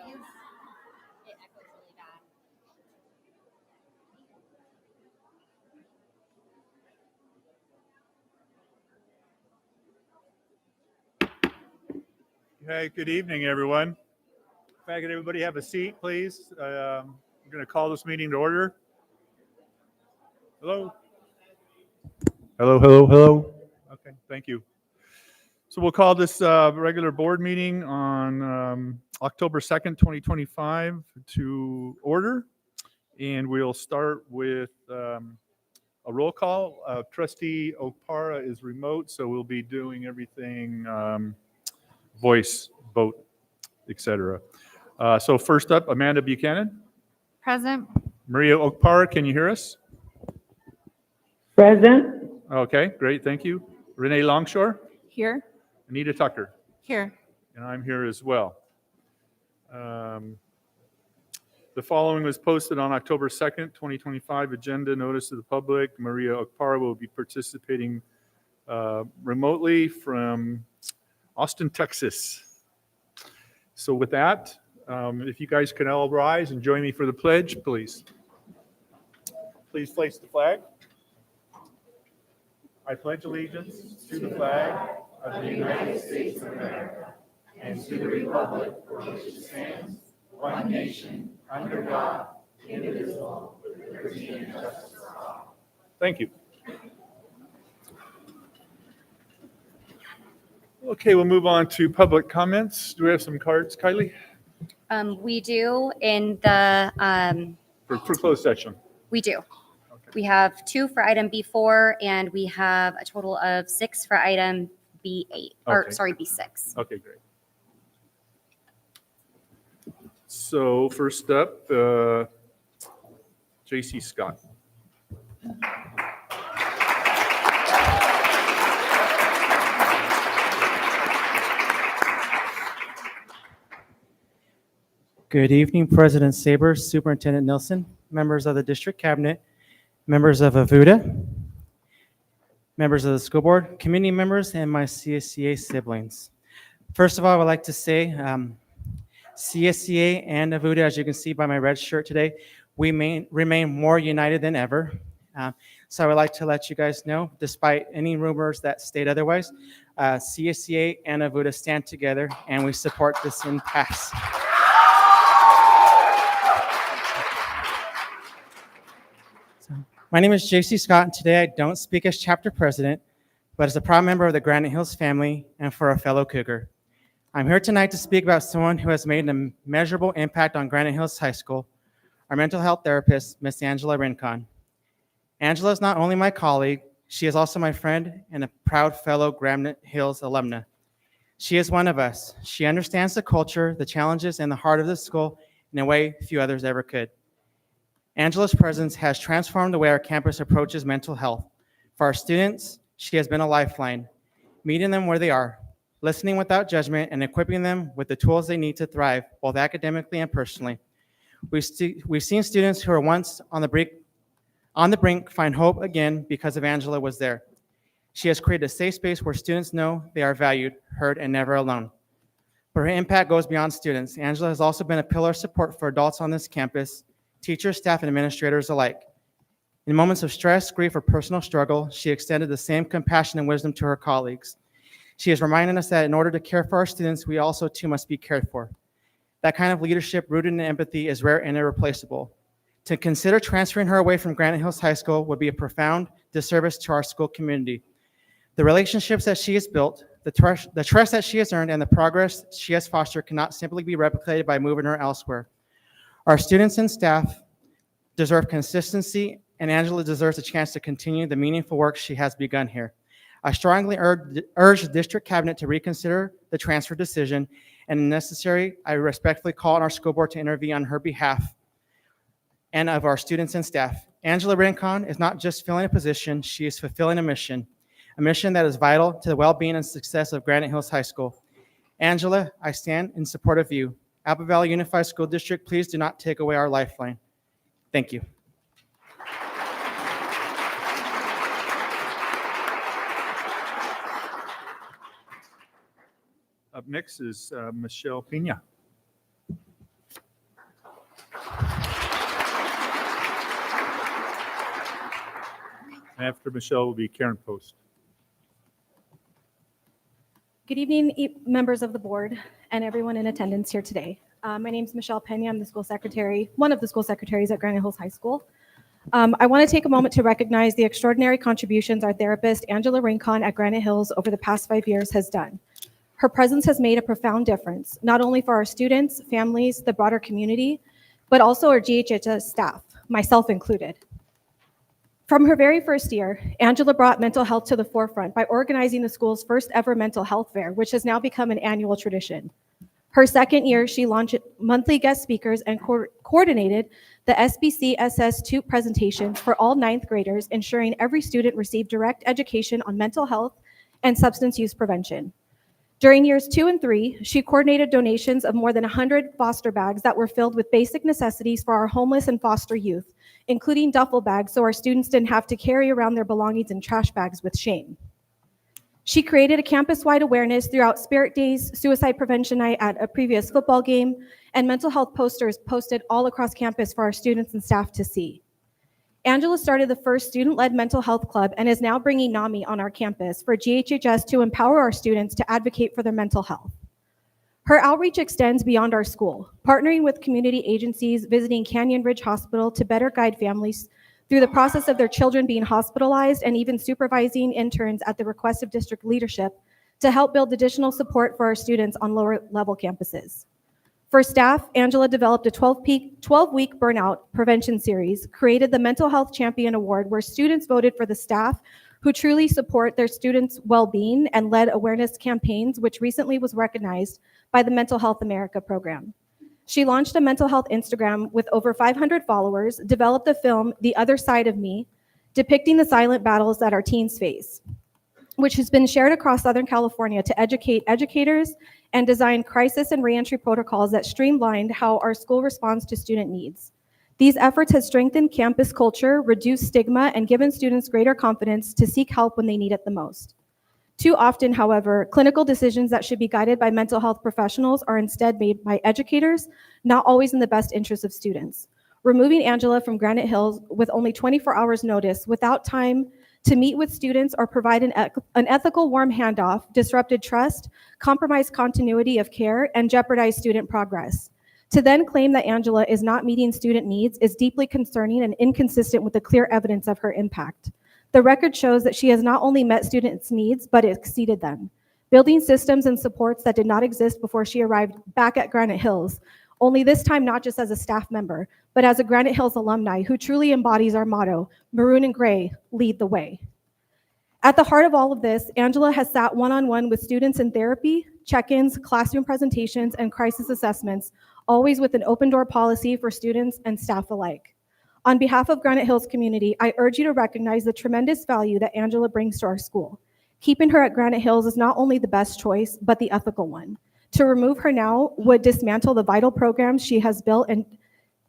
It echoes really bad. Okay, good evening, everyone. If I could everybody have a seat, please. We're going to call this meeting to order. Hello? Hello. Okay, thank you. So we'll call this regular board meeting on October 2nd, 2025 to order. And we'll start with a roll call. Trustee Okpara is remote, so we'll be doing everything voice, vote, etc. So first up, Amanda Buchanan. Present. Maria Okpara, can you hear us? Present. Okay, great, thank you. Renee Longshore. Here. Anita Tucker. Here. And I'm here as well. The following was posted on October 2nd, 2025. Agenda notice to the public. Maria Okpara will be participating remotely from Austin, Texas. So with that, if you guys can all rise and join me for the pledge, please. Please place the flag. I pledge allegiance to the flag of the United States of America and to the republic for which it stands, one nation, under God, indivisible, with liberty and justice for all. Thank you. Okay, we'll move on to public comments. Do we have some cards, Kylie? We do in the, For closed session. we do. Okay. We have 2 for item B4, and we have a total of 6 for item B8, or Okay. sorry, B6. Okay, great. So first up, J.C. Scott. Good evening, President Saber, Superintendent Nilsson, members of the District Cabinet, members of AVUDA, members of the school board, community members, and my CSCA siblings. First of all, I would like to say CSCA and AVUDA, as you can see by my red shirt today, we remain more united than ever. So I would like to let you guys know, despite any rumors that state otherwise, CSCA and AVUDA stand together and we support this impasse. My name is J.C. Scott, and today I don't speak as chapter president, but as a proud member of the Granite Hills family and for a fellow Cougar. I'm here tonight to speak about someone who has made an immeasurable impact on Granite Hills High School, our mental health therapist, Miss Angela Rincon. Angela is not only my colleague, she is also my friend and a proud fellow Granite Hills alumna. She is one of us. She understands the culture, the challenges, and the heart of the school in a way few others ever could. Angela's presence has transformed the way our campus approaches mental health. For our students, she has been a lifeline, meeting them where they are, listening without judgment, and equipping them with the tools they need to thrive, both academically and personally. We've seen students who were once on the brink find hope again because of Angela was there. She has created a safe space where students know they are valued, heard, and never alone. But her impact goes beyond students. Angela has also been a pillar of support for adults on this campus, teachers, staff, and administrators alike. In moments of stress, grief, or personal struggle, she extended the same compassion and wisdom to her colleagues. She is reminding us that in order to care for our students, we also too must be cared for. That kind of leadership rooted in empathy is rare and irreplaceable. To consider transferring her away from Granite Hills High School would be a profound disservice to our school community. The relationships that she has built, the trust that she has earned, and the progress she has fostered cannot simply be replicated by moving her elsewhere. Our students and staff deserve consistency, and Angela deserves a chance to continue the meaningful work she has begun here. I strongly urge the District Cabinet to reconsider the transfer decision, and if necessary, I respectfully call on our school board to intervene on her behalf and of our students and staff. Angela Rincon is not just filling a position, she is fulfilling a mission that is vital to the well-being and success of Granite Hills High School. Angela, I stand in support of you. Apple Valley Unified School District, please do not take away our lifeline. Thank you. Up next is Michelle Pena. After Michelle will be Karen Post. Good evening, members of the board and everyone in attendance here today. My name is Michelle Pena. I'm the school secretary, one of the school secretaries at Granite Hills High School. I want to take a moment to recognize the extraordinary contributions our therapist, Angela Rincon at Granite Hills over the past 5 years has done. Her presence has made a profound difference, not only for our students, families, the broader community, but also our GHHS staff, myself included. From her very first year, Angela brought mental health to the forefront by organizing the school's first ever mental health fair, which has now become an annual tradition. Her second year, she launched monthly guest speakers and coordinated the SBC SS2 presentations for all ninth graders, ensuring every student received direct education on mental health and substance use prevention. During years 2 and 3, she coordinated donations of more than 100 foster bags that were filled with basic necessities for our homeless and foster youth, including duffel bags so our students didn't have to carry around their belongings in trash bags with shame. She created a campus-wide awareness throughout Spirit Days, Suicide Prevention Night at a previous football game, and mental health posters posted all across campus for our students and staff to see. Angela started the first student-led mental health club and is now bringing NAMI on our campus for GHHS to empower our students to advocate for their mental health. Her outreach extends beyond our school, partnering with community agencies, visiting Canyon Ridge Hospital to better guide families through the process of their children being hospitalized, and even supervising interns at the request of district leadership to help build additional support for our students on lower-level campuses. For staff, Angela developed a 12-week burnout prevention series, created the Mental Health Champion Award, where students voted for the staff who truly support their students' well-being, and led awareness campaigns, which recently was recognized by the Mental Health America program. She launched a mental health Instagram with over 500 followers, developed the film The Other Side of Me, depicting the silent battles that our teens face, which has been shared across Southern California to educate educators and design crisis and reentry protocols that streamlined how our school responds to student needs. These efforts have strengthened campus culture, reduced stigma, and given students greater confidence to seek help when they need it the most. Too often, however, clinical decisions that should be guided by mental health professionals are instead made by educators, not always in the best interest of students. Removing Angela from Granite Hills with only 24 hours notice, without time to meet with students or provide an ethical warm handoff, disrupted trust, compromised continuity of care, and jeopardized student progress. To then claim that Angela is not meeting student needs is deeply concerning and inconsistent with the clear evidence of her impact. The record shows that she has not only met students' needs, but exceeded them, building systems and supports that did not exist before she arrived back at Granite Hills, only this time not just as a staff member, but as a Granite Hills alumni who truly embodies our motto, maroon and gray, lead the way. At the heart of all of this, Angela has sat one-on-one with students in therapy, check-ins, classroom presentations, and crisis assessments, always with an open-door policy for students and staff alike. On behalf of Granite Hills community, I urge you to recognize the tremendous value that Angela brings to our school. Keeping her at Granite Hills is not only the best choice, but the ethical one. To remove her now would dismantle the vital programs she has built and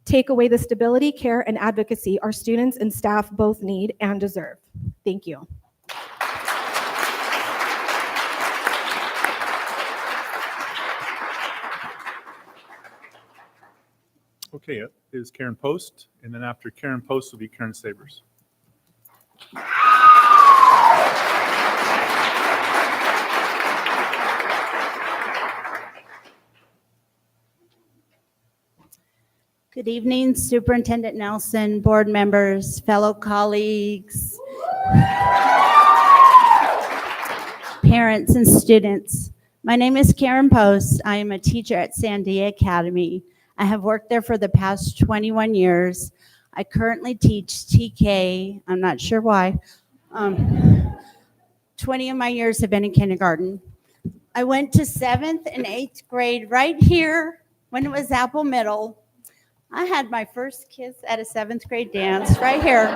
take away the stability, care, and advocacy our students and staff both need and deserve. Thank you. Okay, it is Karen Post, and then after Karen Post will be Karen Sabers. Good evening, Superintendent Nelson, board members, fellow colleagues, parents, and students. My name is Karen Post. I am a teacher at Sandia Academy. I have worked there for the past 21 years. I currently teach TK. I'm not sure why. 20 of my years have been in kindergarten. I went to 7th and 8th grade right here when it was Apple Middle. I had my first kiss at a 7th grade dance right here.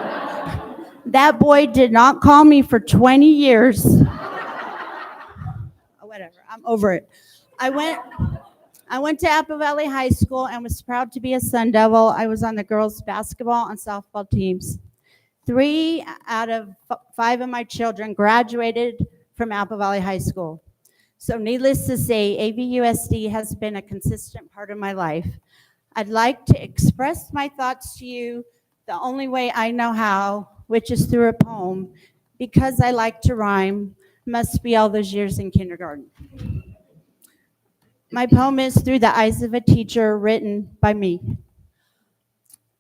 That boy did not call me for 20 years. Whatever, I'm over it. I went to Apple Valley High School and was proud to be a Sun Devil. I was on the girls' basketball and softball teams. 3 out of 5 of my children graduated from Apple Valley High School. So needless to say, AVUSD has been a consistent part of my life. I'd like to express my thoughts to you the only way I know how, which is through a poem, because I like to rhyme, must be all those years in kindergarten. My poem is Through the Eyes of a Teacher, written by me.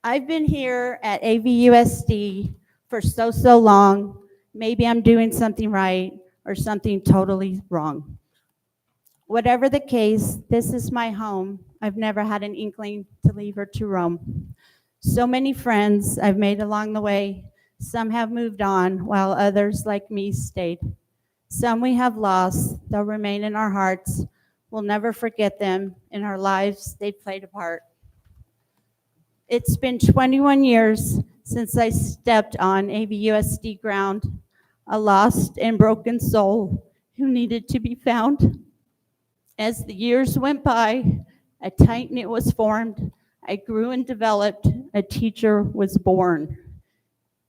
I've been here at AVUSD for so long. Maybe I'm doing something right or something totally wrong. Whatever the case, this is my home. I've never had an inkling to leave or to roam. So many friends I've made along the way. Some have moved on, while others like me stayed. Some we have lost, they'll remain in our hearts. We'll never forget them. In our lives, they played a part. It's been 21 years since I stepped on AVUSD ground, a lost and broken soul who needed to be found. As the years went by, a tight-knit was formed. I grew and developed. A teacher was born.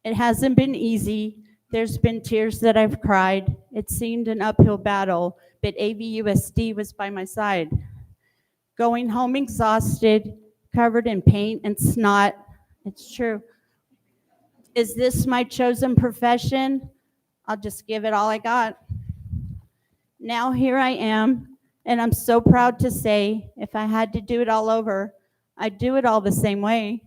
It hasn't been easy. There's been tears that I've cried. It seemed an uphill battle, but AVUSD was by my side. Going home exhausted, covered in paint and snot. It's true. Is this my chosen profession? I'll just give it all I got. Now here I am, and I'm so proud to say, if I had to do it all over, I'd do it all the same way.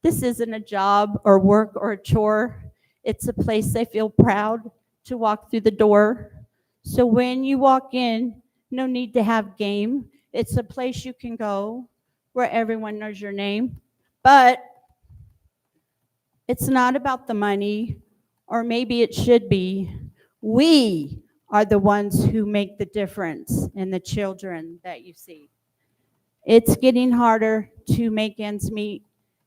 This isn't a job or work or a chore. It's a place I feel proud to walk through the door. So when you walk in, no need to have game. It's a place you can go where everyone knows your name. But it's not about the money, or maybe it should be. We are the ones who make the difference in the children that you see. It's getting harder to make ends meet.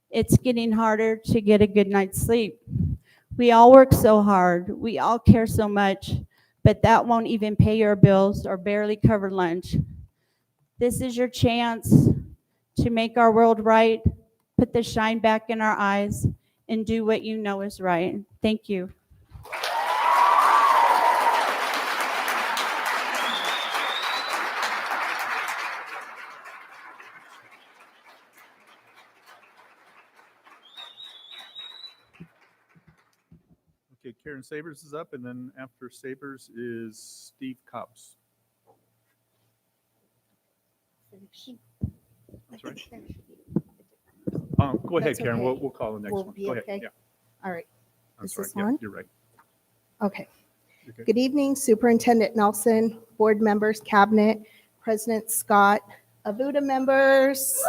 It's getting harder to get a good night's sleep. We all work so hard. We all care so much, but that won't even pay your bills or barely cover lunch. This is your chance to make our world right, put the shine back in our eyes, and do what you know is right. Thank you. Okay, Karen Sabers is up, and then after Sabers is Steve Cobbs. That's right. Go ahead, That's Karen. okay. We'll call the next Will one. be Go ahead. okay? Yeah, All right, that's Is right. this Yeah, on? you're right. okay. You're good. Good evening, Superintendent Nelson, board members, cabinet, President Scott, AVUDA members,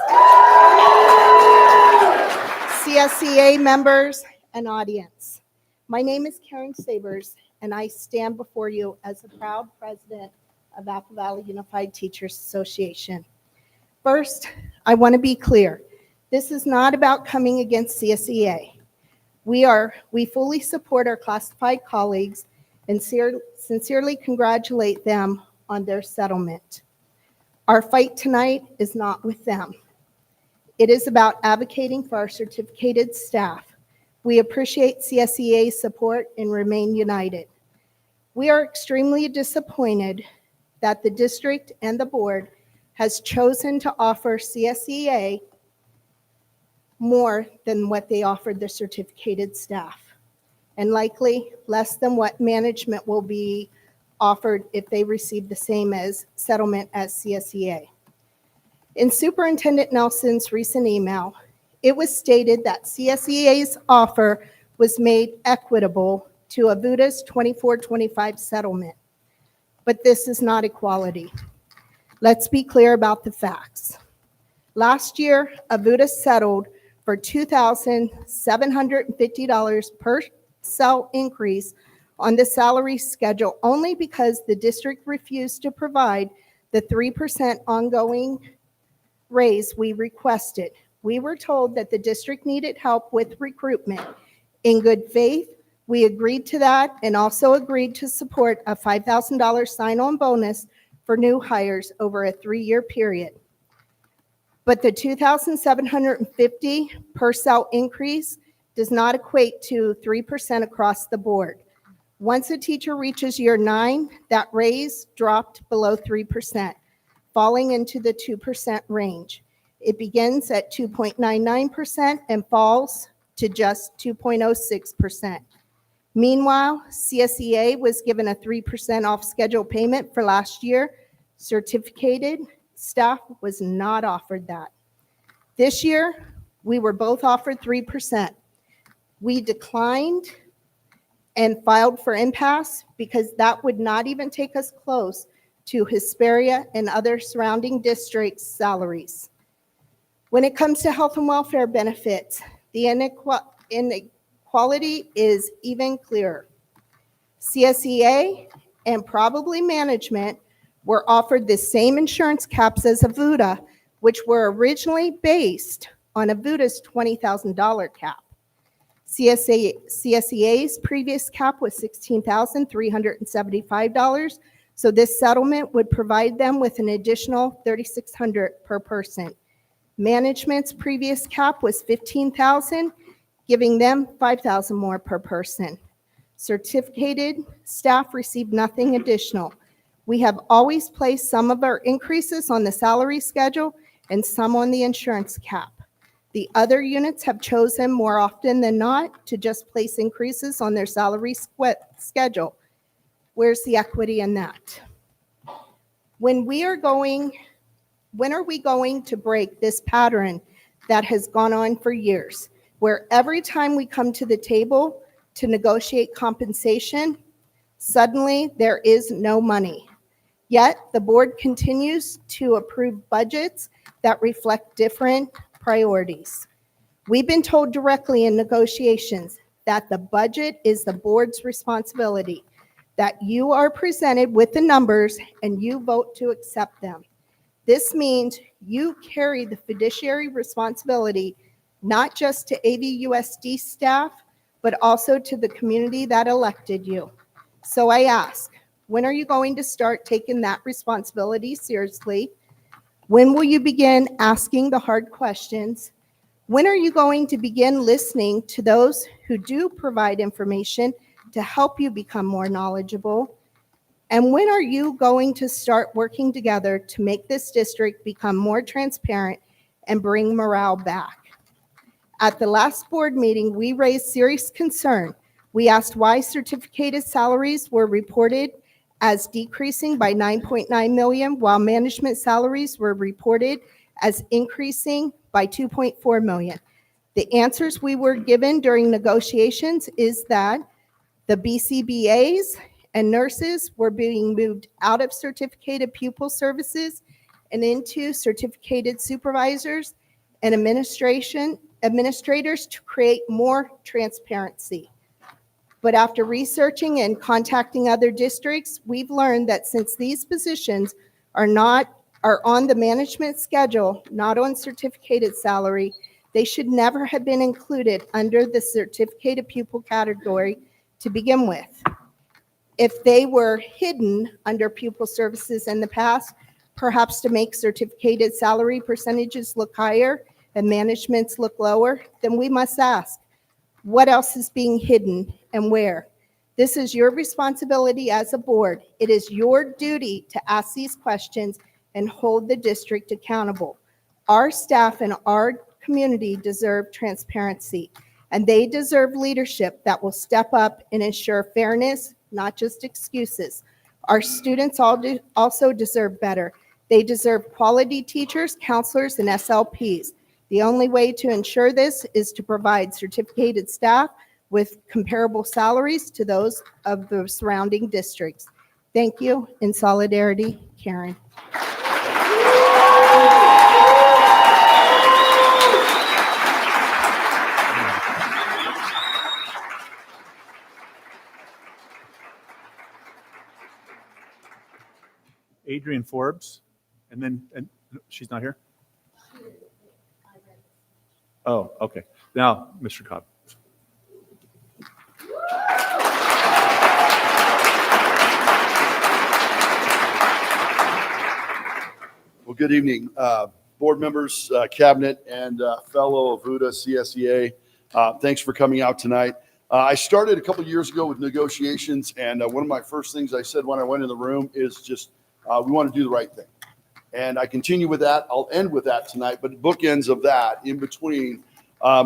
CSEA members, and audience. My name is Karen Sabers, and I stand before you as a proud president of Apple Valley Unified Teachers Association. First, I want to be clear. This is not about coming against CSEA. We fully support our classified colleagues and sincerely congratulate them on their settlement. Our fight tonight is not with them. It is about advocating for our certificated staff. We appreciate CSEA's support and remain united. We are extremely disappointed that the district and the board has chosen to offer CSEA more than what they offered the certificated staff, and likely less than what management will be offered if they receive the same as settlement as CSEA. In Superintendent Nelson's recent email, it was stated that CSEA's offer was made equitable to AVUDA's 24-25 settlement. But this is not equality. Let's be clear about the facts. Last year, AVUDA settled for $2,750 per cell increase on the salary schedule only because the district refused to provide the 3% ongoing raise we requested. We were told that the district needed help with recruitment. In good faith, we agreed to that and also agreed to support a $5,000 sign-on bonus for new hires over a 3-year period. But the $2,750 per cell increase does not equate to 3% across the board. Once a teacher reaches year 9, that raise dropped below 3%, falling into the 2% range. It begins at 2.99% and falls to just 2.06%. Meanwhile, CSEA was given a 3% off schedule payment for last year. Certificated staff was not offered that. This year, we were both offered 3%. We declined and filed for impasse because that would not even take us close to Hesperia and other surrounding districts' salaries. When it comes to health and welfare benefits, the inequality is even clearer. CSEA and probably management were offered the same insurance caps as AVUDA, which were originally based on AVUDA's $20,000 cap. CSEA's previous cap was $16,375, so this settlement would provide them with an additional $3,600 per person. Management's previous cap was $15,000, giving them $5,000 more per person. Certificated staff received nothing additional. We have always placed some of our increases on the salary schedule and some on the insurance cap. The other units have chosen more often than not to just place increases on their salary schedule. Where's the equity in that? When are we going to break this pattern that has gone on for years, where every time we come to the table to negotiate compensation, suddenly there is no money? Yet the board continues to approve budgets that reflect different priorities. We've been told directly in negotiations that the budget is the board's responsibility, that you are presented with the numbers and you vote to accept them. This means you carry the fiduciary responsibility not just to AVUSD staff, but also to the community that elected you. So I ask, when are you going to start taking that responsibility seriously? When will you begin asking the hard questions? When are you going to begin listening to those who do provide information to help you become more knowledgeable? And when are you going to start working together to make this district become more transparent and bring morale back? At the last board meeting, we raised serious concern. We asked why certificated salaries were reported as decreasing by 9.9 million, while management salaries were reported as increasing by 2.4 million. The answers we were given during negotiations is that the BCBAs and nurses were being moved out of certificated pupil services and into certificated supervisors and administrators to create more transparency. But after researching and contacting other districts, we've learned that since these positions are on the management schedule, not on certificated salary, they should never have been included under the certificated pupil category to begin with. If they were hidden under pupil services in the past, perhaps to make certificated salary percentages look higher and management's look lower, then we must ask, what else is being hidden and where? This is your responsibility as a board. It is your duty to ask these questions and hold the district accountable. Our staff and our community deserve transparency, and they deserve leadership that will step up and ensure fairness, not just excuses. Our students also deserve better. They deserve quality teachers, counselors, and SLPs. The only way to ensure this is to provide certificated staff with comparable salaries to those of the surrounding districts. Thank you. In solidarity, Karen. Adrian Forbes, and she's not here? Oh, okay. Now, Mr. Cobb. Well, good evening, board members, cabinet, and fellow AVUDA CSEA. Thanks for coming out tonight. I started a couple years ago with negotiations, and one of my first things I said when I went in the room is just, we want to do the right thing. And I continue with that. I'll end with that tonight, but bookends of that in between,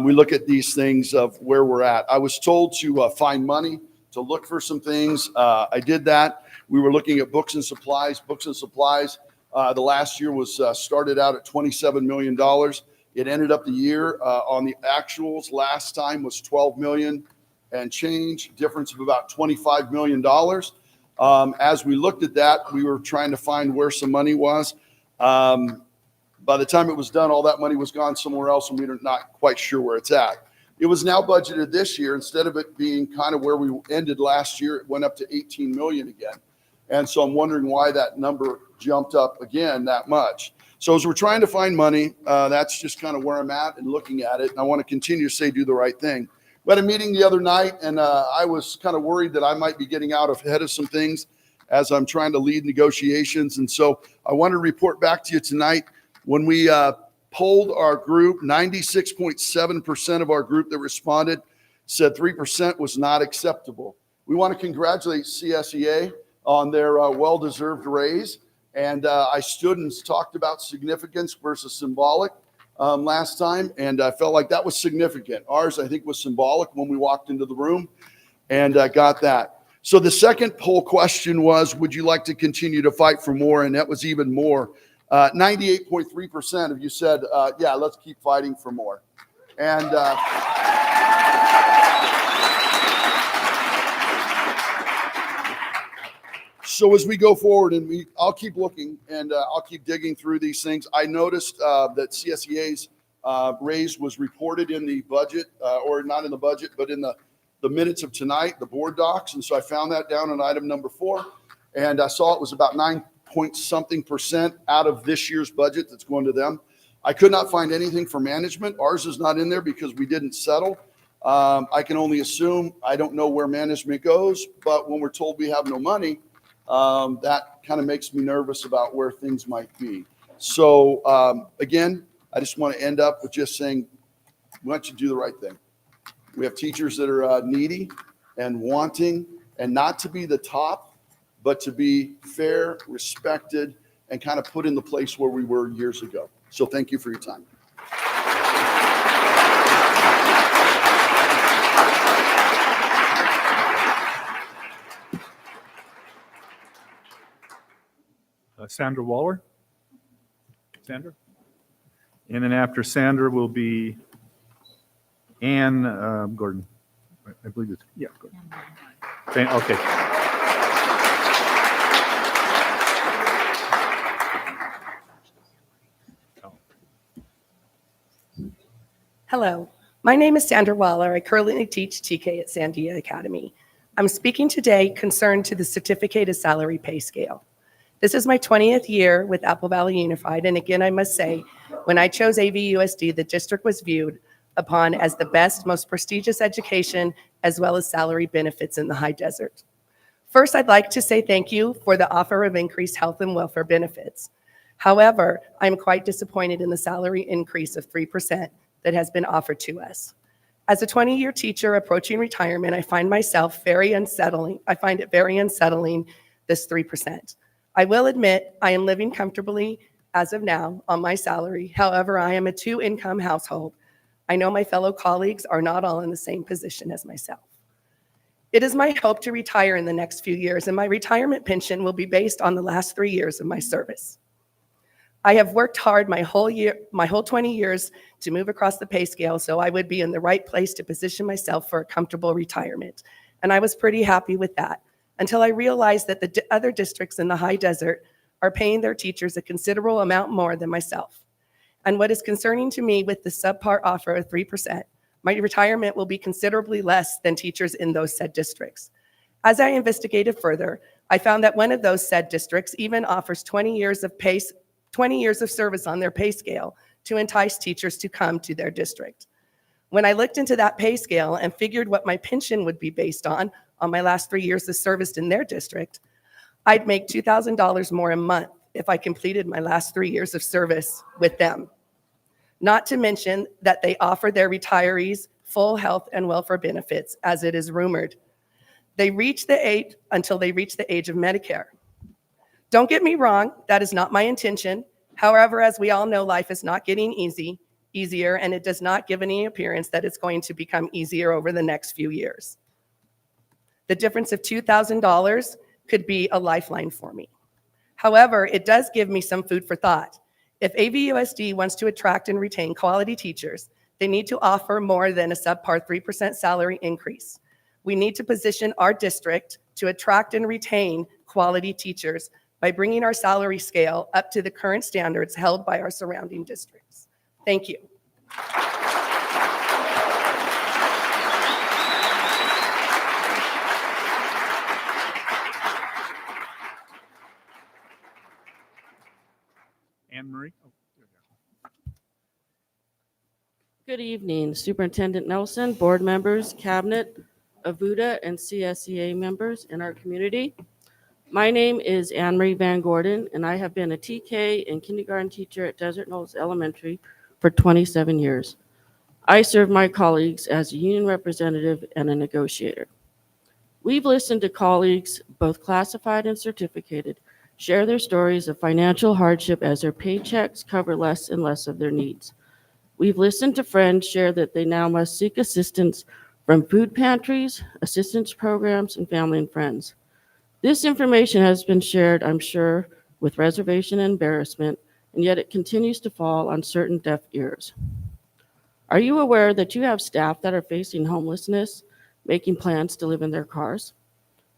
we look at these things of where we're at. I was told to find money to look for some things. I did that. We were looking at books and supplies. Books and supplies, the last year was started out at $27 million. It ended up the year on the actuals last time was 12 million and change, difference of about $25 million. As we looked at that, we were trying to find where some money was. By the time it was done, all that money was gone somewhere else, and we're not quite sure where it's at. It was now budgeted this year. Instead of it being kind of where we ended last year, it went up to 18 million again. And so I'm wondering why that number jumped up again that much. So as we're trying to find money, that's just kind of where I'm at and looking at it. And I want to continue to say, do the right thing. We had a meeting the other night, and I was kind of worried that I might be getting out ahead of some things as I'm trying to lead negotiations. And so I want to report back to you tonight. When we polled our group, 96.7% of our group that responded said 3% was not acceptable. We want to congratulate CSEA on their well-deserved raise. And I stood and talked about significance versus symbolic last time, and I felt like that was significant. Ours, I think, was symbolic when we walked into the room and got that. So the second poll question was, would you like to continue to fight for more? And that was even more. 98.3% of you said, yeah, let's keep fighting for more. And so as we go forward, and I'll keep looking and I'll keep digging through these things. I noticed that CSEA's raise was reported in the budget, or not in the budget, but in the minutes of tonight, the board docs. And so I found that down on item number 4. And I saw it was about 9-point-something% out of this year's budget that's going to them. I could not find anything for management. Ours is not in there because we didn't settle. I can only assume. I don't know where management goes, but when we're told we have no money, that kind of makes me nervous about where things might be. So again, I just want to end up with just saying, we want you to do the right thing. We have teachers that are needy and wanting, and not to be the top, but to be fair, respected, and kind of put in the place where we were years ago. So thank you for your time. Sandra Waller. Sandra? And then after Sandra will be Ann Gordon. I believe it's, yeah, Gordon. Okay. Hello, my name is Sandra Waller. I currently teach TK at Sandia Academy. I'm speaking today concerned to the certificated salary pay scale. This is my 20th year with Apple Valley Unified, and again, I must say, when I chose AVUSD, the district was viewed upon as the best, most prestigious education, as well as salary benefits in the high desert. First, I'd like to say thank you for the offer of increased health and welfare benefits. However, I'm quite disappointed in the salary increase of 3% that has been offered to us. As a 20-year teacher approaching retirement, I find it very unsettling, this 3%. I will admit I am living comfortably as of now on my salary. However, I am a 2-income household. I know my fellow colleagues are not all in the same position as myself. It is my hope to retire in the next few years, and my retirement pension will be based on the last 3 years of my service. I have worked hard my whole 20 years to move across the pay scale so I would be in the right place to position myself for a comfortable retirement. And I was pretty happy with that until I realized that the other districts in the high desert are paying their teachers a considerable amount more than myself. And what is concerning to me with the subpar offer of 3%, my retirement will be considerably less than teachers in those said districts. As I investigated further, I found that one of those said districts even offers 20 years of service on their pay scale to entice teachers to come to their district. When I looked into that pay scale and figured what my pension would be based on my last 3 years of service in their district, I'd make $2,000 more a month if I completed my last 3 years of service with them. Not to mention that they offer their retirees full health and welfare benefits, as it is rumored. Until they reach the age of Medicare. Don't get me wrong, that is not my intention. However, as we all know, life is not getting easy. easier, and it does not give any appearance that it's going to become easier over the next few years. The difference of $2,000 could be a lifeline for me. However, it does give me some food for thought. If AVUSD wants to attract and retain quality teachers, they need to offer more than a subpar 3% salary increase. We need to position our district to attract and retain quality teachers by bringing our salary scale up to the current standards held by our surrounding districts. Thank you. Anne Marie? Oh, there you go. Good evening, Superintendent Nelson, board members, cabinet, AVUDA, and CSEA members in our community. My name is Anne Marie Van Gordon, and I have been a TK and kindergarten teacher at Desert Knolls Elementary for 27 years. I serve my colleagues as a union representative and a negotiator. We've listened to colleagues, both classified and certificated, share their stories of financial hardship as their paychecks cover less and less of their needs. We've listened to friends share that they now must seek assistance from food pantries, assistance programs, and family and friends. This information has been shared, I'm sure, with reservation and embarrassment, and yet it continues to fall on certain deaf ears. Are you aware that you have staff that are facing homelessness, making plans to live in their cars?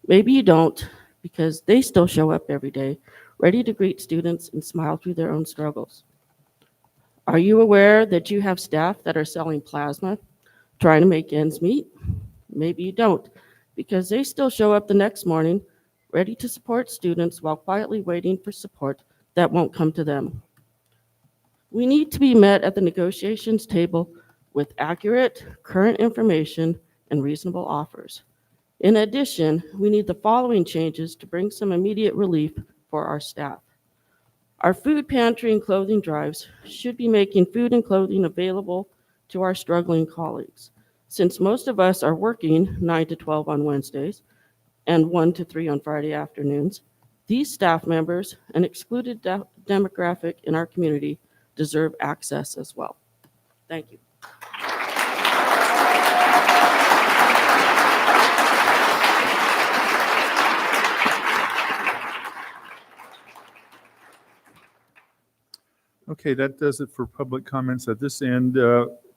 Maybe you don't, because they still show up every day, ready to greet students and smile through their own struggles. Are you aware that you have staff that are selling plasma, trying to make ends meet? Maybe you don't, because they still show up the next morning, ready to support students while quietly waiting for support that won't come to them. We need to be met at the negotiations table with accurate, current information and reasonable offers. In addition, we need the following changes to bring some immediate relief for our staff. Our food pantry and clothing drives should be making food and clothing available to our struggling colleagues. Since most of us are working 9 to 12 on Wednesdays and 1 to 3 on Friday afternoons, these staff members, an excluded demographic in our community, deserve access as well. Thank you. Okay, that does it for public comments at this end.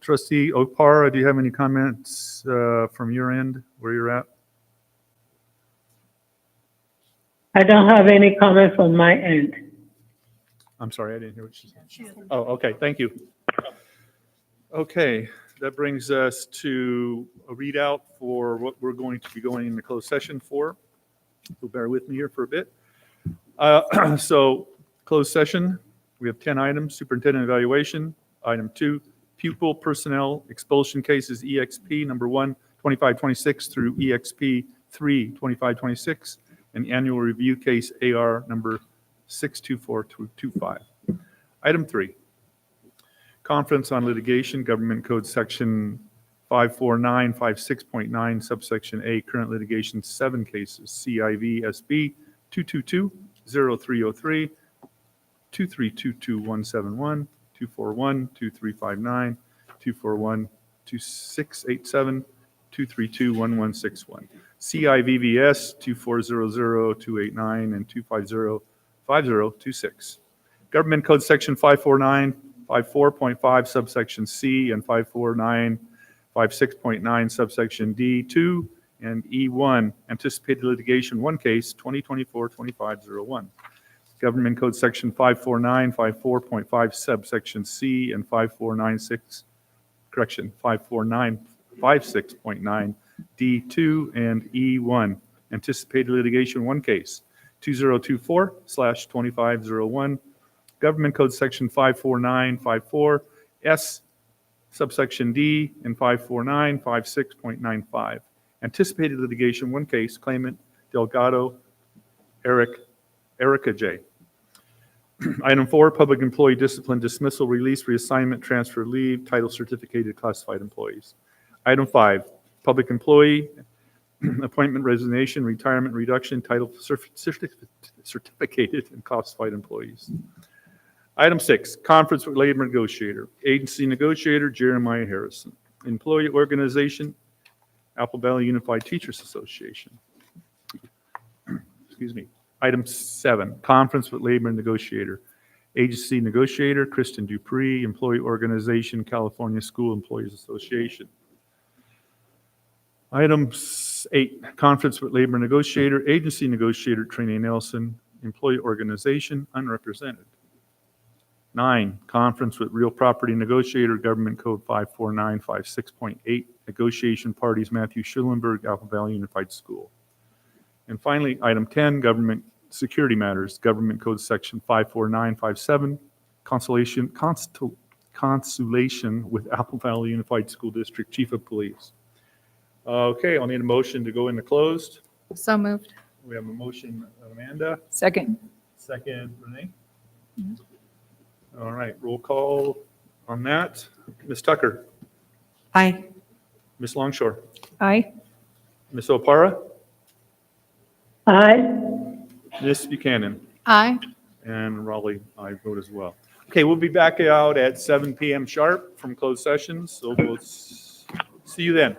Trustee Opara, do you have any comments from your end, where you're at? I don't have any comments on my end. I'm sorry, I didn't hear what she said. Oh, okay, thank you. Okay, that brings us to a readout for what we're going to be going into closed session for. So bear with me here for a bit. So, closed session, we have 10 items. Superintendent evaluation. Item 2, pupil personnel expulsion cases, EXP number 1, 2526 through EXP 3, 2526, and annual review case AR number 62425. Item 3, conference on litigation, Government Code Section 54956.9, subsection A, current litigation 7 cases, CIV SB 222-0303, 2322171, 241-2359, 241-2687, 232-1161, CIVVS 2400-289, and 250-5026. Government Code Section 54954.5, subsection C, and 54956.9, subsection D, 2, and E1, anticipated litigation 1 case, 2024-2501. Government Code Section 54954.5, subsection C, and 54956.9, D2 and E1. Anticipated litigation 1 case, 2024/2501. Government Code Section 54954, S, subsection D, and 54956.95. Anticipated litigation 1 case, claimant Delgado Erica J. Item 4, public employee discipline, dismissal, release, reassignment, transfer, leave, title certificated classified employees. Item 5, public employee appointment, resignation, retirement, reduction, title certificated and classified employees. Item 6, conference with labor negotiator. Agency negotiator Jeremiah Harrison. Employee organization, Apple Valley Unified Teachers Association. Excuse me. Item 7, conference with labor negotiator. Agency negotiator Kristen Dupree. Employee organization, California School Employees Association. Item 8, conference with labor negotiator. Agency negotiator Trina Nelson. Employee organization, unrepresented. 9, conference with real property negotiator, Government Code 54956.8, negotiation parties Matthew Schulenberg, Apple Valley Unified School. And finally, item 10, government security matters, Government Code Section 54957, consultation with Apple Valley Unified School District Chief of Police. Okay, I'll need a motion to go into closed. So moved. We have a motion, Amanda. Second. Second, Renee. All right, roll call on that. Ms. Tucker, Aye. Ms. Longshore, Aye. Ms. Opara, Aye. Ms. Buchanan, Aye. and Raleigh, I vote as well. Okay, we'll be back out at 7 p.m. sharp from closed sessions, so we'll see you then.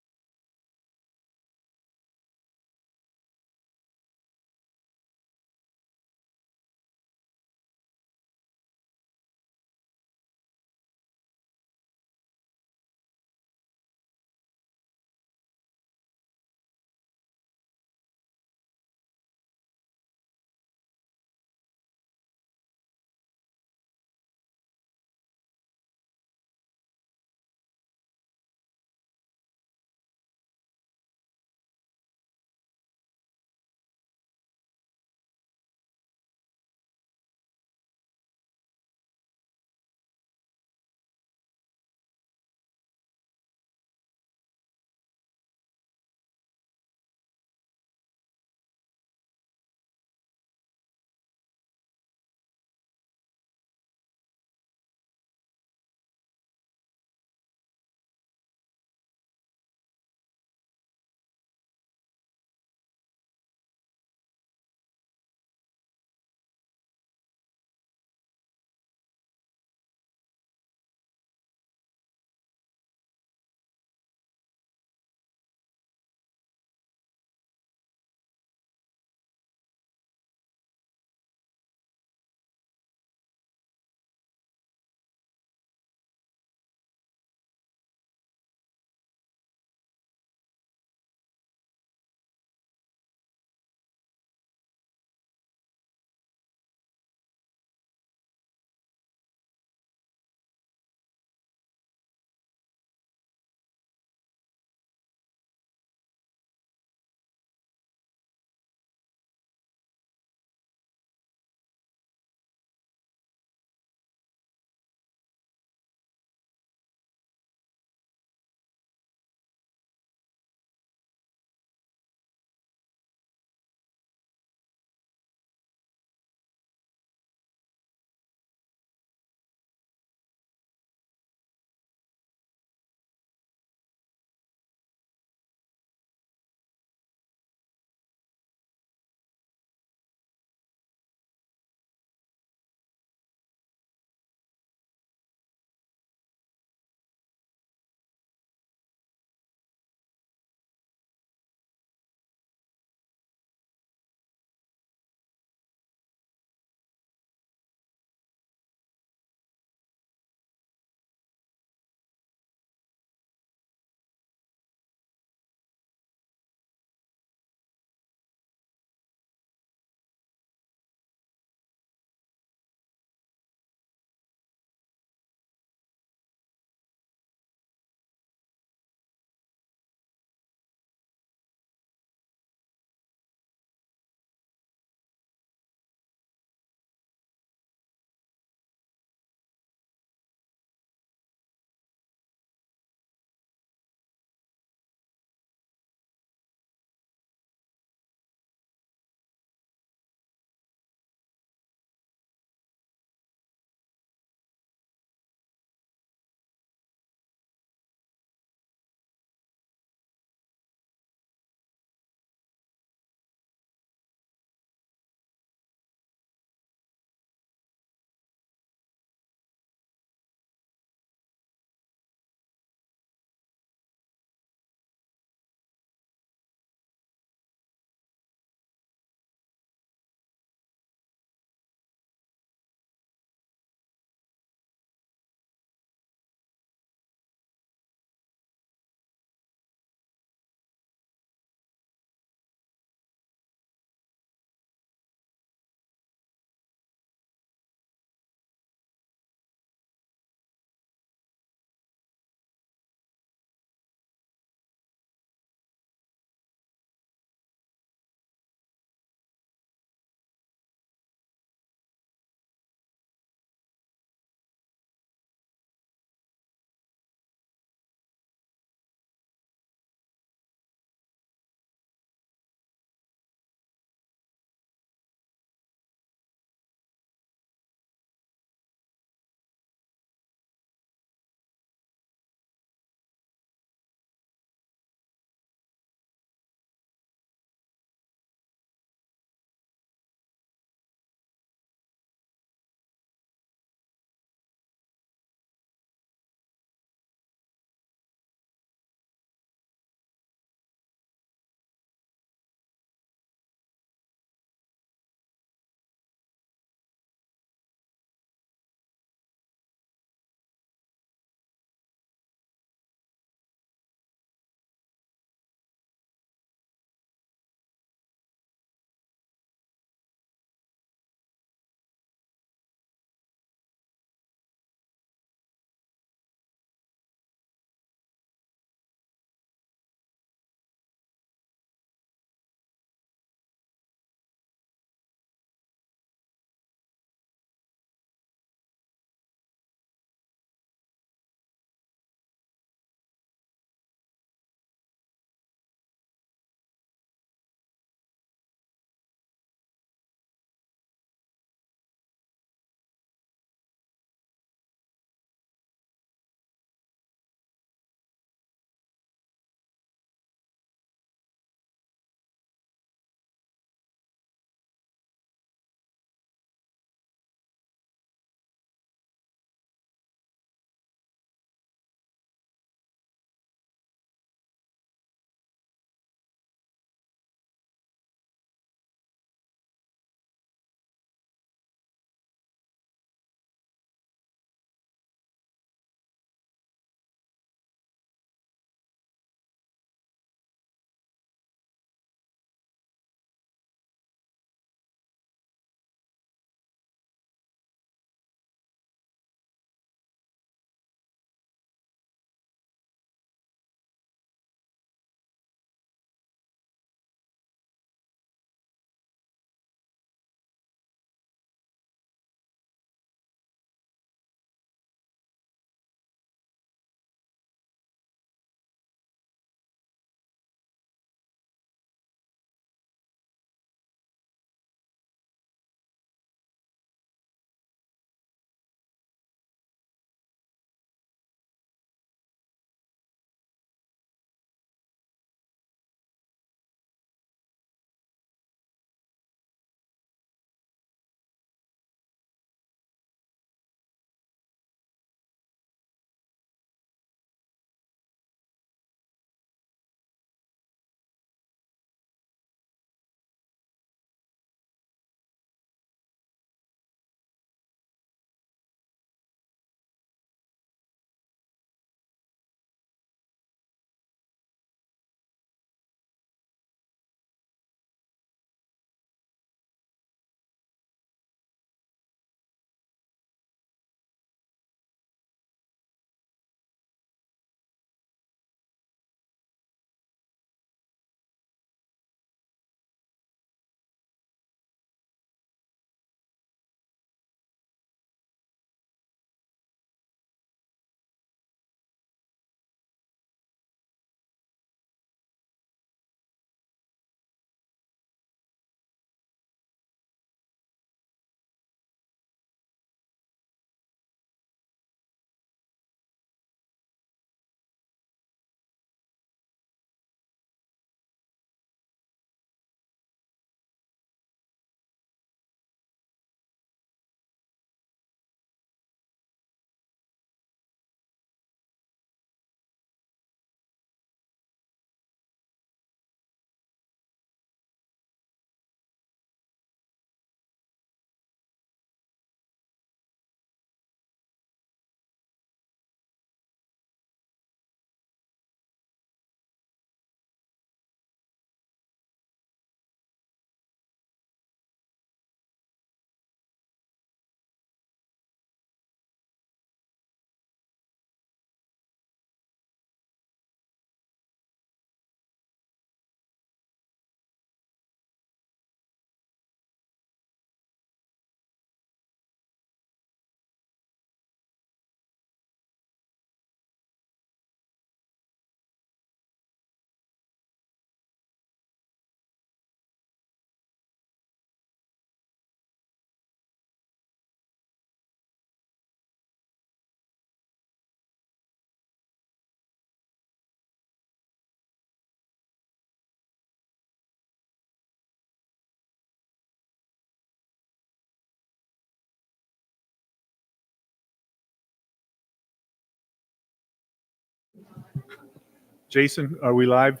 Jason, are we live?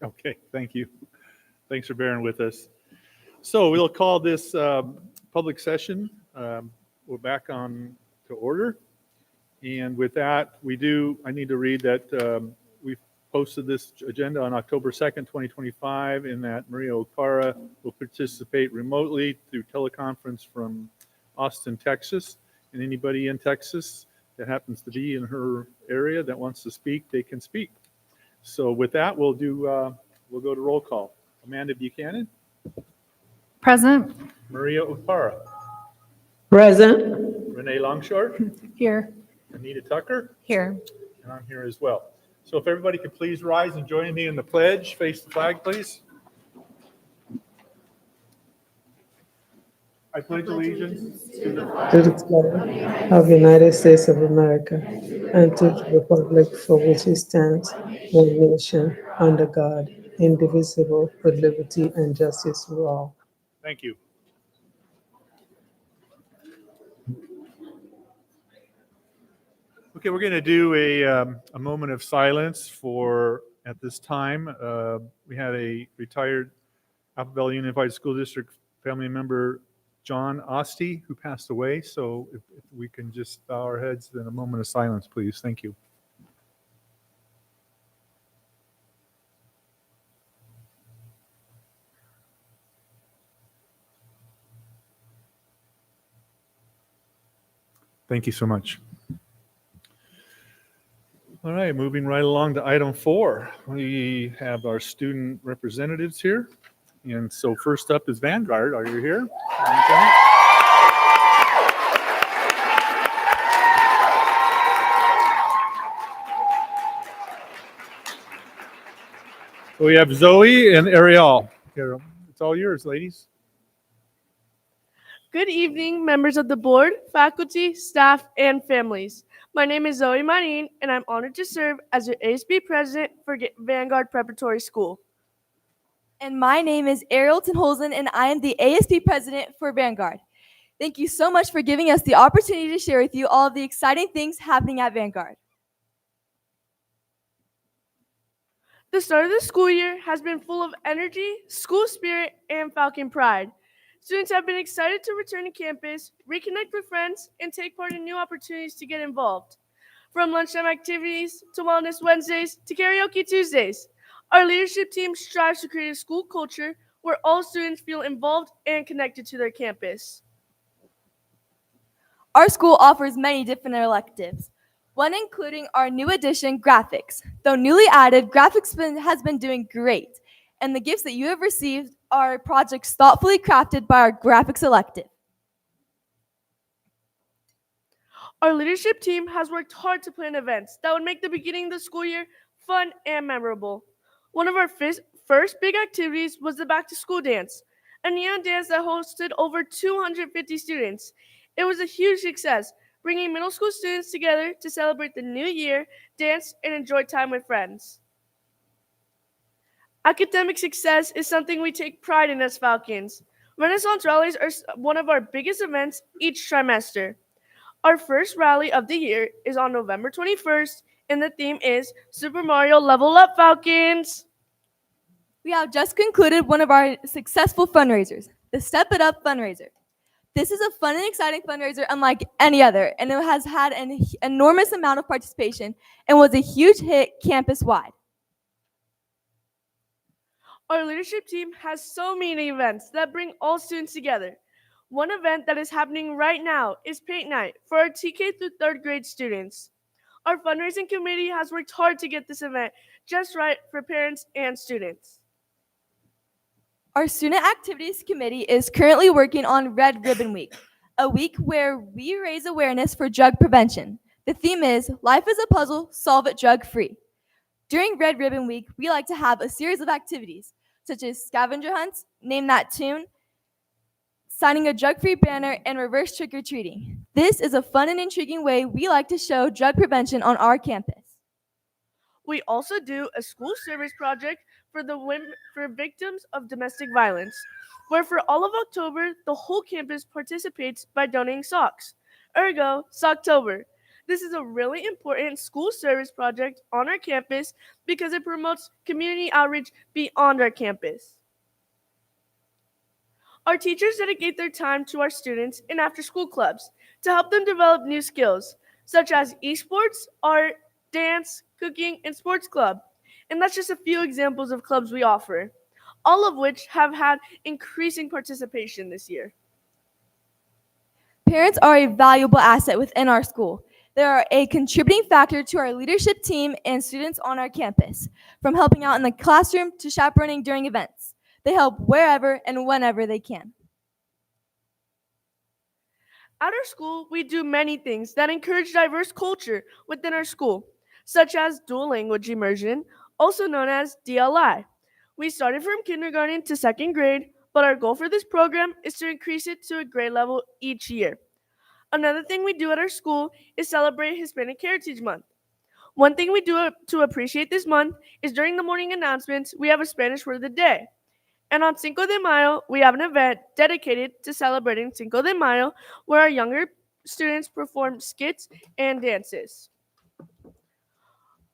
Okay, thank you. Thanks for bearing with us. So we'll call this public session. We're back on to order. And with that, I need to read that we've posted this agenda on October 2nd, 2025, and that Maria Okpara will participate remotely through teleconference from Austin, Texas. And anybody in Texas that happens to be in her area that wants to speak, they can speak. So with that, we'll go to roll call. Amanda Buchanan, Present. Maria Okpara, Present. Renee Longshore, Here. Anita Tucker, Here. and I'm here as well. So if everybody could please rise and join me in the pledge. Face the flag, please. I pledge allegiance to the To the flag of the United States of America and to the republic for which it stands, one nation, under God, indivisible, with liberty and justice for all. Thank you. Okay, we're going to do a moment of silence at this time. We had a retired Apple Valley Unified School District family member, John Oste, who passed away. So if we can just bow our heads in a moment of silence, please. Thank you. Thank you so much. All right, moving right along to item 4. We have our student representatives here. And so first up is Vanguard. Are you here? Okay. We have Zoe and Ariel. Here, it's all yours, ladies. Good evening, members of the board, faculty, staff, and families. My name is Zoe Marin, and I'm honored to serve as your ASB president for Vanguard Preparatory School. And my name is Ariel Tenholzen, and I am the ASB president for Vanguard. Thank you so much for giving us the opportunity to share with you all of the exciting things happening at Vanguard. The start of the school year has been full of energy, school spirit, and Falcon pride. Students have been excited to return to campus, reconnect with friends, and take part in new opportunities to get involved. From lunchtime activities to Wellness Wednesdays to Karaoke Tuesdays, our leadership team strives to create a school culture where all students feel involved and connected to their campus. Our school offers many different electives, one including our new addition, graphics. Though newly added, graphics has been doing great, and the gifts that you have received are projects thoughtfully crafted by our graphics elective. Our leadership team has worked hard to plan events that would make the beginning of the school year fun and memorable. One of our first big activities was the back to school dance, a neon dance that hosted over 250 students. It was a huge success, bringing middle school students together to celebrate the new year, dance, and enjoy time with friends. Academic success is something we take pride in as Falcons. Renaissance rallies are one of our biggest events each trimester. Our first rally of the year is on November 21st, and the theme is Super Mario Level Up Falcons. We have just concluded one of our successful fundraisers, the Step It Up fundraiser. This is a fun and exciting fundraiser unlike any other, and it has had an enormous amount of participation and was a huge hit campus-wide. Our leadership team has so many events that bring all students together. One event that is happening right now is Paint Night for our TK through 3rd grade students. Our fundraising committee has worked hard to get this event just right for parents and students. Our Student Activities Committee is currently working on Red Ribbon Week, a week where we raise awareness for drug prevention. The theme is Life is a Puzzle, Solve It Drug-Free. During Red Ribbon Week, we like to have a series of activities, such as scavenger hunts, name that tune, signing a drug-free banner, and reverse trick-or-treating. This is a fun and intriguing way we like to show drug prevention on our campus. We also do a school service project for for victims of domestic violence, where for all of October, the whole campus participates by donating socks. Ergo, Socktober. This is a really important school service project on our campus because it promotes community outreach beyond our campus. Our teachers dedicate their time to our students in after-school clubs to help them develop new skills, such as esports, art, dance, cooking, and sports club. And that's just a few examples of clubs we offer, all of which have had increasing participation this year. Parents are a valuable asset within our school. They are a contributing factor to our leadership team and students on our campus, from helping out in the classroom to chaperoning during events. They help wherever and whenever they can. At our school, we do many things that encourage diverse culture within our school, such as dual language immersion, also known as DLI. We started from kindergarten to second grade, but our goal for this program is to increase it to a grade level each year. Another thing we do at our school is celebrate Hispanic Heritage Month. One thing we do to appreciate this month is during the morning announcements, we have a Spanish word of the day. And on Cinco de Mayo, we have an event dedicated to celebrating Cinco de Mayo where our younger students perform skits and dances.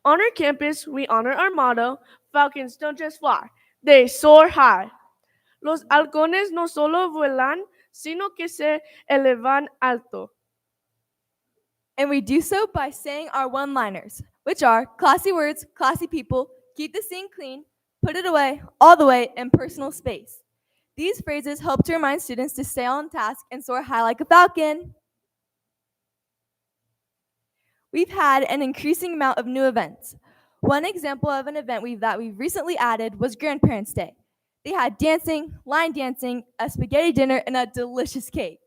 On our campus, we honor our motto, Falcons don't just fly, they soar high. Los halcones no solo vuelan, sino que se elevan alto. And we do so by saying our one-liners, which are classy words, classy people, keep the scene clean, put it away, all the way, in personal space. These phrases help to remind students to stay on task and soar high like a falcon. We've had an increasing amount of new events. One example of an event that we've recently added was Grandparents' Day. They had dancing, line dancing, a spaghetti dinner, and a delicious cake.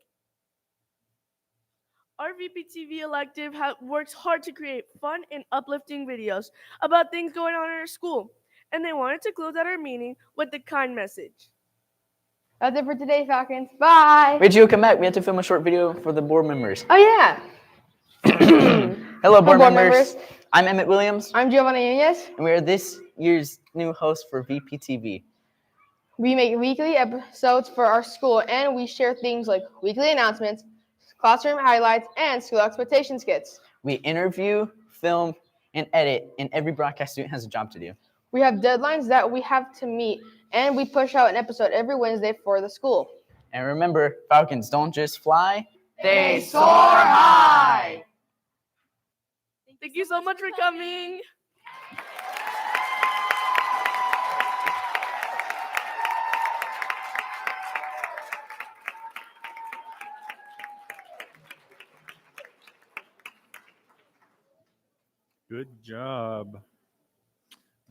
Our VPTV elective works hard to create fun and uplifting videos about things going on in our school, and they wanted to close out our meeting with a kind message. That's it for today, Falcons. Bye. Wait till you come back. We have to film a short video for the board members. Oh, yeah. Hello, board members. I'm Emmett Williams. I'm Giovanna Nunez. And we are this year's new host for VPTV. We make weekly episodes for our school, and we share things like weekly announcements, classroom highlights, and school expectation skits. We interview, film, and edit, and every broadcast student has a job to do. We have deadlines that we have to meet, and we push out an episode every Wednesday for the school. And remember, Falcons don't just fly, they soar high. Thank you so much for coming. Good job.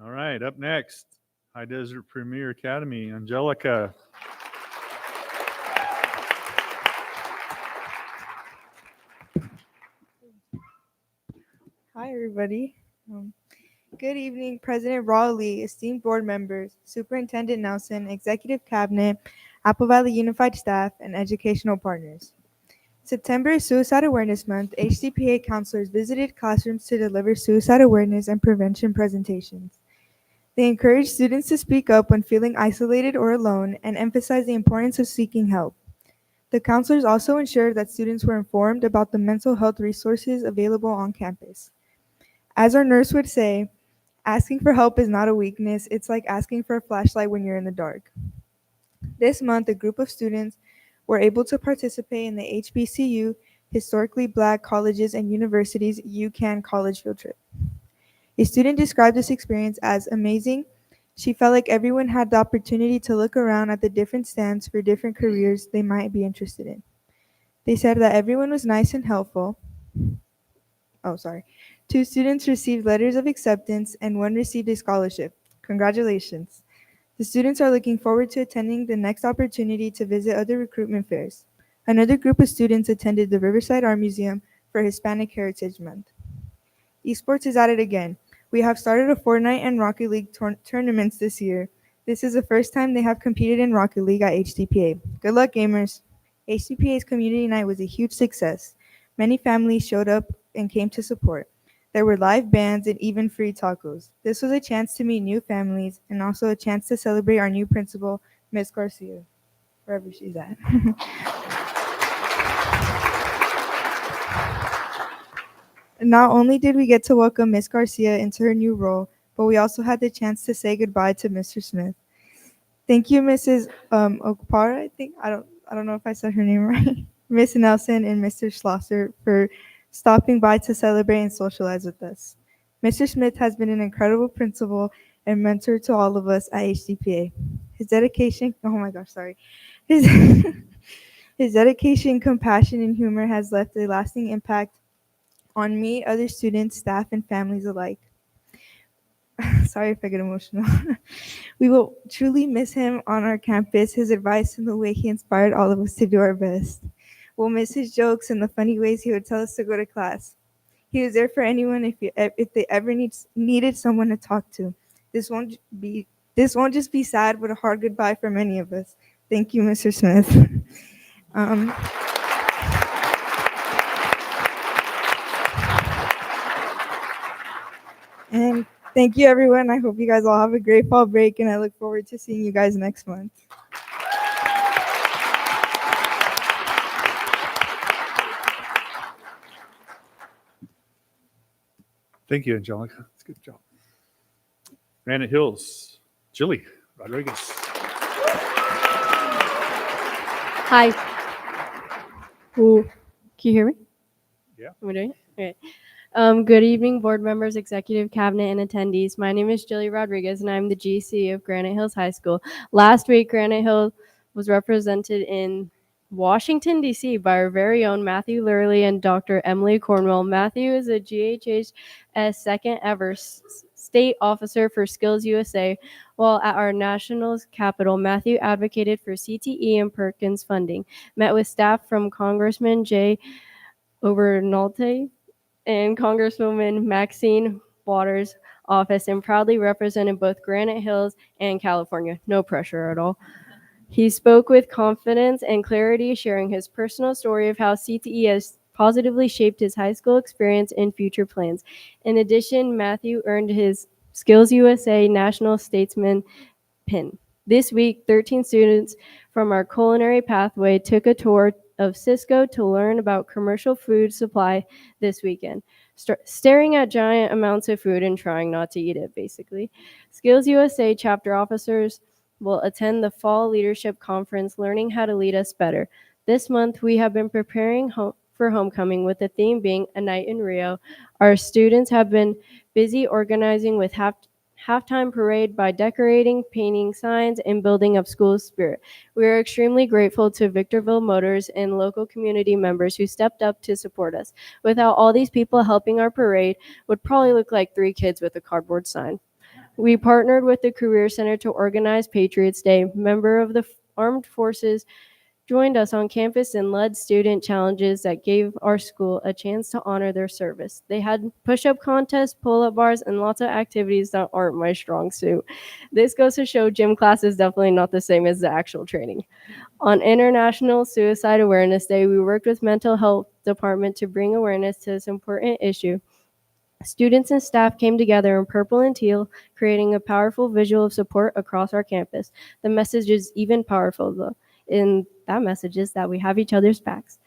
All right, up next, High Desert Premier Academy, Angelica. Hi, everybody. Good evening, President Raleigh, esteemed board members, Superintendent Nelson, Executive Cabinet, Apple Valley Unified staff, and educational partners. September is Suicide Awareness Month. HDPA counselors visited classrooms to deliver suicide awareness and prevention presentations. They encourage students to speak up when feeling isolated or alone and emphasize the importance of seeking help. The counselors also ensured that students were informed about the mental health resources available on campus. As our nurse would say, asking for help is not a weakness, it's like asking for a flashlight when you're in the dark. This month, a group of students were able to participate in the HBCU, Historically Black Colleges and Universities UCAN College Field Trip. A student described this experience as amazing. She felt like everyone had the opportunity to look around at the different stands for different careers they might be interested in. They said that everyone was nice and helpful. 2 students received letters of acceptance and 1 received a scholarship. Congratulations. The students are looking forward to attending the next opportunity to visit other recruitment fairs. Another group of students attended the Riverside Art Museum for Hispanic Heritage Month. Esports is at it again. We have started a Fortnite and Rocket League tournaments this year. This is the first time they have competed in Rocket League at HDPA. Good luck, gamers. HDPA's community night was a huge success. Many families showed up and came to support. There were live bands and even free tacos. This was a chance to meet new families and also a chance to celebrate our new principal, Miss Garcia, wherever she's at. Not only did we get to welcome Miss Garcia into her new role, but we also had the chance to say goodbye to Mr. Smith. Thank you, Mrs. Okpara. I don't know if I said her name right. Miss Nelson and Mr. Schlosser for stopping by to celebrate and socialize with us. Mr. Smith has been an incredible principal and mentor to all of us at HDPA. His dedication, oh my gosh, sorry. His, his dedication, compassion, and humor has left a lasting impact on me, other students, staff, and families alike. Sorry if I get emotional. We will truly miss him on our campus, his advice, and the way he inspired all of us to do our best. We'll miss his jokes and the funny ways he would tell us to go to class. He was there for anyone if they ever needed someone to talk to. This won't just be sad, but a hard goodbye for many of us. Thank you, Mr. Smith. And thank you, everyone. I hope you guys all have a great fall break, and I look forward to seeing you guys next month. Thank you, Angelica. That's a good job. Granite Hills, Jilly Rodriguez. Hi. Ooh, can you hear me? Yeah. Am I doing it? Okay. Good evening, board members, executive cabinet, and attendees. My name is Jilly Rodriguez, and I'm the GC of Granite Hills High School. Last week, Granite Hill was represented in Washington, D.C. by our very own Matthew Lurley and Dr. Emily Cornwell. Matthew is a GHHS second ever state officer for Skills USA, while at our national capital, Matthew advocated for CTE and Perkins funding, met with staff from Congressman Jay Obernolte and Congresswoman Maxine Waters' office, and proudly represented both Granite Hills and California. No pressure at all. He spoke with confidence and clarity, sharing his personal story of how CTE has positively shaped his high school experience and future plans. In addition, Matthew earned his Skills USA National Statesman pin. This week, 13 students from our culinary pathway took a tour of Cisco to learn about commercial food supply this weekend, staring at giant amounts of food and trying not to eat it, basically. Skills USA chapter officers will attend the Fall Leadership Conference, learning how to lead us better. This month, we have been preparing for homecoming with the theme being A Night in Rio. Our students have been busy organizing with halftime parade by decorating, painting signs, and building up school spirit. We are extremely grateful to Victorville Motors and local community members who stepped up to support us. Without all these people helping our parade, would probably look like 3 kids with a cardboard sign. We partnered with the Career Center to organize Patriots Day. Member of the Armed Forces joined us on campus and led student challenges that gave our school a chance to honor their service. They had push-up contests, pull-up bars, and lots of activities that aren't my strong suit. This goes to show gym class is definitely not the same as the actual training. On International Suicide Awareness Day, we worked with Mental Health Department to bring awareness to this important issue. Students and staff came together in purple and teal, creating a powerful visual of support across our campus. The message is even powerful, though. And that message is that we have each other's backs.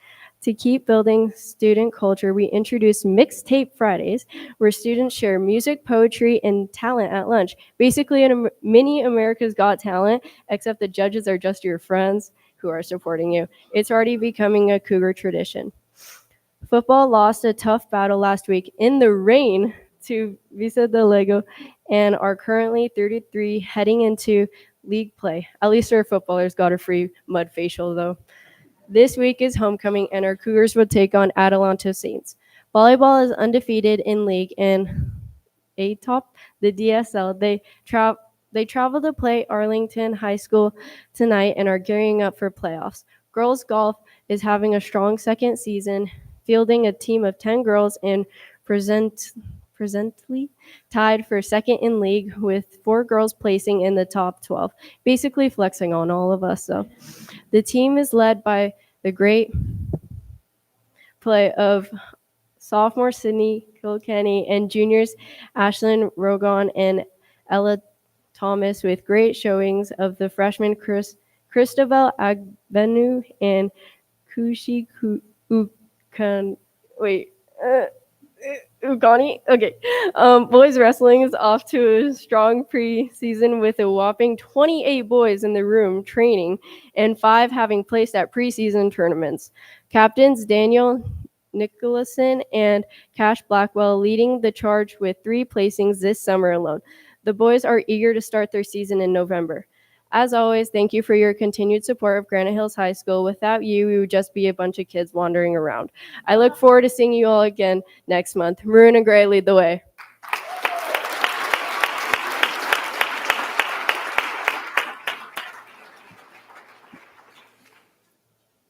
To keep building student culture, we introduced Mixtape Fridays, where students share music, poetry, and talent at lunch. Basically, a mini America's Got Talent, except the judges are just your friends who are supporting you. It's already becoming a Cougar tradition. Football lost a tough battle last week in the rain to Vista de Lego and are currently 33 heading into league play. At least our footballers got a free mud facial, though. This week is homecoming, and our Cougars will take on Adelanto Saints. Volleyball is undefeated in league and atop the DSL. They travel to play Arlington High School tonight and are gearing up for playoffs. Girls golf is having a strong second season, fielding a team of 10 girls and presently tied for second in league, with 4 girls placing in the top 12, basically flexing on all of us. So the team is led by the great play of sophomore Sydney Kilkenny, and juniors Ashlyn Rogon and Ella Thomas with great showings of the freshmen Christabel Agbenu and Kushi Ukan. Wait. Ugani? Okay. Boys wrestling is off to a strong preseason with a whopping 28 boys in the room training and 5 having placed at preseason tournaments. Captains Daniel Nicholson and Cash Blackwell leading the charge with 3 placings this summer alone. The boys are eager to start their season in November. As always, thank you for your continued support of Granite Hills High School. Without you, we would just be a bunch of kids wandering around. I look forward to seeing you all again next month. Maroon and Gray lead the way.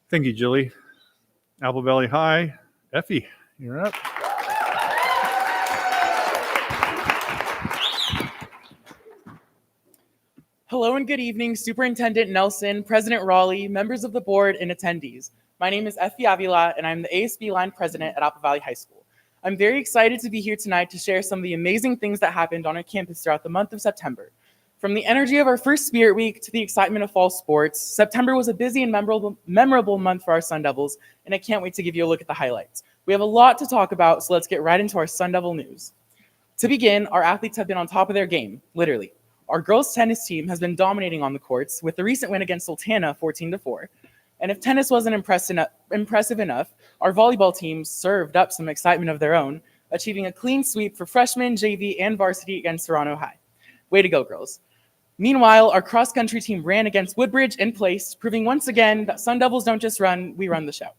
Thank you, Jilly. Apple Valley High, Effie, you're up. Hello and good evening, Superintendent Nelson, President Raleigh, members of the board, and attendees. My name is Effie Avila, and I'm the ASB line president at Apple Valley High School. I'm very excited to be here tonight to share some of the amazing things that happened on our campus throughout the month of September. From the energy of our first Spirit Week to the excitement of fall sports, September was a busy and memorable month for our Sun Devils, and I can't wait to give you a look at the highlights. We have a lot to talk about, so let's get right into our Sun Devil news. To begin, our athletes have been on top of their game, literally. Our girls' tennis team has been dominating on the courts with the recent win against Sultana 14-4. And if tennis wasn't impressive enough, our volleyball team served up some excitement of their own, achieving a clean sweep for freshmen, JV, and varsity against Toronto High. Way to go, girls. Meanwhile, our cross-country team ran against Woodbridge and placed, proving once again that Sun Devils don't just run, we run the show.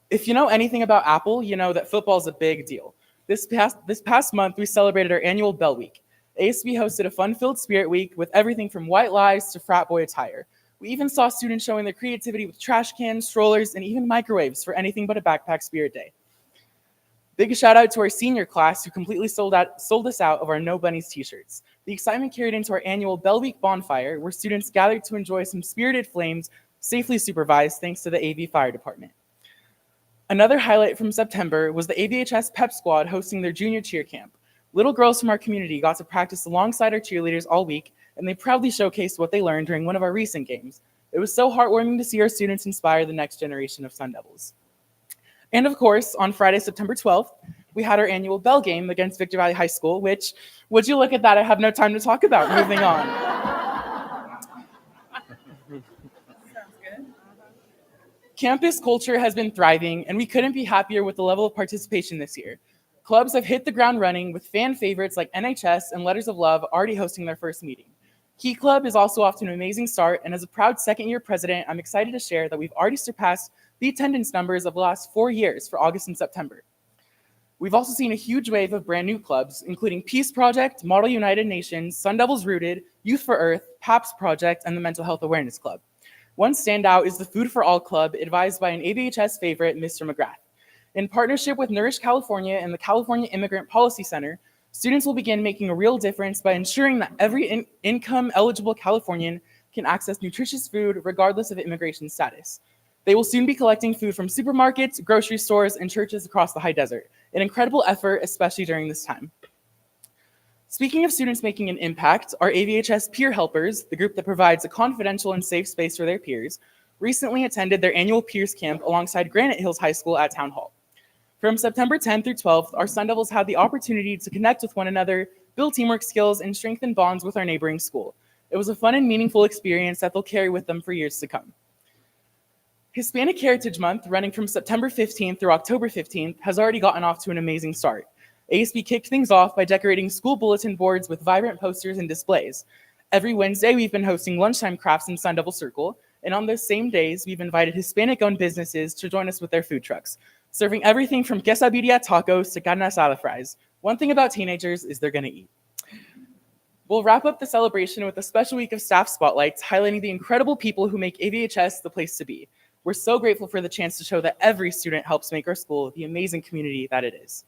If you know anything about Apple, you know that football is a big deal. This past month, we celebrated our annual Bell Week. ASB hosted a fun-filled Spirit Week with everything from white lies to frat boy attire. We even saw students showing their creativity with trash cans, strollers, and even microwaves for anything but a backpack Spirit Day. Big shout out to our senior class who completely sold us out of our No Bunnies t-shirts. The excitement carried into our annual Bell Week bonfire, where students gathered to enjoy some spirited flames, safely supervised thanks to the AV Fire Department. Another highlight from September was the AVHS Pep Squad hosting their junior cheer camp. Little girls from our community got to practice alongside our cheerleaders all week, and they proudly showcased what they learned during one of our recent games. It was so heartwarming to see our students inspire the next generation of Sun Devils. And of course, on Friday, September 12th, we had our annual Bell game against Victor Valley High School, which, would you look at that, I have no time to talk about. Moving on. Campus culture has been thriving, and we couldn't be happier with the level of participation this year. Clubs have hit the ground running with fan favorites like NHS and Letters of Love already hosting their first meeting. Key Club is also off to an amazing start, and as a proud second-year president, I'm excited to share that we've already surpassed the attendance numbers of the last 4 years for August and September. We've also seen a huge wave of brand new clubs, including Peace Project, Model United Nations, Sun Devils Rooted, Youth for Earth, PAPS Project, and the Mental Health Awareness Club. One standout is the Food for All Club, advised by an ABHS favorite, Mr. McGrath. In partnership with Nourish California and the California Immigrant Policy Center, students will begin making a real difference by ensuring that every income-eligible Californian can access nutritious food regardless of immigration status. They will soon be collecting food from supermarkets, grocery stores, and churches across the high desert, an incredible effort, especially during this time. Speaking of students making an impact, our AVHS Peer Helpers, the group that provides a confidential and safe space for their peers, recently attended their annual Peers Camp alongside Granite Hills High School at Town Hall. From September 10th through 12th, our Sun Devils had the opportunity to connect with one another, build teamwork skills, and strengthen bonds with our neighboring school. It was a fun and meaningful experience that they'll carry with them for years to come. Hispanic Heritage Month, running from September 15th through October 15th, has already gotten off to an amazing start. ASB kicked things off by decorating school bulletin boards with vibrant posters and displays. Every Wednesday, we've been hosting lunchtime crafts in Sun Devil Circle, and on those same days, we've invited Hispanic-owned businesses to join us with their food trucks, serving everything from quesadilla tacos to carne asada fries. One thing about teenagers is they're gonna eat. We'll wrap up the celebration with a special week of staff spotlights, highlighting the incredible people who make AVHS the place to be. We're so grateful for the chance to show that every student helps make our school the amazing community that it is.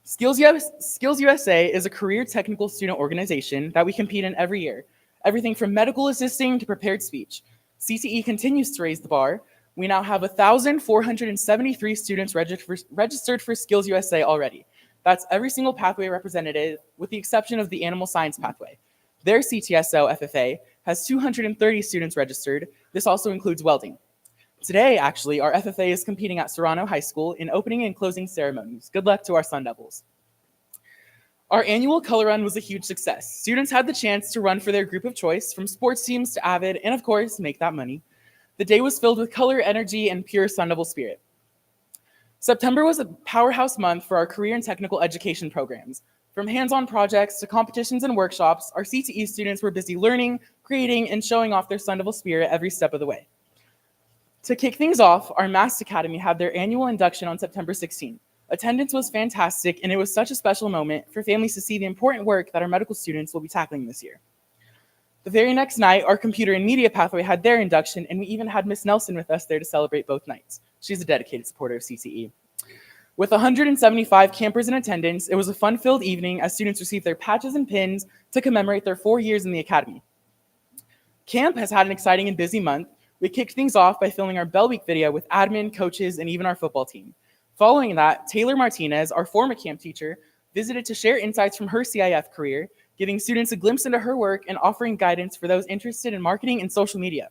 Skills USA is a career technical student organization that we compete in every year. Everything from medical assisting to prepared speech. CTE continues to raise the bar. We now have 1,473 students registered for Skills USA already. That's every single pathway represented, with the exception of the animal science pathway. Their CTSO FFA has 230 students registered. This also includes welding. Today, actually, our FFA is competing at Serrano High School in opening and closing ceremonies. Good luck to our Sun Devils. Our annual color run was a huge success. Students had the chance to run for their group of choice, from sports teams to Avid, and of course, make that money. The day was filled with color, energy, and pure Sun Devil spirit. September was a powerhouse month for our career and technical education programs. From hands-on projects to competitions and workshops, our CTE students were busy learning, creating, and showing off their Sun Devil spirit every step of the way. To kick things off, our Mass Academy had their annual induction on September 16th. Attendance was fantastic, and it was such a special moment for families to see the important work that our medical students will be tackling this year. The very next night, our computer and media pathway had their induction, and we even had Miss Nelson with us there to celebrate both nights. She's a dedicated supporter of CTE. With 175 campers in attendance, it was a fun-filled evening as students received their patches and pins to commemorate their 4 years in the academy. Camp has had an exciting and busy month. We kicked things off by filming our Bell Week video with admin, coaches, and even our football team. Following that, Taylor Martinez, our former camp teacher, visited to share insights from her CIF career, giving students a glimpse into her work and offering guidance for those interested in marketing and social media.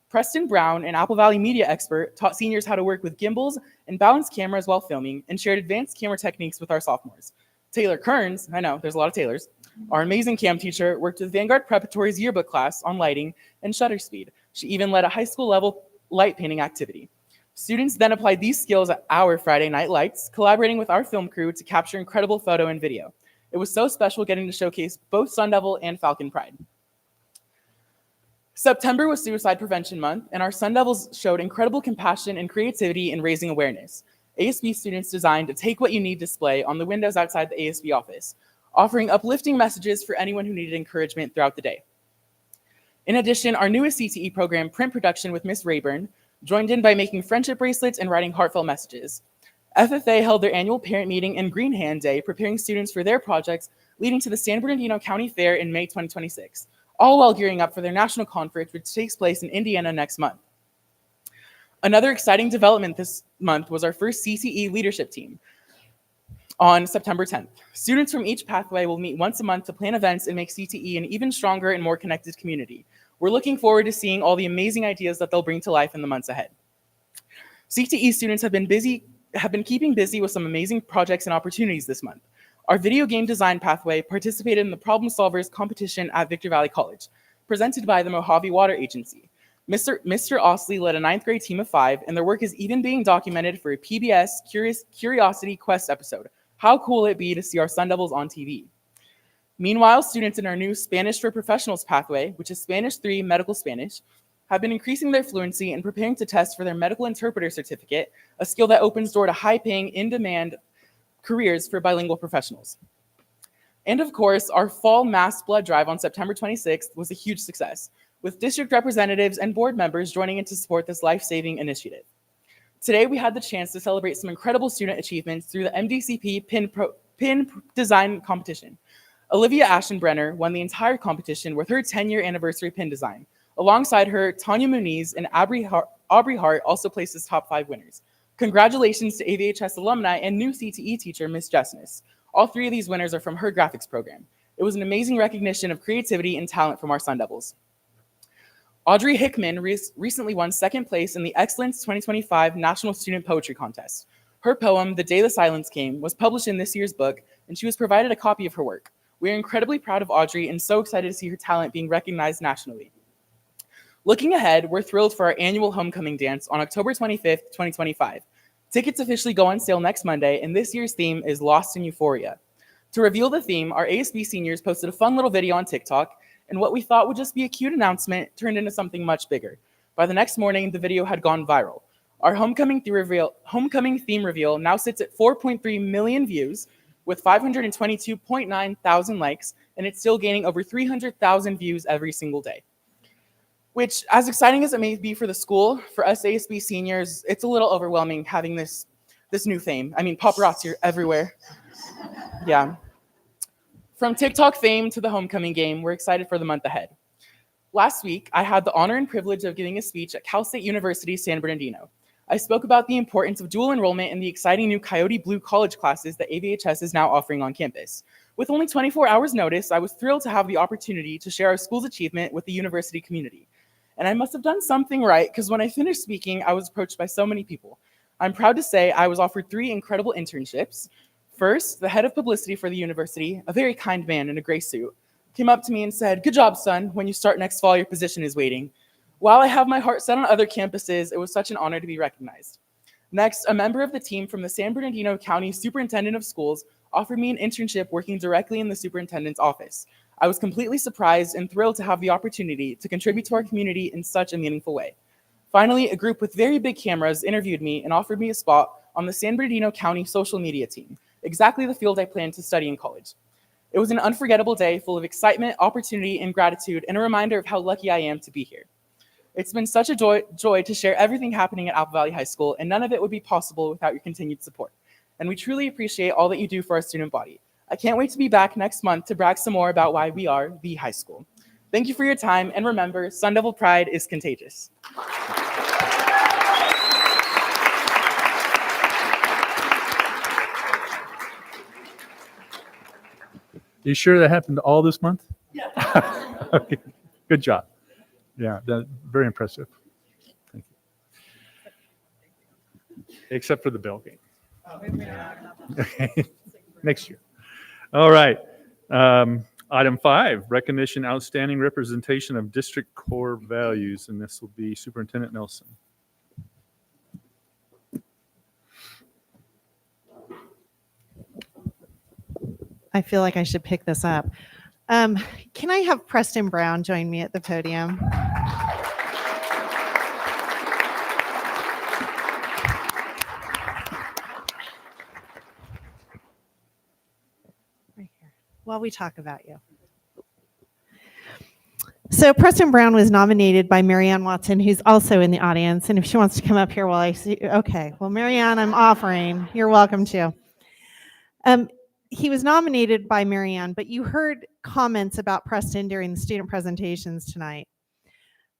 Preston Brown, an Apple Valley media expert, taught seniors how to work with gimbals and balance cameras while filming and shared advanced camera techniques with our sophomores. Taylor Kearns, I know, there's a lot of Taylors, our amazing camp teacher, worked with Vanguard Preparatory's yearbook class on lighting and shutter speed. She even led a high school level light painting activity. Students then applied these skills at our Friday night lights, collaborating with our film crew to capture incredible photo and video. It was so special getting to showcase both Sun Devil and Falcon Pride. September was Suicide Prevention Month, and our Sun Devils showed incredible compassion and creativity in raising awareness. ASB students designed a Take What You Need display on the windows outside the ASB office, offering uplifting messages for anyone who needed encouragement throughout the day. In addition, our newest CTE program, Print Production with Miss Rayburn, joined in by making friendship bracelets and writing heartfelt messages. FFA held their annual parent meeting and Green Hand Day, preparing students for their projects, leading to the San Bernardino County Fair in May 2026, all while gearing up for their national conference, which takes place in Indiana next month. Another exciting development this month was our first CTE leadership team on September 10th. Students from each pathway will meet once a month to plan events and make CTE an even stronger and more connected community. We're looking forward to seeing all the amazing ideas that they'll bring to life in the months ahead. CTE students have been keeping busy with some amazing projects and opportunities this month. Our video game design pathway participated in the Problem Solvers competition at Victor Valley College, presented by the Mojave Water Agency. Mr. Osley led a 9th grade team of 5, and their work is even being documented for a PBS Curiosity Quest episode. How cool would it be to see our Sun Devils on TV? Meanwhile, students in our new Spanish for Professionals pathway, which is Spanish 3 Medical Spanish, have been increasing their fluency and preparing to test for their medical interpreter certificate, a skill that opens door to high-paying, in-demand careers for bilingual professionals. And of course, our fall mass blood drive on September 26th was a huge success, with district representatives and board members joining in to support this life-saving initiative. Today, we had the chance to celebrate some incredible student achievements through the MDCP pin design competition. Olivia Ashenbrenner won the entire competition with her 10-year anniversary pin design. Alongside her, Tanya Muniz and Aubrey Hart also placed as top 5 winners. Congratulations to AVHS alumni and new CTE teacher, Ms. Jessness. All 3 of these winners are from her graphics program. It was an amazing recognition of creativity and talent from our Sun Devils. Audrey Hickman recently won 2nd place in the Excellence 2025 National Student Poetry Contest. Her poem, The Day the Silence Came, was published in this year's book, and she was provided a copy of her work. We are incredibly proud of Audrey and so excited to see her talent being recognized nationally. Looking ahead, we're thrilled for our annual homecoming dance on October 25th, 2025. Tickets officially go on sale next Monday, and this year's theme is Lost in Euphoria. To reveal the theme, our ASB seniors posted a fun little video on TikTok, and what we thought would just be a cute announcement turned into something much bigger. By the next morning, the video had gone viral. Our homecoming theme reveal now sits at 4.3 million views with 522.9 thousand likes, and it's still gaining over 300,000 views every single day. Which, as exciting as it may be for the school, for us ASB seniors, it's a little overwhelming having this new fame. I mean, paparazzi are everywhere. Yeah. From TikTok fame to the homecoming game, we're excited for the month ahead. Last week, I had the honor and privilege of giving a speech at Cal State University, San Bernardino. I spoke about the importance of dual enrollment and the exciting new Coyote Blue college classes that AVHS is now offering on campus. With only 24 hours notice, I was thrilled to have the opportunity to share our school's achievement with the university community. And I must have done something right, because when I finished speaking, I was approached by so many people. I'm proud to say I was offered 3 incredible internships. First, the head of publicity for the university, a very kind man in a gray suit, came up to me and said, "Good job, son. When you start next fall, your position is waiting." While I have my heart set on other campuses, it was such an honor to be recognized. Next, a member of the team from the San Bernardino County Superintendent of Schools offered me an internship working directly in the superintendent's office. I was completely surprised and thrilled to have the opportunity to contribute to our community in such a meaningful way. Finally, a group with very big cameras interviewed me and offered me a spot on the San Bernardino County social media team, exactly the field I planned to study in college. It was an unforgettable day full of excitement, opportunity, and gratitude, and a reminder of how lucky I am to be here. It's been such a joy to share everything happening at Apple Valley High School, and none of it would be possible without your continued support. And we truly appreciate all that you do for our student body. I can't wait to be back next month to brag some more about why we are the high school. Thank you for your time, and remember, Sun Devil pride is contagious. You sure that happened all this month? Yeah. Okay. Good job. Yeah, very impressive. Thank you. Except for the Bell game. Okay. Next year. All right. Item 5, recognition outstanding representation of district core values, and this will be Superintendent Nelson. I feel like I should pick this up. Can I have Preston Brown join me at the podium? Right here, while we talk about you. So Preston Brown was nominated by Marianne Watson, who's also in the audience. And if she wants to come up here while I see, okay. Well, Marianne, I'm offering. You're welcome to. He was nominated by Marianne, but you heard comments about Preston during the student presentations tonight.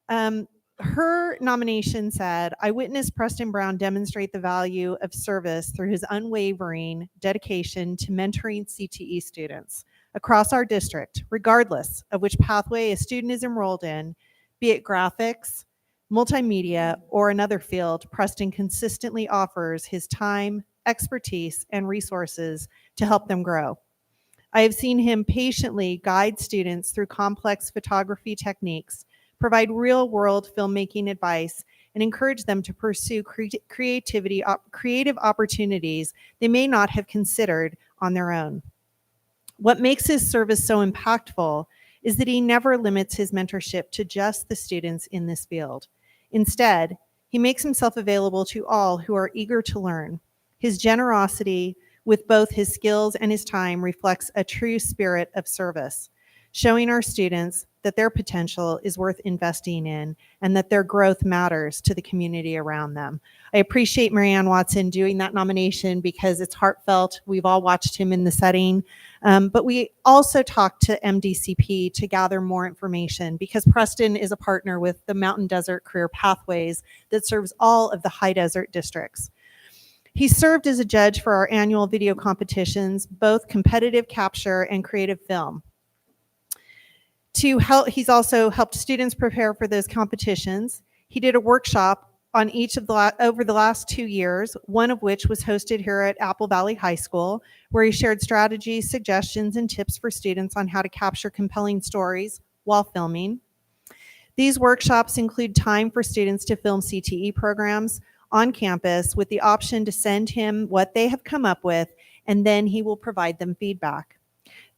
Her nomination said, "I witnessed Preston Brown demonstrate the value of service through his unwavering dedication to mentoring CTE students across our district, regardless of which pathway a student is enrolled in, be it graphics, multimedia, or another field. Preston consistently offers his time, expertise, and resources to help them grow. I have seen him patiently guide students through complex photography techniques, provide real-world filmmaking advice, and encourage them to pursue creative opportunities they may not have considered on their own. What makes his service so impactful is that he never limits his mentorship to just the students in this field. Instead, he makes himself available to all who are eager to learn. His generosity with both his skills and his time reflects a true spirit of service, showing our students that their potential is worth investing in and that their growth matters to the community around them. I appreciate Marianne Watson doing that nomination because it's heartfelt. We've all watched him in the setting, but we also talked to MDCP to gather more information because Preston is a partner with the Mountain Desert Career Pathways that serves all of the high desert districts. He served as a judge for our annual video competitions, both competitive capture and creative film. He's also helped students prepare for those competitions. He did a workshop on each of over the last 2 years, one of which was hosted here at Apple Valley High School, where he shared strategies, suggestions, and tips for students on how to capture compelling stories while filming. These workshops include time for students to film CTE programs on campus with the option to send him what they have come up with, and then he will provide them feedback.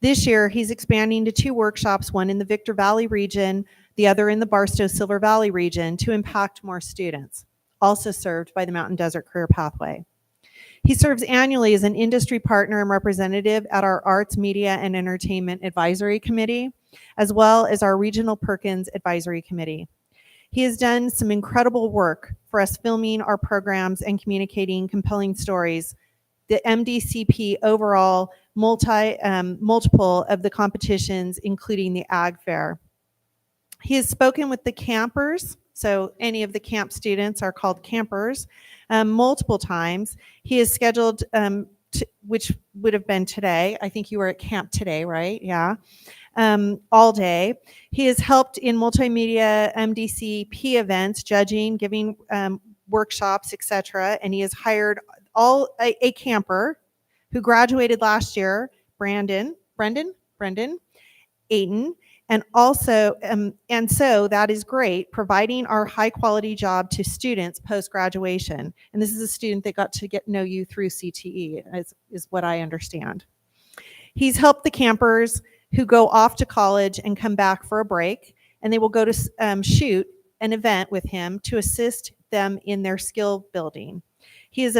This year, he's expanding to 2 workshops, one in the Victor Valley region, the other in the Barstow Silver Valley region, to impact more students, also served by the Mountain Desert Career Pathway. He serves annually as an industry partner and representative at our Arts, Media, and Entertainment Advisory Committee, as well as our Regional Perkins Advisory Committee. He has done some incredible work for us filming our programs and communicating compelling stories. The MDCP overall multiple of the competitions, including the Ag Fair. He has spoken with the campers, so any of the camp students are called campers, multiple times. He is scheduled, which would have been today. I think you were at camp today, right? Yeah. All day. He has helped in multimedia MDCP events, judging, giving workshops, etc. And he has hired a camper who graduated last year, Brendan Ayton, and also, and so that is great, providing our high quality job to students post graduation. And this is a student that got to know you through CTE, is what I understand. He's helped the campers who go off to college and come back for a break, and they will go to shoot an event with him to assist them in their skill building. He is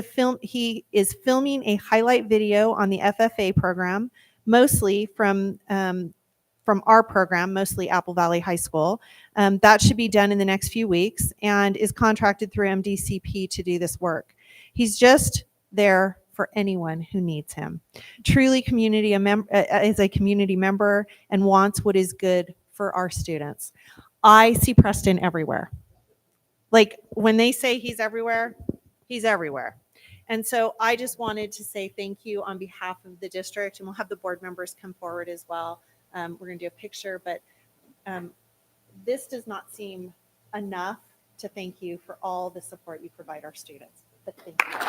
filming a highlight video on the FFA program, mostly from our program, mostly Apple Valley High School. That should be done in the next few weeks and is contracted through MDCP to do this work. He's just there for anyone who needs him. Truly is a community member and wants what is good for our students. I see Preston everywhere. Like when they say he's everywhere, he's everywhere. And so I just wanted to say thank you on behalf of the district, and we'll have the board members come forward as well. We're going to do a picture, but this does not seem enough to thank you for all the support you provide our students. But thank you.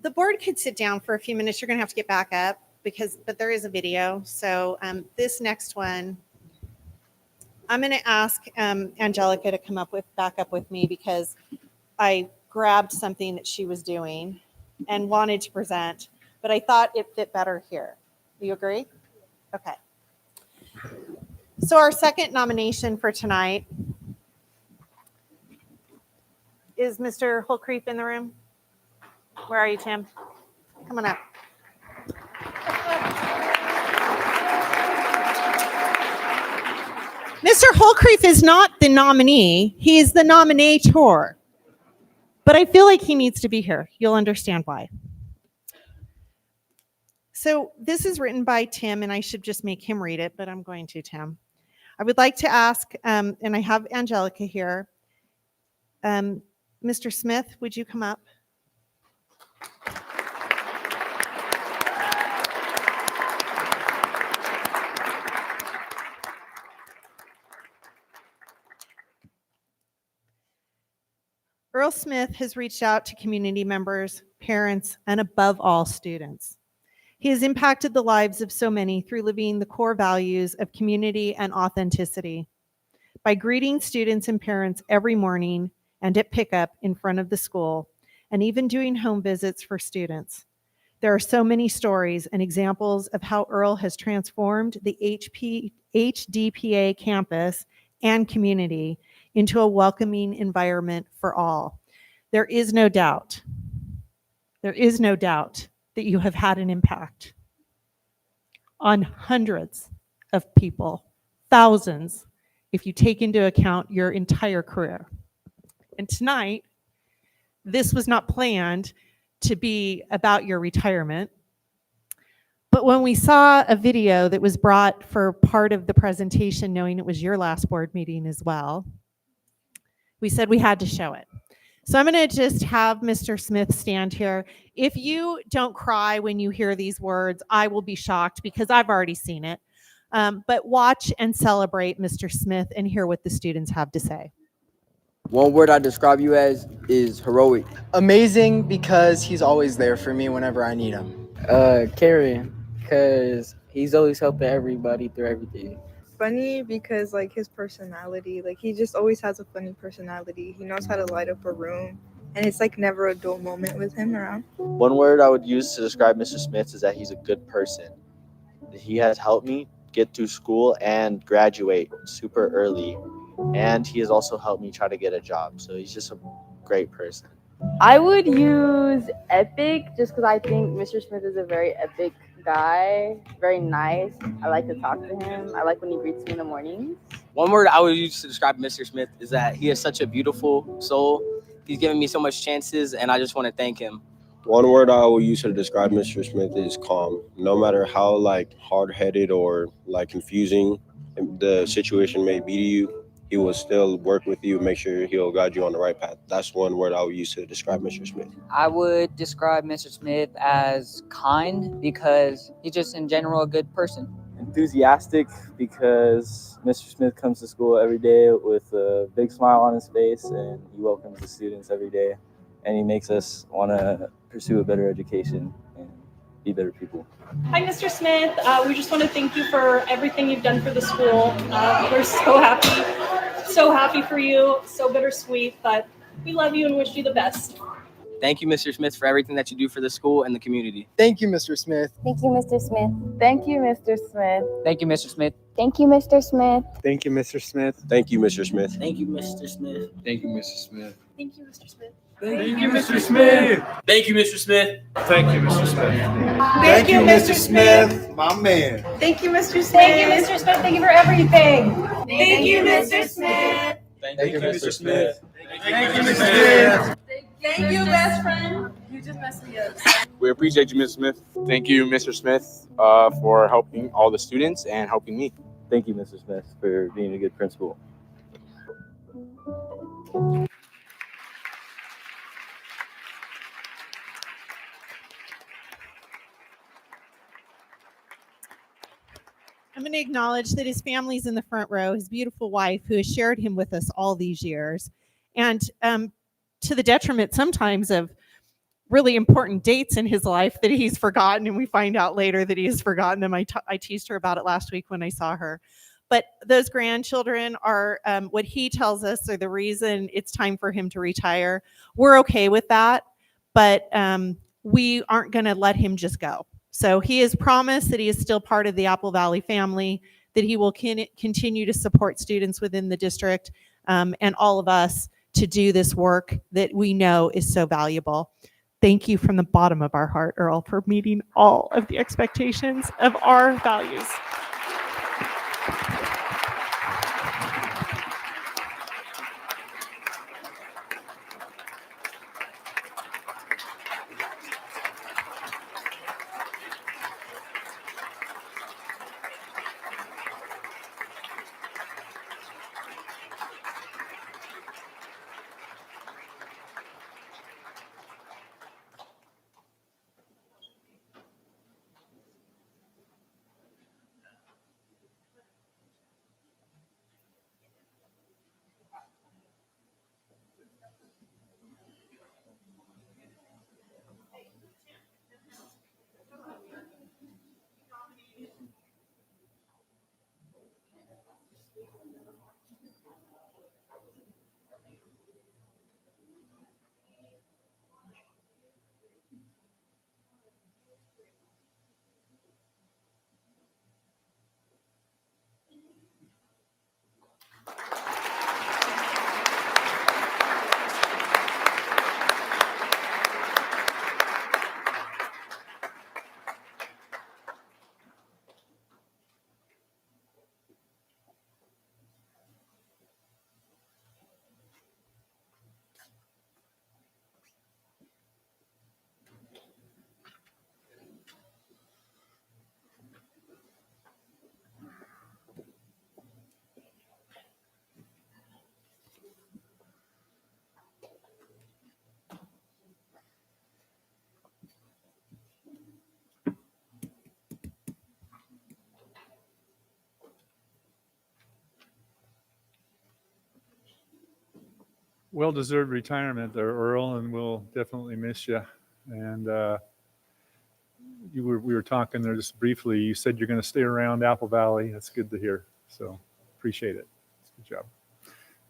The board could sit down for a few minutes. You're going to have to get back up but there is a video. So this next one, I'm going to ask Angelica to come back up with me because I grabbed something that she was doing and wanted to present, but I thought it fit better here. Do you agree? Okay. So our second nomination for tonight is Mr. Holcreef in the room. Where are you, Tim? Come on up. Mr. Holcreef is not the nominee. He is the nominator. But I feel like he needs to be here. You'll understand why. So this is written by Tim, and I should just make him read it, but I'm going to, Tim. I would like to ask, and I have Angelica here. Mr. Smith, would you come up? Earl Smith has reached out to community members, parents, and above all, students. He has impacted the lives of so many through living the core values of community and authenticity. By greeting students and parents every morning and at pickup in front of the school, and even doing home visits for students. There are so many stories and examples of how Earl has transformed the HDPA campus and community into a welcoming environment for all. There is no doubt that you have had an impact on hundreds of people, thousands, if you take into account your entire career. And tonight, this was not planned to be about your retirement. But when we saw a video that was brought for part of the presentation, knowing it was your last board meeting as well, we said we had to show it. So I'm going to just have Mr. Smith stand here. If you don't cry when you hear these words, I will be shocked because I've already seen it. But watch and celebrate Mr. Smith and hear what the students have to say. One word I describe you as is heroic. Amazing because he's always there for me whenever I need him. Caring, because he's always helping everybody through everything. Funny because like his personality, like he just always has a funny personality. He knows how to light up a room, and it's like never a dull moment with him around. One word I would use to describe Mr. Smith is that he's a good person. He has helped me get through school and graduate super early, and he has also helped me try to get a job. So he's just a great person. I would use epic just because I think Mr. Smith is a very epic guy, very nice. I like to talk to him. I like when he greets me in the mornings. One word I would use to describe Mr. Smith is that he is such a beautiful soul. He's given me so much chances, and I just want to thank him. One word I will use to describe Mr. Smith is calm. No matter how hard-headed or confusing the situation may be to you, he will still work with you, make sure he'll guide you on the right path. That's one word I would use to describe Mr. Smith. I would describe Mr. Smith as kind because he's just in general a good person. Enthusiastic because Mr. Smith comes to school every day with a big smile on his face, and he welcomes the students every day, and he makes us want to pursue a better education and be better people. Hi, Mr. Smith. We just want to thank you for everything you've done for the school. We're so happy for you. So bittersweet, but we love you and wish you the best. Thank you, Mr. Smith, for everything that you do for the school and the community. Thank you, Mr. Smith. Thank you, Mr. Smith. Thank you, Mr. Smith. Thank you, Mr. Smith. Thank you, Mr. Smith. Thank you, Mr. Smith. Thank you, Mr. Smith. Thank you, Mr. Smith. Thank you, Mr. Smith. Thank you, Mr. Smith. Thank you, Mr. Smith. Thank you, Mr. Smith. Thank you, Mr. Smith. Thank you, Mr. Smith. My man. Thank you, Mr. Smith. Thank you, Mr. Smith. Thank you for everything. Thank you, Mr. Smith. Thank you, Mr. Smith. Thank you, Mr. Smith. Thank you, best friend. You just messed me up. We appreciate you, Mr. Smith. Thank you, Mr. Smith, for helping all the students and helping me. Thank you, Mr. Smith, for being a good principal. I'm going to acknowledge that his family's in the front row, his beautiful wife who has shared him with us all these years. And to the detriment sometimes of really important dates in his life that he's forgotten, and we find out later that he has forgotten them. I teased her about it last week when I saw her. But those grandchildren are what he tells us are the reason it's time for him to retire. We're okay with that, but we aren't going to let him just go. So he has promised that he is still part of the Apple Valley family, that he will continue to support students within the district and all of us to do this work that we know is so valuable. Thank you from the bottom of our heart, Earl, for meeting all of the expectations of our values. well-deserved retirement there, Earl, and we'll definitely miss you. And we were talking there just briefly. You said you're going to stay around Apple Valley. That's good to hear. So appreciate it. Good job.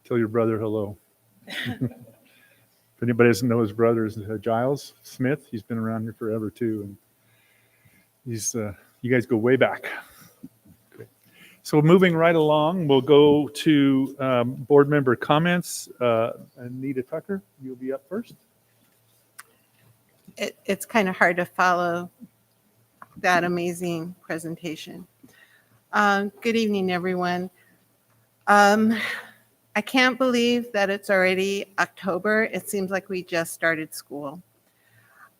Tell your brother hello. If anybody doesn't know his brother is Giles Smith. He's been around here forever too, and he's you guys go way back. Okay. So moving right along, we'll go to board member comments. Anita Tucker, you'll be up first. It's kind of hard to follow that amazing presentation. Good evening, everyone. I can't believe that it's already October. It seems like we just started school.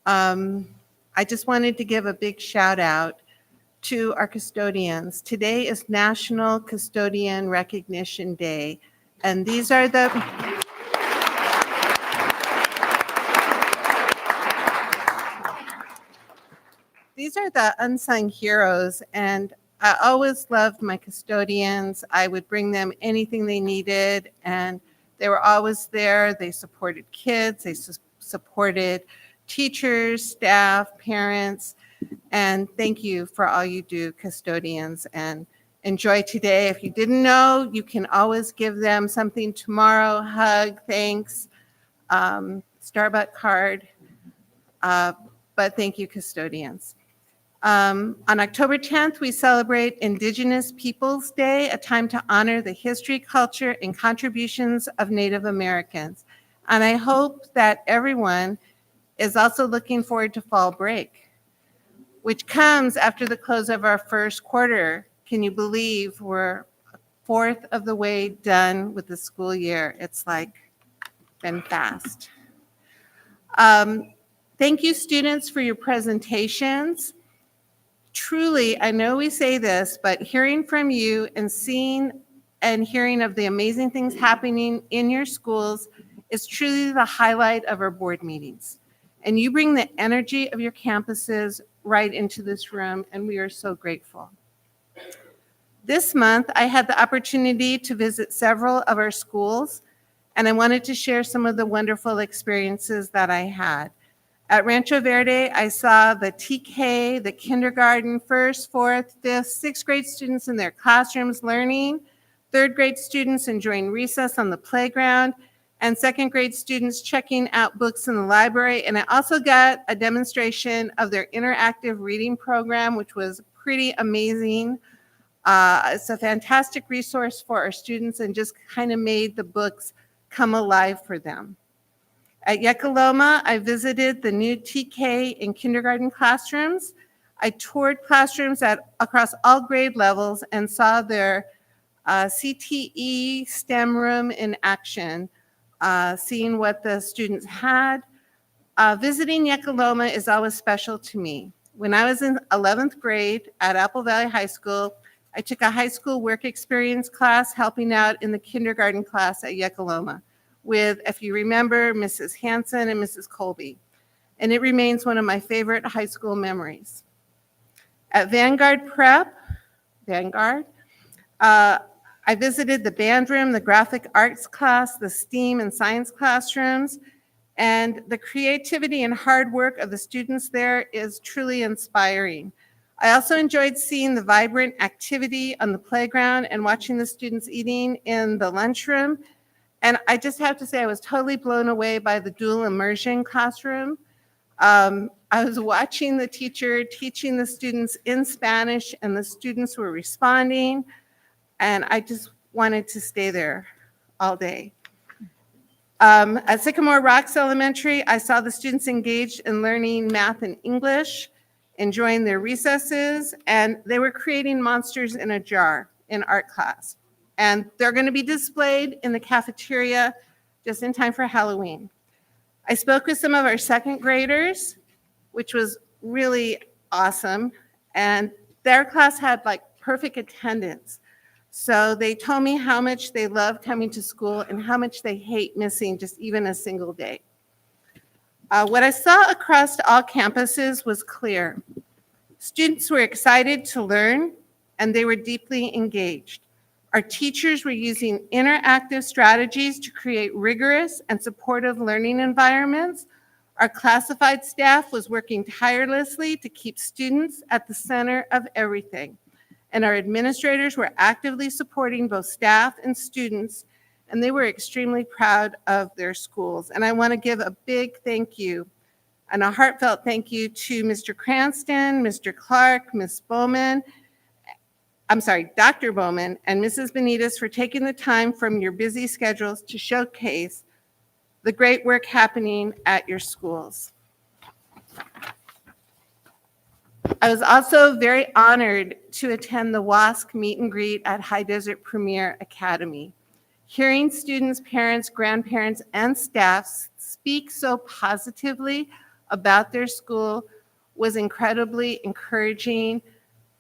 I just wanted to give a big shout out to our custodians. Today is National Custodian Recognition Day, and these are the unsung heroes, and I always loved my custodians. I would bring them anything they needed, and they were always there. They supported kids, they supported teachers, staff, parents, and thank you for all you do, custodians, and enjoy today. If you didn't know, you can always give them something tomorrow, hug, thanks, Starbucks card, but thank you, custodians. On October 10th, we celebrate Indigenous Peoples Day, a time to honor the history, culture, and contributions of Native Americans. And I hope that everyone is also looking forward to fall break, which comes after the close of our first quarter. Can you believe we're a fourth of the way done with the school year? It's like been fast. Thank you, students, for your presentations. Truly, I know we say this, but hearing from you and seeing and hearing of the amazing things happening in your schools is truly the highlight of our board meetings. And you bring the energy of your campuses right into this room, and we are so grateful. This month, I had the opportunity to visit several of our schools, and I wanted to share some of the wonderful experiences that I had. At Rancho Verde, I saw the TK, the kindergarten, first, fourth, fifth, sixth grade students in their classrooms learning, third grade students enjoying recess on the playground, and second grade students checking out books in the library. And I also got a demonstration of their interactive reading program, which was pretty amazing. It's a fantastic resource for our students and just kind of made the books come alive for them. At Yakaloma, I visited the new TK and kindergarten classrooms. I toured classrooms across all grade levels and saw their CTE STEM room in action, seeing what the students had. Visiting Yakaloma is always special to me. When I was in 11th grade at Apple Valley High School, I took a high school work experience class helping out in the kindergarten class at Yakaloma with, if you remember, Mrs. Hanson and Mrs. Colby. And it remains one of my favorite high school memories. At Vanguard Prep, I visited the band room, the graphic arts class, the STEAM and science classrooms, and the creativity and hard work of the students there is truly inspiring. I also enjoyed seeing the vibrant activity on the playground and watching the students eating in the lunchroom. And I just have to say, I was totally blown away by the dual immersion classroom. I was watching the teacher teaching the students in Spanish, and the students were responding, and I just wanted to stay there all day. At Sycamore Rocks Elementary, I saw the students engaged in learning math and English, enjoying their recesses, and they were creating monsters in a jar in art class. And they're going to be displayed in the cafeteria just in time for Halloween. I spoke with some of our second graders, which was really awesome. And their class had like perfect attendance. So they told me how much they love coming to school and how much they hate missing just even a single day. What I saw across all campuses was clear. Students were excited to learn, and they were deeply engaged. Our teachers were using interactive strategies to create rigorous and supportive learning environments. Our classified staff was working tirelessly to keep students at the center of everything. And our administrators were actively supporting both staff and students, and they were extremely proud of their schools. And I want to give a big thank you and a heartfelt thank you to Mr. Cranston, Mr. Clark, Ms. Bowman, Dr. Bowman and Mrs. Benitez for taking the time from your busy schedules to showcase the great work happening at your schools. I was also very honored to attend the WASC meet and greet at High Desert Premier Academy. Hearing students, parents, grandparents, and staff speak so positively about their school was incredibly encouraging,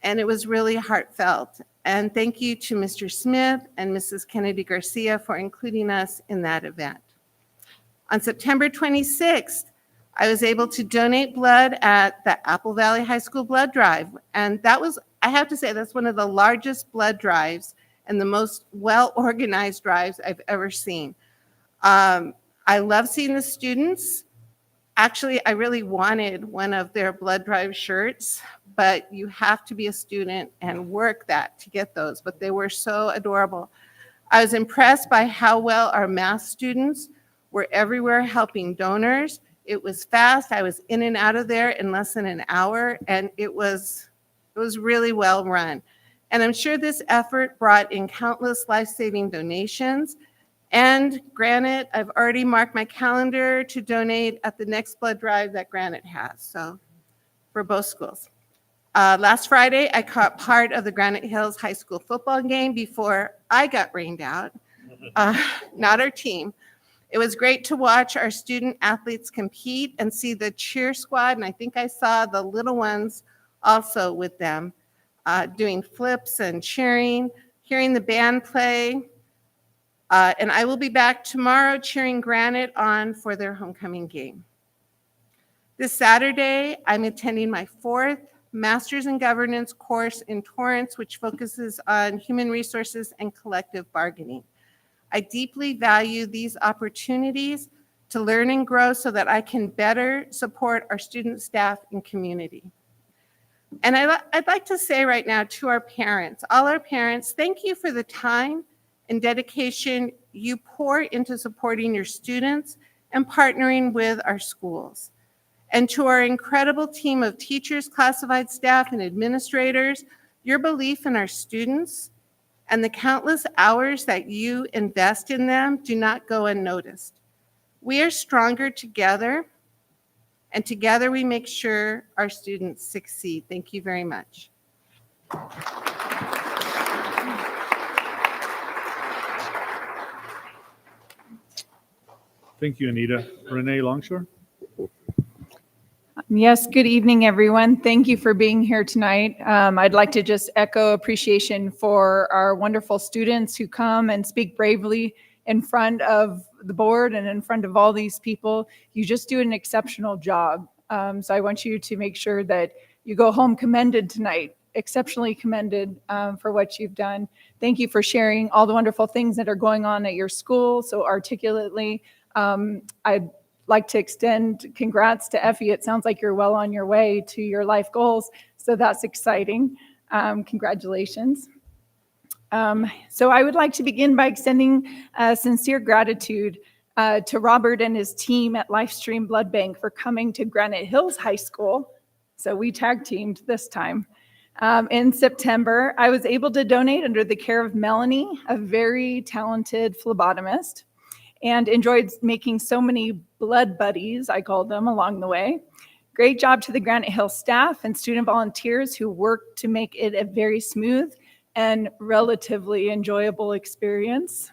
and it was really heartfelt. And thank you to Mr. Smith and Mrs. Kennedy Garcia for including us in that event. On September 26th, I was able to donate blood at the Apple Valley High School blood drive. And that was, I have to say, that's one of the largest blood drives and the most well-organized drives I've ever seen. I love seeing the students. Actually, I really wanted one of their blood drive shirts, but you have to be a student and work that to get those, but they were so adorable. I was impressed by how well our math students were everywhere helping donors. It was fast. I was in and out of there in less than an hour, and it was really well run. And I'm sure this effort brought in countless life-saving donations. And Granite, I've already marked my calendar to donate at the next blood drive that Granite has, so for both schools. Last Friday, I caught part of the Granite Hills High School football game before I got rained out, not our team. It was great to watch our student athletes compete and see the cheer squad, and I think I saw the little ones also with them doing flips and cheering, hearing the band play. And I will be back tomorrow cheering Granite on for their homecoming game. This Saturday, I'm attending my 4th Master's in Governance course in Torrance, which focuses on human resources and collective bargaining. I deeply value these opportunities to learn and grow so that I can better support our student, staff, and community. And I'd like to say right now to our parents, all our parents, thank you for the time and dedication you pour into supporting your students and partnering with our schools. And to our incredible team of teachers, classified staff, and administrators, your belief in our students and the countless hours that you invest in them do not go unnoticed. We are stronger together, and together we make sure our students succeed. Thank you very much. Thank you, Anita. Renee Longshore. Yes, good evening, everyone. Thank you for being here tonight. I'd like to just echo appreciation for our wonderful students who come and speak bravely in front of the board and in front of all these people. You just do an exceptional job. So I want you to make sure that you go home commended tonight, exceptionally commended for what you've done. Thank you for sharing all the wonderful things that are going on at your school so articulately. I'd like to extend congrats to Effie. It sounds like you're well on your way to your life goals, so that's exciting. Congratulations. So I would like to begin by extending sincere gratitude to Robert and his team at Lifestream Blood Bank for coming to Granite Hills High School. So we tag teamed this time. In September, I was able to donate under the care of Melanie, a very talented phlebotomist, and enjoyed making so many blood buddies, I called them, along the way. Great job to the Granite Hills staff and student volunteers who worked to make it a very smooth and relatively enjoyable experience.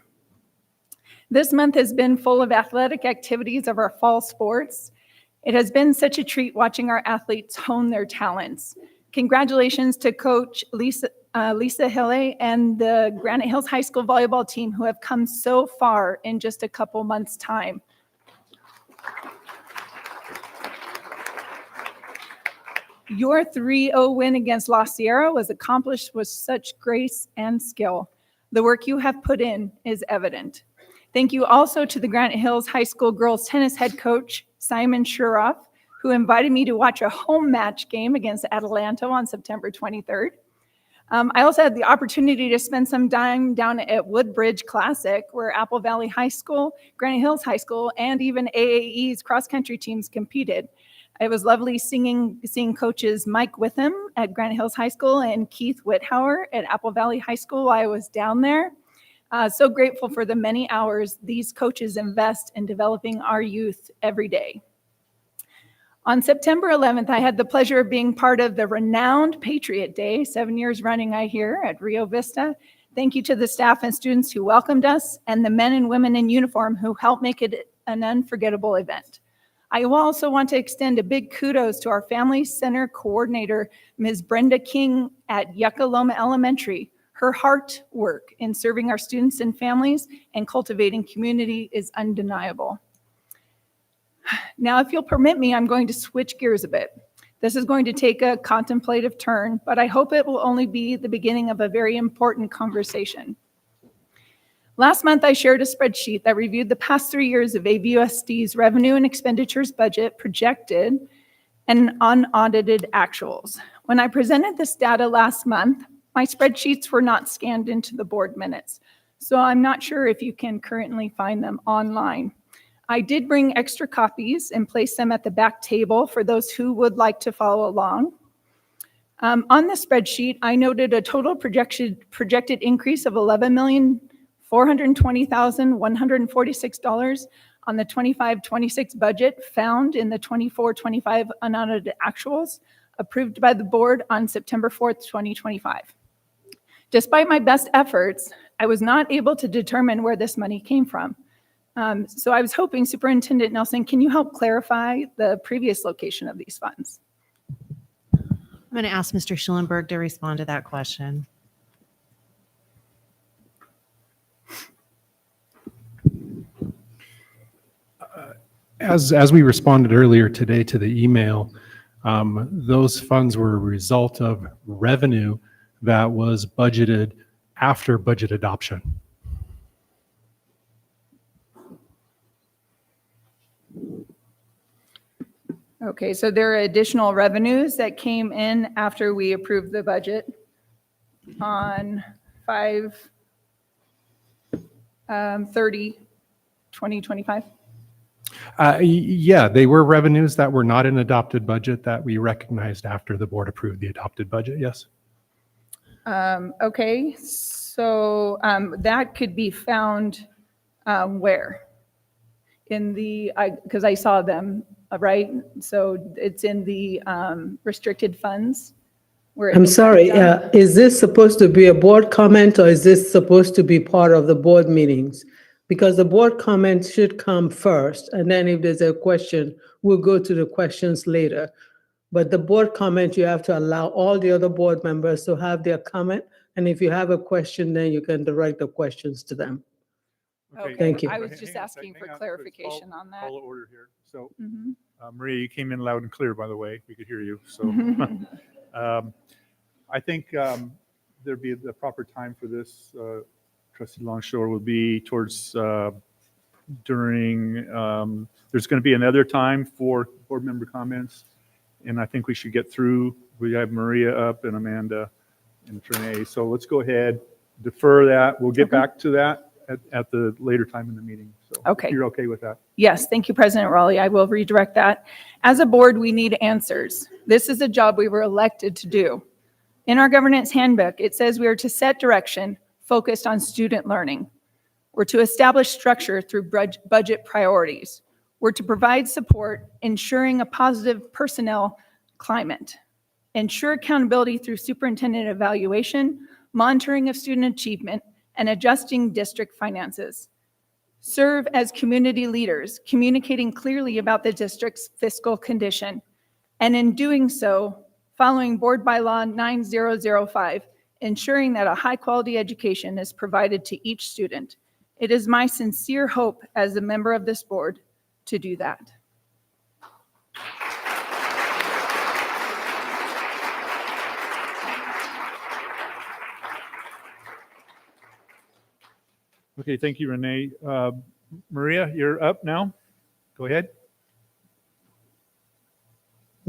This month has been full of athletic activities of our fall sports. It has been such a treat watching our athletes hone their talents. Congratulations to Coach Lisa Hille and the Granite Hills High School volleyball team who have come so far in just a couple months' time. Your 3-0 win against La Sierra was accomplished with such grace and skill. The work you have put in is evident. Thank you also to the Granite Hills High School girls tennis head coach, Simon Shuroff, who invited me to watch a home match game against Atalanta on September 23rd. I also had the opportunity to spend some time down at Woodbridge Classic, where Apple Valley High School, Granite Hills High School, and even AAE's cross-country teams competed. It was lovely seeing coaches Mike Witham at Granite Hills High School and Keith Whithauer at Apple Valley High School while I was down there. So grateful for the many hours these coaches invest in developing our youth every day. On September 11th, I had the pleasure of being part of the renowned Patriot Day, 7 years running, I hear, at Rio Vista. Thank you to the staff and students who welcomed us and the men and women in uniform who helped make it an unforgettable event. I also want to extend a big kudos to our Family Center coordinator, Ms. Brenda King at Yucca Loma Elementary. Her hard work in serving our students and families and cultivating community is undeniable. Now, if you'll permit me, I'm going to switch gears a bit. This is going to take a contemplative turn, but I hope it will only be the beginning of a very important conversation. Last month, I shared a spreadsheet that reviewed the past 3 years of AVUSD's revenue and expenditures budget projected and unaudited actuals. When I presented this data last month, my spreadsheets were not scanned into the board minutes, so I'm not sure if you can currently find them online. I did bring extra copies and place them at the back table for those who would like to follow along. On the spreadsheet, I noted a total projected increase of $11,420,146 on the 25-26 budget found in the 24-25 unaudited actuals approved by the board on September 4th, 2025. Despite my best efforts, I was not able to determine where this money came from. So I was hoping, Superintendent Nelson, can you help clarify the previous location of these funds? I'm going to ask Mr. Schillenberg to respond to that question. As we responded earlier today to the email, those funds were a result of revenue that was budgeted after budget adoption. Okay, so there are additional revenues that came in after we approved the budget on 5/30/2025. Yeah, they were revenues that were not in adopted budget that we recognized after the board approved the adopted budget, yes. Okay, so that could be found where? In the, because I saw them, right? So it's in the restricted funds? Where I'm sorry, is this supposed to be a board comment or is this supposed to be part of the board meetings? Because the board comment should come first, and then if there's a question, we'll go to the questions later. But the board comment, you have to allow all the other board members to have their comment, and if you have a question, then you can direct the questions to them. Okay, Thank you. I was just asking for clarification on that. Follow order here. So, Mhm. Maria, you came in loud and clear, by the way. We could hear you. So, I think there'd be the proper time for this. Trustee Longshore will be towards during. There's going to be another time for board member comments, and I think we should get through. We have Maria up and Amanda and Trinae. So let's go ahead, defer that. We'll get back to that at the later time in the meeting. So Okay. if you're okay with that. Yes, thank you, President Raleigh. I will redirect that. As a board, we need answers. This is a job we were elected to do. In our governance handbook, it says we are to set direction focused on student learning. We're to establish structure through budget priorities. We're to provide support, ensuring a positive personnel climate. Ensure accountability through superintendent evaluation, monitoring of student achievement, and adjusting district finances. Serve as community leaders, communicating clearly about the district's fiscal condition, and in doing so, following Board Bylaw 9005, ensuring that a high-quality education is provided to each student. It is my sincere hope as a member of this board to do that. Okay, thank you, Renee. Maria, you're up now. Go ahead.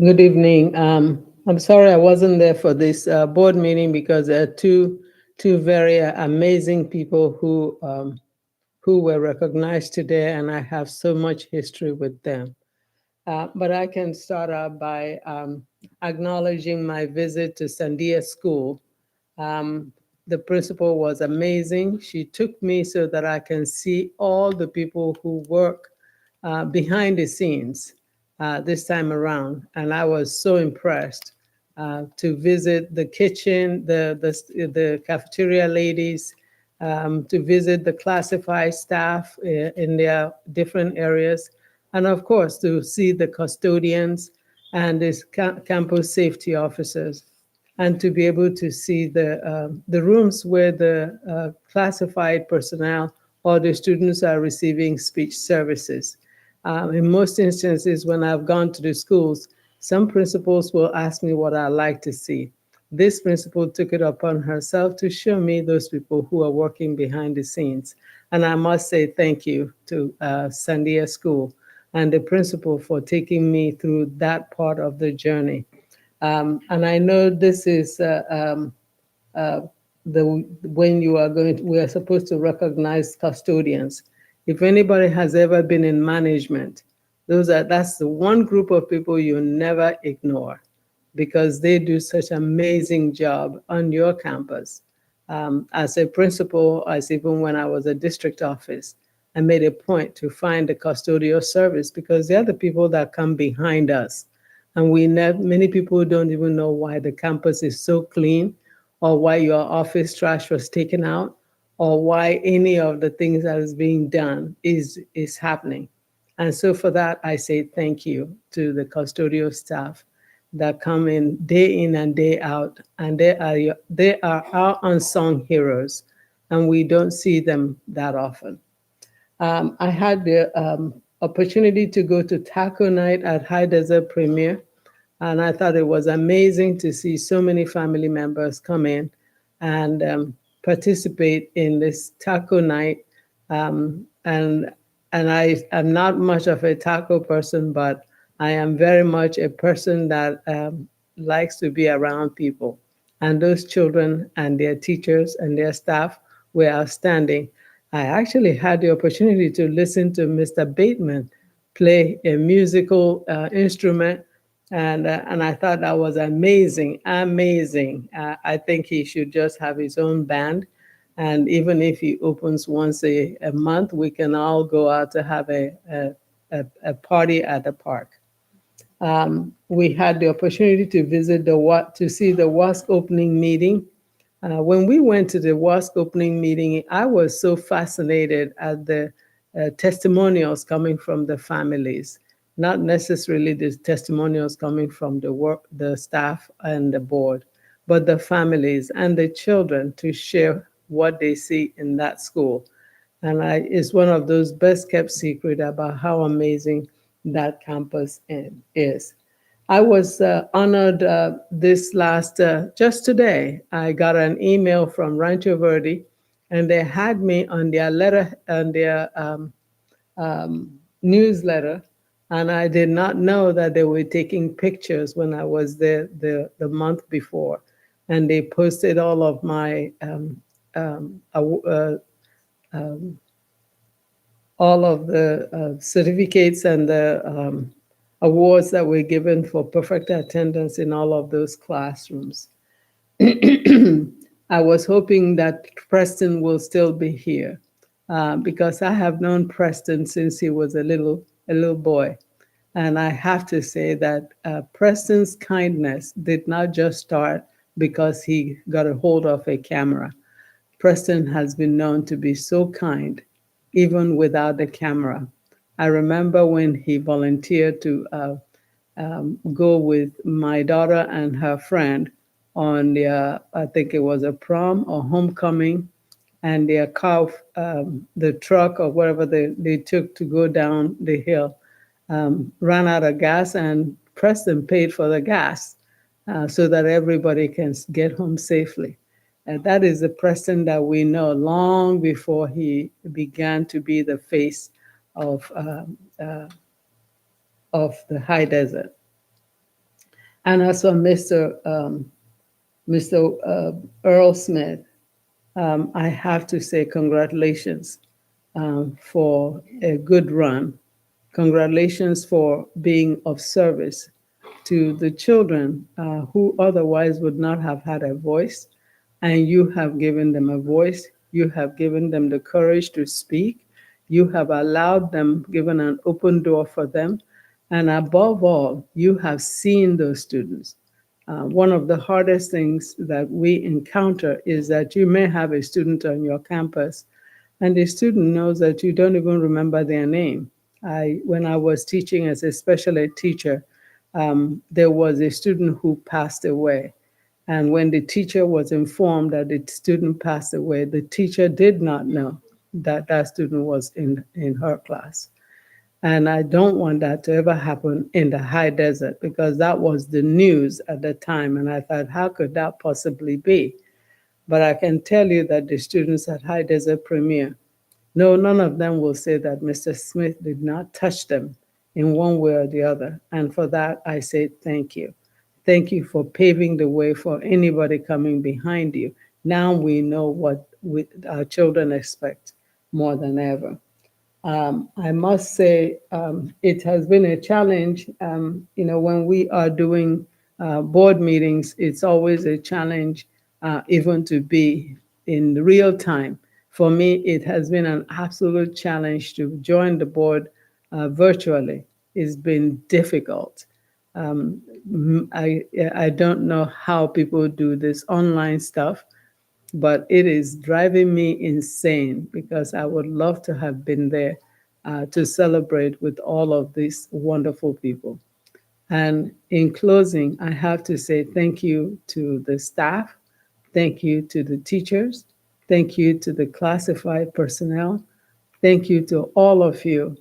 Good evening. I'm sorry I wasn't there for this board meeting because there are two very amazing people who were recognized today, and I have so much history with them. But I can start out by acknowledging my visit to Sandia School. The principal was amazing. She took me so that I can see all the people who work behind the scenes this time around. And I was so impressed to visit the kitchen, the cafeteria ladies, to visit the classified staff in their different areas, and of course, to see the custodians and the campus safety officers, and to be able to see the rooms where the classified personnel or the students are receiving speech services. In most instances, when I've gone to the schools, some principals will ask me what I like to see. This principal took it upon herself to show me those people who are working behind the scenes. And I must say thank you to Sandia School and the principal for taking me through that part of the journey. And I know this is when we are supposed to recognize custodians. If anybody has ever been in management, that's the one group of people you never ignore, because they do such an amazing job on your campus. As a principal, as even when I was a district office, I made a point to find the custodial service because they're the people that come behind us. And many people don't even know why the campus is so clean, or why your office trash was taken out, or why any of the things that is being done is happening. And so for that, I say thank you to the custodial staff that come in and day out, and they are our unsung heroes, and we don't see them that often. I had the opportunity to go to taco night at High Desert Premier, and I thought it was amazing to see so many family members come in and participate in this taco night. And I am not much of a taco person, but I am very much a person that likes to be around people. And those children and their teachers and their staff were outstanding. I actually had the opportunity to listen to Mr. Bateman play a musical instrument, and I thought that was amazing. I think he should just have his own band, and even if he opens once a month, we can all go out to have a party at the park. We had the opportunity to visit to see the WASC opening meeting. When we went to the WASC opening meeting, I was so fascinated at the testimonials coming from the families, not necessarily the testimonials coming from the staff and the board, but the families and the children to share what they see in that school. And it's one of those best kept secret about how amazing that campus is. I was honored this just today. I got an email from Rancho Verde, and they had me on their newsletter, and I did not know that they were taking pictures when I was there the month before, and they posted all of my all of the certificates and the awards that were given for perfect attendance in all of those classrooms. I was hoping that Preston will still be here because I have known Preston since he was a little boy. And I have to say that Preston's kindness did not just start because he got a hold of a camera. Preston has been known to be so kind, even without the camera. I remember when he volunteered to go with my daughter and her friend on I think it was a prom or homecoming, and their car, the truck or whatever they took to go down the hill, ran out of gas, and Preston paid for the gas so that everybody can get home safely. That is the Preston that we know long before he began to be the face of the high desert. And as for Mr. Earl Smith, I have to say congratulations for a good run. Congratulations for being of service to the children who otherwise would not have had a voice. And you have given them a voice. You have given them the courage to speak. You have allowed them, given an open door for them. And above all, you have seen those students. One of the hardest things that we encounter is that you may have a student on your campus and the student knows that you don't even remember their name. When I was teaching as a special ed teacher, there was a student who passed away. And when the teacher was informed that the student passed away, the teacher did not know that that student was in her class. And I don't want that to ever happen in the high desert because that was the news at the time. And I thought, how could that possibly be? But I can tell you that the students at High Desert Premier, no, none of them will say that Mr. Smith did not touch them in one way or the other. And for that, I say thank you. Thank you for paving the way for anybody coming behind you. Now we know what our children expect more than ever. I must say it has been a challenge. When we are doing board meetings, it's always a challenge even to be in real time. For me, it has been an absolute challenge to join the board virtually. It's been difficult. I don't know how people do this online stuff, but it is driving me insane because I would love to have been there to celebrate with all of these wonderful people. And in closing, I have to say thank you to the staff, thank you to the teachers, thank you to the classified personnel, thank you to all of you.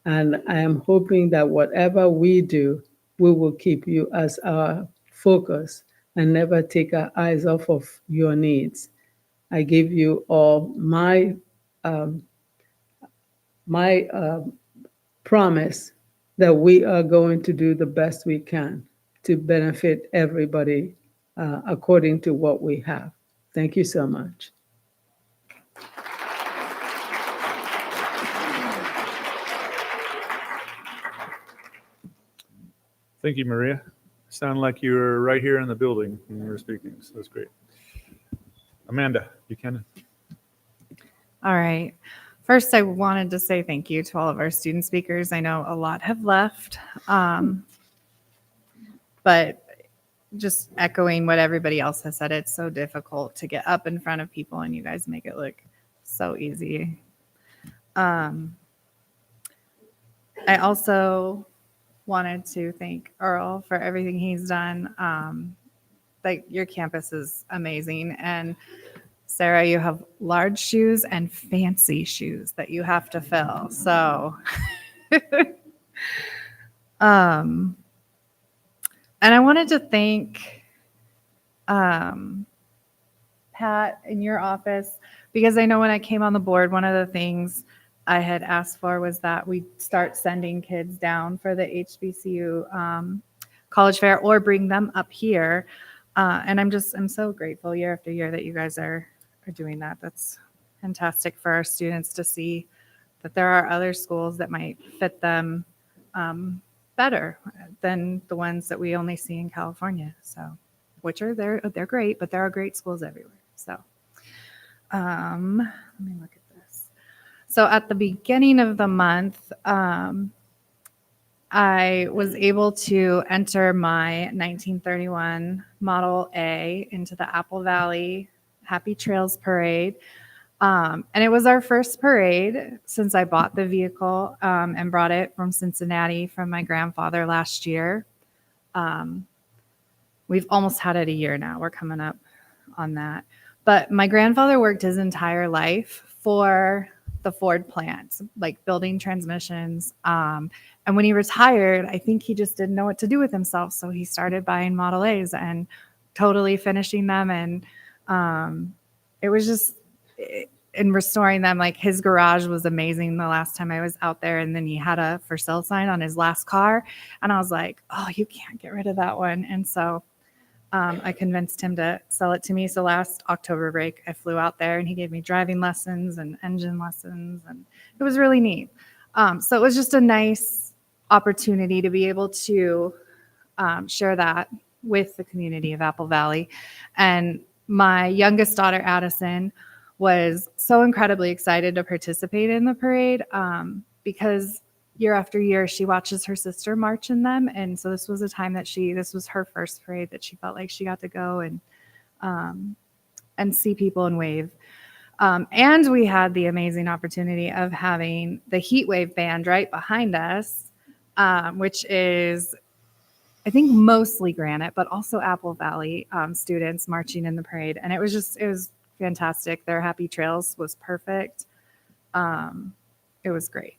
And I am hoping that whatever we do, we will keep you as our focus and never take our eyes off of your needs. I give you all my promise that we are going to do the best we can to benefit everybody according to what we have. Thank you so much. Thank you, Maria. Sound like you were right here in the building when you were speaking, so that's great. Amanda Buchanan. All right. First, I wanted to say thank you to all of our student speakers. I know a lot have left, but just echoing what everybody else has said, it's so difficult to get up in front of people, and you guys make it look so easy. I also wanted to thank Earl for everything he's done. Like, your campus is amazing, and Sarah, you have large shoes and fancy shoes that you have to fill. So, and I wanted to thank Pat in your office, because I know when I came on the board, one of the things I had asked for was that we start sending kids down for the HBCU college fair or bring them up here. And I'm so grateful year after year that you guys are doing that. That's fantastic for our students to see that there are other schools that might fit them better than the ones that we only see in California. So, which are they're great, but there are great schools everywhere. So, let me look at this. So at the beginning of the month, I was able to enter my 1931 Model A into the Apple Valley Happy Trails Parade. And it was our first parade since I bought the vehicle and brought it from Cincinnati from my grandfather last year. We've almost had it a year now. We're coming up on that. But my grandfather worked his entire life for the Ford plant, like building transmissions. And when he retired, I think he just didn't know what to do with himself. So he started buying Model A's and totally finishing them and It was just in restoring them, like his garage was amazing the last time I was out there. And then he had a for sale sign on his last car. And I was like, oh, you can't get rid of that one. And so I convinced him to sell it to me. So last October break, I flew out there and he gave me driving lessons and engine lessons. And it was really neat. So it was just a nice opportunity to be able to share that with the community of Apple Valley. And my youngest daughter, Addison, was so incredibly excited to participate in the parade because year after year she watches her sister march in them. And so this was a time that this was her first parade that she felt like she got to go and see people and wave. And we had the amazing opportunity of having the Heat Wave band right behind us, which is, I think, mostly Granite, but also Apple Valley students marching in the parade. And it was fantastic. Their Happy Trails was perfect. It was great.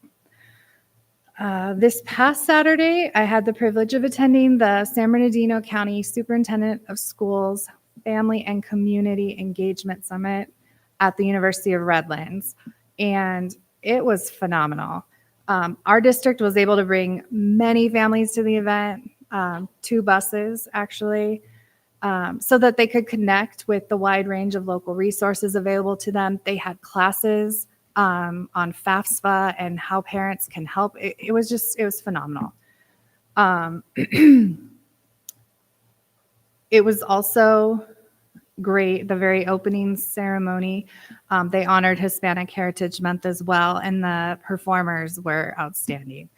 This past Saturday, I had the privilege of attending the San Bernardino County Superintendent of Schools Family and Community Engagement Summit at the University of Redlands. And it was phenomenal. Our district was able to bring many families to the event, 2 buses actually, so that they could connect with the wide range of local resources available to them. They had classes on FAFSA and how parents can help. It was phenomenal. It was also great, the very opening ceremony. They honored Hispanic Heritage Month as well, and the performers were outstanding.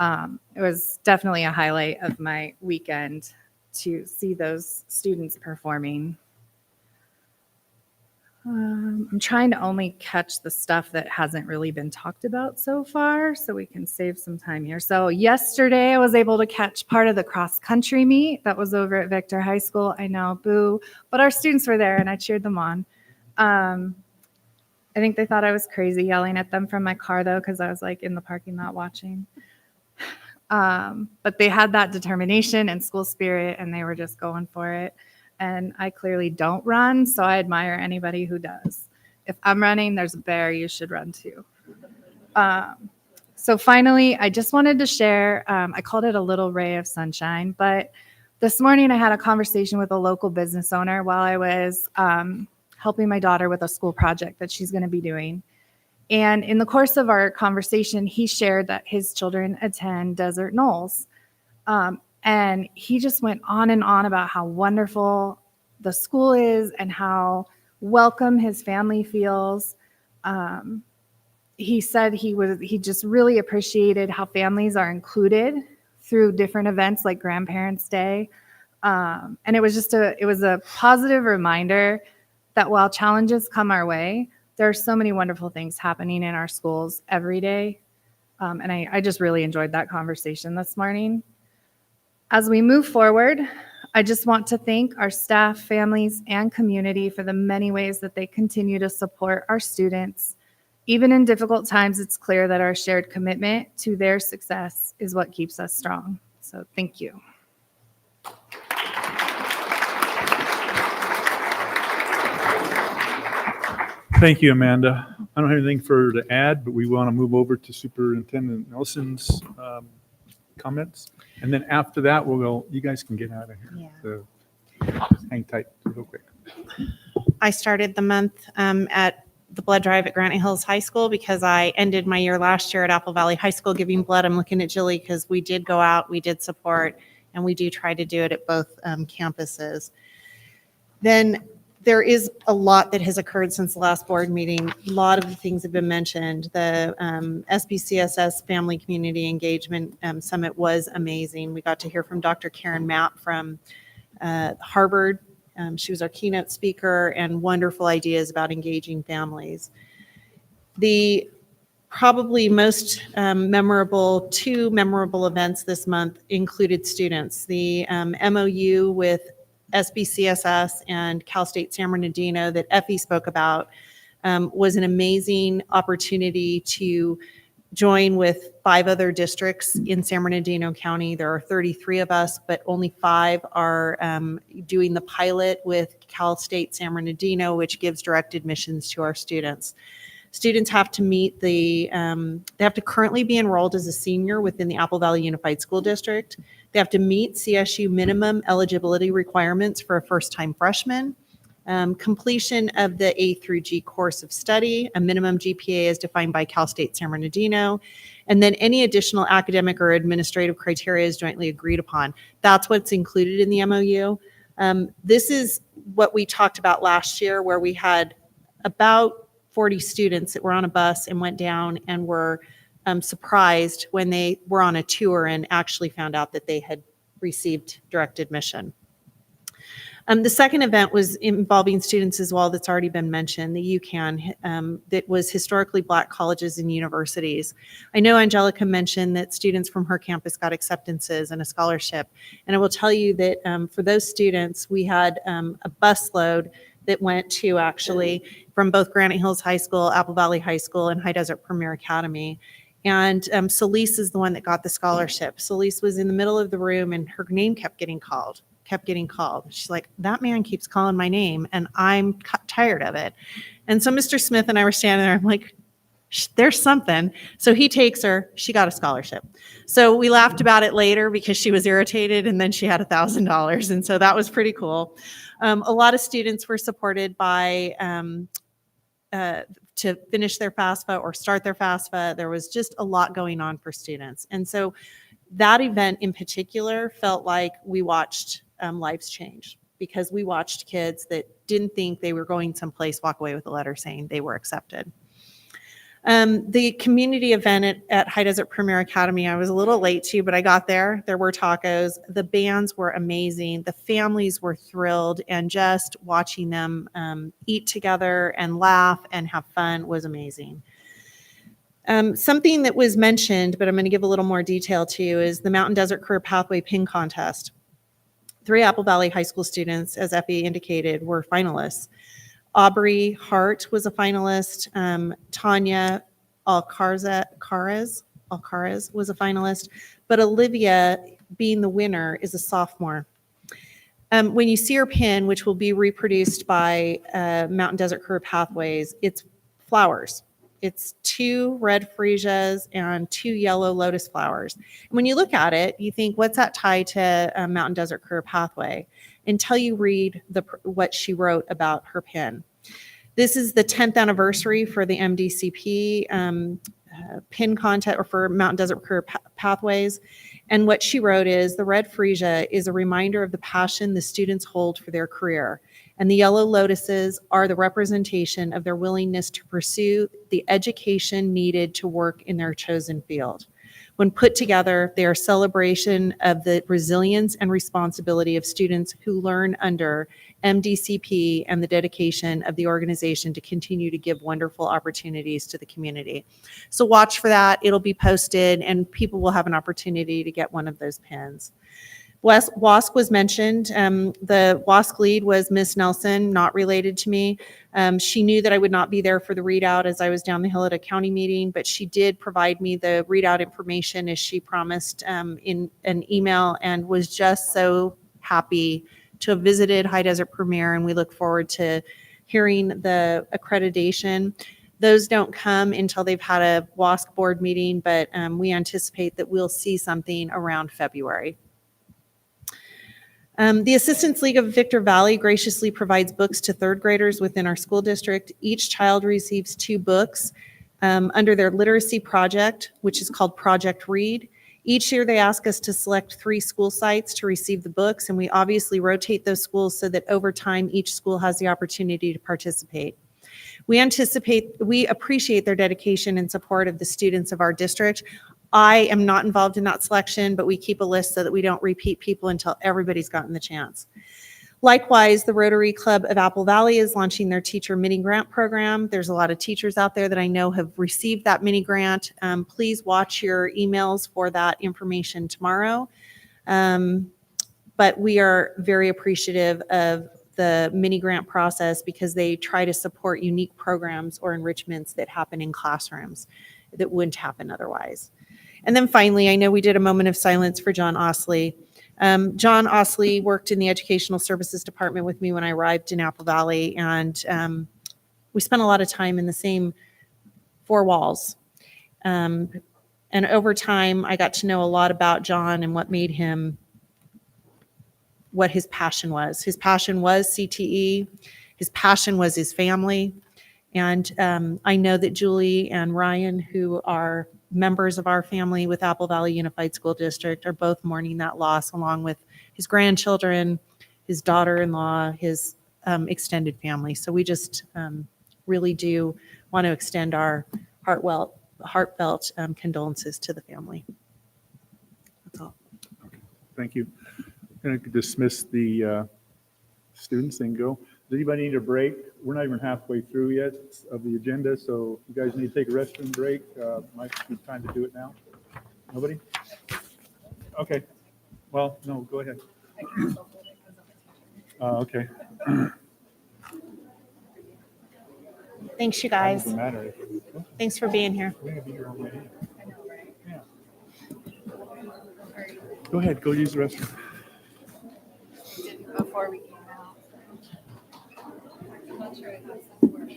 It was definitely a highlight of my weekend to see those students performing. I'm trying to only catch the stuff that hasn't really been talked about so far so we can save some time here. So yesterday I was able to catch part of the cross-country meet that was over at Victor High School. I know, boo, but our students were there and I cheered them on. I think they thought I was crazy yelling at them from my car though, because I was like in the parking lot watching. But they had that determination and school spirit and they were just going for it. And I clearly don't run, so I admire anybody who does. If I'm running, there's a bear, you should run too. So finally, I just wanted to share, I called it a little ray of sunshine, but this morning I had a conversation with a local business owner while I was helping my daughter with a school project that she's gonna be doing. And in the course of our conversation, he shared that his children attend Desert Knolls. And he just went on and on about how wonderful the school is and how welcome his family feels. He said he just really appreciated how families are included through different events like Grandparents' Day. And it was a positive reminder that while challenges come our way, there are so many wonderful things happening in our schools every day. And I just really enjoyed that conversation this morning. As we move forward, I just want to thank our staff, families, and community for the many ways that they continue to support our students. Even in difficult times, it's clear that our shared commitment to their success is what keeps us strong. So thank you. Thank you, Amanda. I don't have anything further to add, but we want to move over to Superintendent Nelson's comments. And then after that, you guys can get out of here. Yeah. So just hang tight real quick. I started the month at the blood drive at Granite Hills High School because I ended my year last year at Apple Valley High School giving blood. I'm looking at Jilly because we did go out, we did support, and we do try to do it at both campuses. Then there is a lot that has occurred since the last board meeting. A lot of the things have been mentioned. The SBCSS Family Community Engagement Summit was amazing. We got to hear from Dr. Karen Mapp from Harvard. She was our keynote speaker and wonderful ideas about engaging families. The probably most two memorable events this month included students. The MOU with SBCSS and Cal State San Bernardino that Effie spoke about was an amazing opportunity to join with 5 other districts in San Bernardino County. There are 33 of us, but only 5 are doing the pilot with Cal State San Bernardino, which gives direct admissions to our students. Students have to meet they have to currently be enrolled as a senior within the Apple Valley Unified School District. They have to meet CSU minimum eligibility requirements for a first-time freshman. Completion of the A through G course of study, a minimum GPA as defined by Cal State San Bernardino, and then any additional academic or administrative criteria is jointly agreed upon. That's what's included in the MOU. This is what we talked about last year, where we had about 40 students that were on a bus and went down and were surprised when they were on a tour and actually found out that they had received direct admission. The second event was involving students as well that's already been mentioned, the UCAN, that was historically Black colleges and universities. I know Angelica mentioned that students from her campus got acceptances and a scholarship. And I will tell you that for those students, we had a busload that went to actually from both Granite Hills High School, Apple Valley High School, and High Desert Premier Academy. And Celise is the one that got the scholarship. Celise was in the middle of the room and her name kept getting called. She's like, that man keeps calling my name and I'm tired of it. And so Mr. Smith and I were standing there. I'm like, there's something. So he takes her, she got a scholarship. So we laughed about it later because she was irritated and then she had $1,000. And so that was pretty cool. A lot of students were supported by, to finish their FAFSA or start their FAFSA. There was just a lot going on for students. And so that event in particular felt like we watched lives change, because we watched kids that didn't think they were going someplace walk away with a letter saying they were accepted. The community event at High Desert Premier Academy, I was a little late to, but I got there. There were tacos. The bands were amazing. The families were thrilled, and just watching them eat together and laugh and have fun was amazing. Something that was mentioned, but I'm going to give a little more detail to you, is the Mountain Desert Career Pathway Pin Contest. 3 Apple Valley High School students, as Effie indicated, were finalists. Aubrey Hart was a finalist. Tanya Alcaraz was a finalist. But Olivia, being the winner, is a sophomore. When you see her pin, which will be reproduced by Mountain Desert Career Pathways, it's flowers. It's 2 red freesias and 2 yellow lotus flowers. And when you look at it, you think, what's that tie to Mountain Desert Career Pathway? Until you read what she wrote about her pin. This is the 10th anniversary for the MDCP pin contest, or for Mountain Desert Career Pathways. And what she wrote is, the red freesia is a reminder of the passion the students hold for their career. And the yellow lotuses are the representation of their willingness to pursue the education needed to work in their chosen field. When put together, they are a celebration of the resilience and responsibility of students who learn under MDCP and the dedication of the organization to continue to give wonderful opportunities to the community. So watch for that. It'll be posted and people will have an opportunity to get one of those pins. WASC was mentioned. The WASC lead was Miss Nelson, not related to me. She knew that I would not be there for the readout as I was down the hill at a county meeting, but she did provide me the readout information as she promised in an email, and was just so happy to have visited High Desert Premier, and we look forward to hearing the accreditation. Those don't come until they've had a WASC board meeting, but we anticipate that we'll see something around February. The Assistance League of Victor Valley graciously provides books to 3rd graders within our school district. Each child receives 2 books under their literacy project, which is called Project Read. Each year they ask us to select 3 school sites to receive the books, and we obviously rotate those schools so that over time each school has the opportunity to participate. We appreciate their dedication and support of the students of our district. I am not involved in that selection, but we keep a list so that we don't repeat people until everybody's gotten the chance. Likewise, the Rotary Club of Apple Valley is launching their teacher mini grant program. There's a lot of teachers out there that I know have received that mini grant. Please watch your emails for that information tomorrow. But we are very appreciative of the mini grant process because they try to support unique programs or enrichments that happen in classrooms. that wouldn't happen otherwise. And then finally, I know we did a moment of silence for John Osley. John Osley worked in the Educational Services Department with me when I arrived in Apple Valley, and we spent a lot of time in the same four walls. And over time, I got to know a lot about John and what made him what his passion was. His passion was CTE. His passion was his family. And I know that Julie and Ryan, who are members of our family with Apple Valley Unified School District, are both mourning that loss, along with his grandchildren, his daughter-in-law, his extended family. So we just really do want to extend our heartfelt condolences to the family. That's all. Thank you. I'm going to dismiss the students and go. Does anybody need a break? We're not even halfway through yet of the agenda, so if you guys need to take a restroom break, might be time to do it now. Nobody? Okay. Well, no, go ahead. Okay. Thanks, you guys. Doesn't matter. Thanks for being here. We're gonna be here all night. Yeah. Go ahead, go use the restroom. Before we came out. I'm not sure it has to work.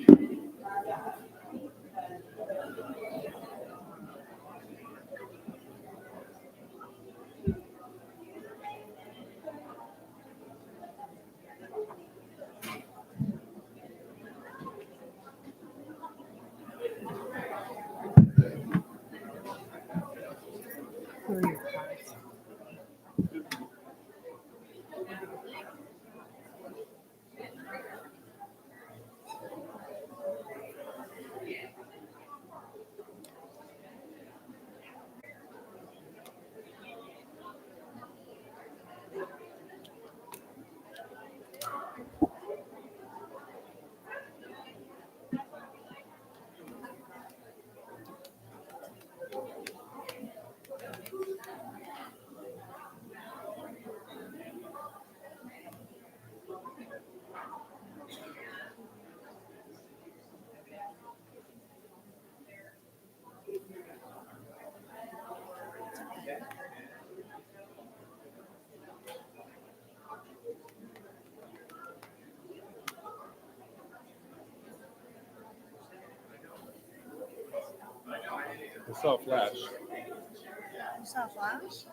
I saw a flash. You saw a flash?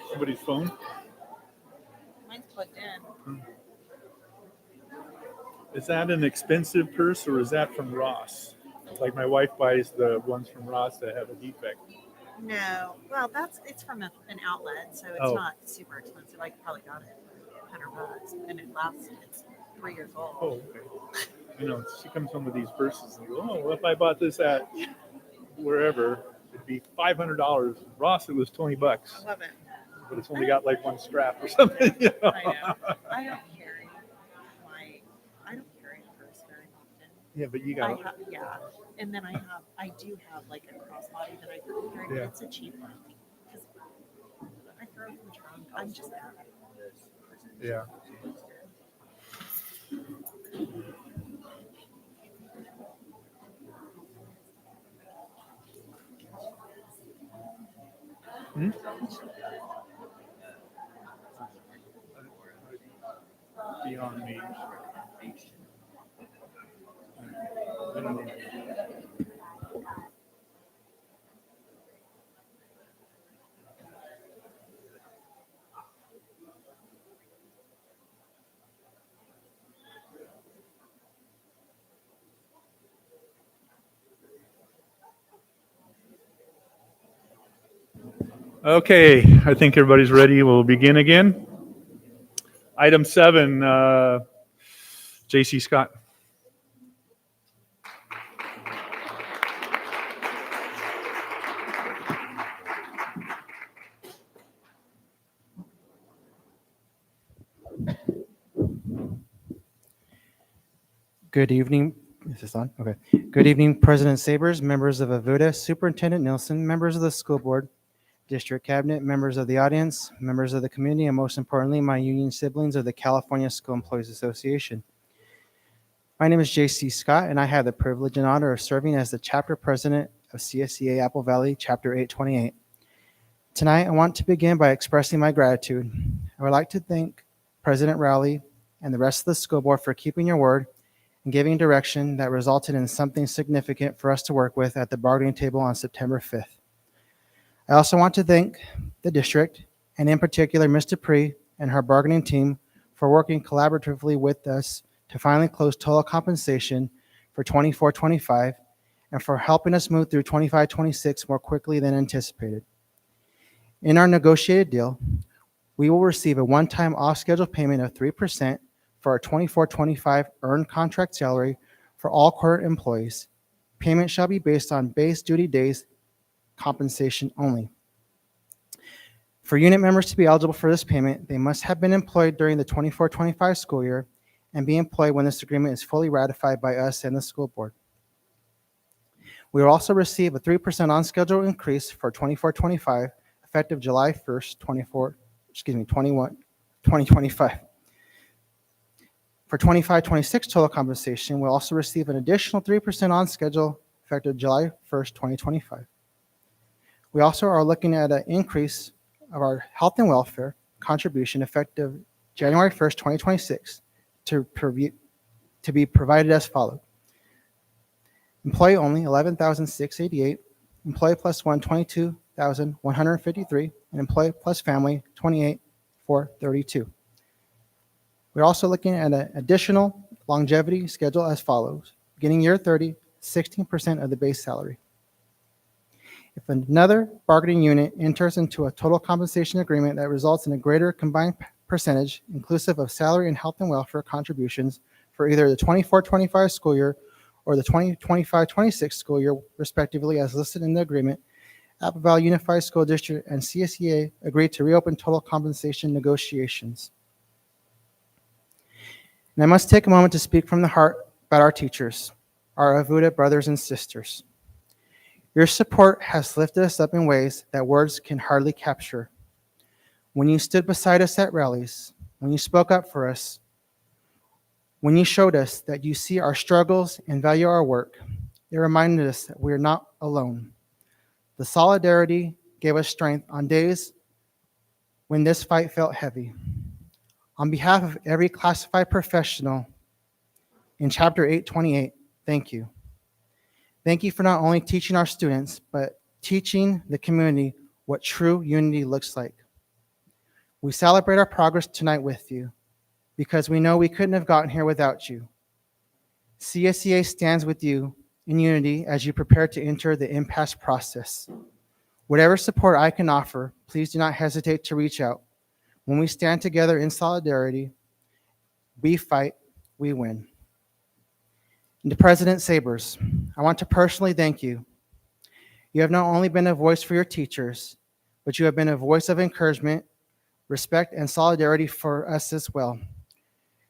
Somebody's phone? Mine's plugged in. Is that an expensive purse or is that from Ross? Like my wife buys the ones from Ross that have a defect. No, well, it's from an outlet, so it's not super expensive. I probably got it for $100, and it lasts. It's 3 years old. Oh, okay. You know, she comes home with these purses and goes, "Oh, well, if I bought this at wherever, it'd be $500. Ross, it was $20. I love it. But it's only got like one strap or something." You know? I know. I don't carry a purse very often. Yeah, but you got. Yeah, and then I do have like a crossbody that I carry, but it's a cheap one because I throw it in the trunk. I'm just bad at it. Yeah. Hmm? Beyond me. I don't know. Okay, I think everybody's ready. We'll begin again. Item 7, J.C. Scott. Good evening. Is this on? Okay. Good evening, President Sabers, members of AVUDA, Superintendent Nielsen, members of the school board, district cabinet, members of the audience, members of the community, and most importantly, my union siblings of the California School Employees Association. My name is J.C. Scott, and I have the privilege and honor of serving as the chapter president of CSEA Apple Valley, Chapter 828. Tonight, I want to begin by expressing my gratitude. I would like to thank President Rowley and the rest of the school board for keeping your word and giving direction that resulted in something significant for us to work with at the bargaining table on September 5th. I also want to thank the district, and in particular Ms. Dupree and her bargaining team, for working collaboratively with us to finally close total compensation for 24-25 and for helping us move through 25-26 more quickly than anticipated. In our negotiated deal, we will receive a one-time off-schedule payment of 3% for our 24-25 earned contract salary for all current employees. Payment shall be based on base duty days compensation only. For unit members to be eligible for this payment, they must have been employed during the 24-25 school year and be employed when this agreement is fully ratified by us and the school board. We will also receive a 3% on-schedule increase for 24-25 effective July 1st, 2025. For 25-26 total compensation, we'll also receive an additional 3% on schedule effective July 1st, 2025. We also are looking at an increase of our health and welfare contribution effective January 1st, 2026 to be provided as follows. Employee only, $11,688. Employee plus one, $22,153. And employee plus family, $28,432. We're also looking at an additional longevity schedule as follows. Beginning year 30, 16% of the base salary. If another bargaining unit enters into a total compensation agreement that results in a greater combined percentage, inclusive of salary and health and welfare contributions for either the 24-25 school year or the 25-26 school year, respectively, as listed in the agreement, Apple Valley Unified School District and CSEA agreed to reopen total compensation negotiations. And I must take a moment to speak from the heart about our teachers, our Avuda brothers and sisters. Your support has lifted us up in ways that words can hardly capture. When you stood beside us at rallies, when you spoke up for us, when you showed us that you see our struggles and value our work, it reminded us that we are not alone. The solidarity gave us strength on days when this fight felt heavy. On behalf of every classified professional in Chapter 828, thank you. Thank you for not only teaching our students, but teaching the community what true unity looks like. We celebrate our progress tonight with you because we know we couldn't have gotten here without you. CSEA stands with you in unity as you prepare to enter the impasse process. Whatever support I can offer, please do not hesitate to reach out. When we stand together in solidarity, we fight, we win. And to President Sabers, I want to personally thank you. You have not only been a voice for your teachers, but you have been a voice of encouragement, respect, and solidarity for us as well.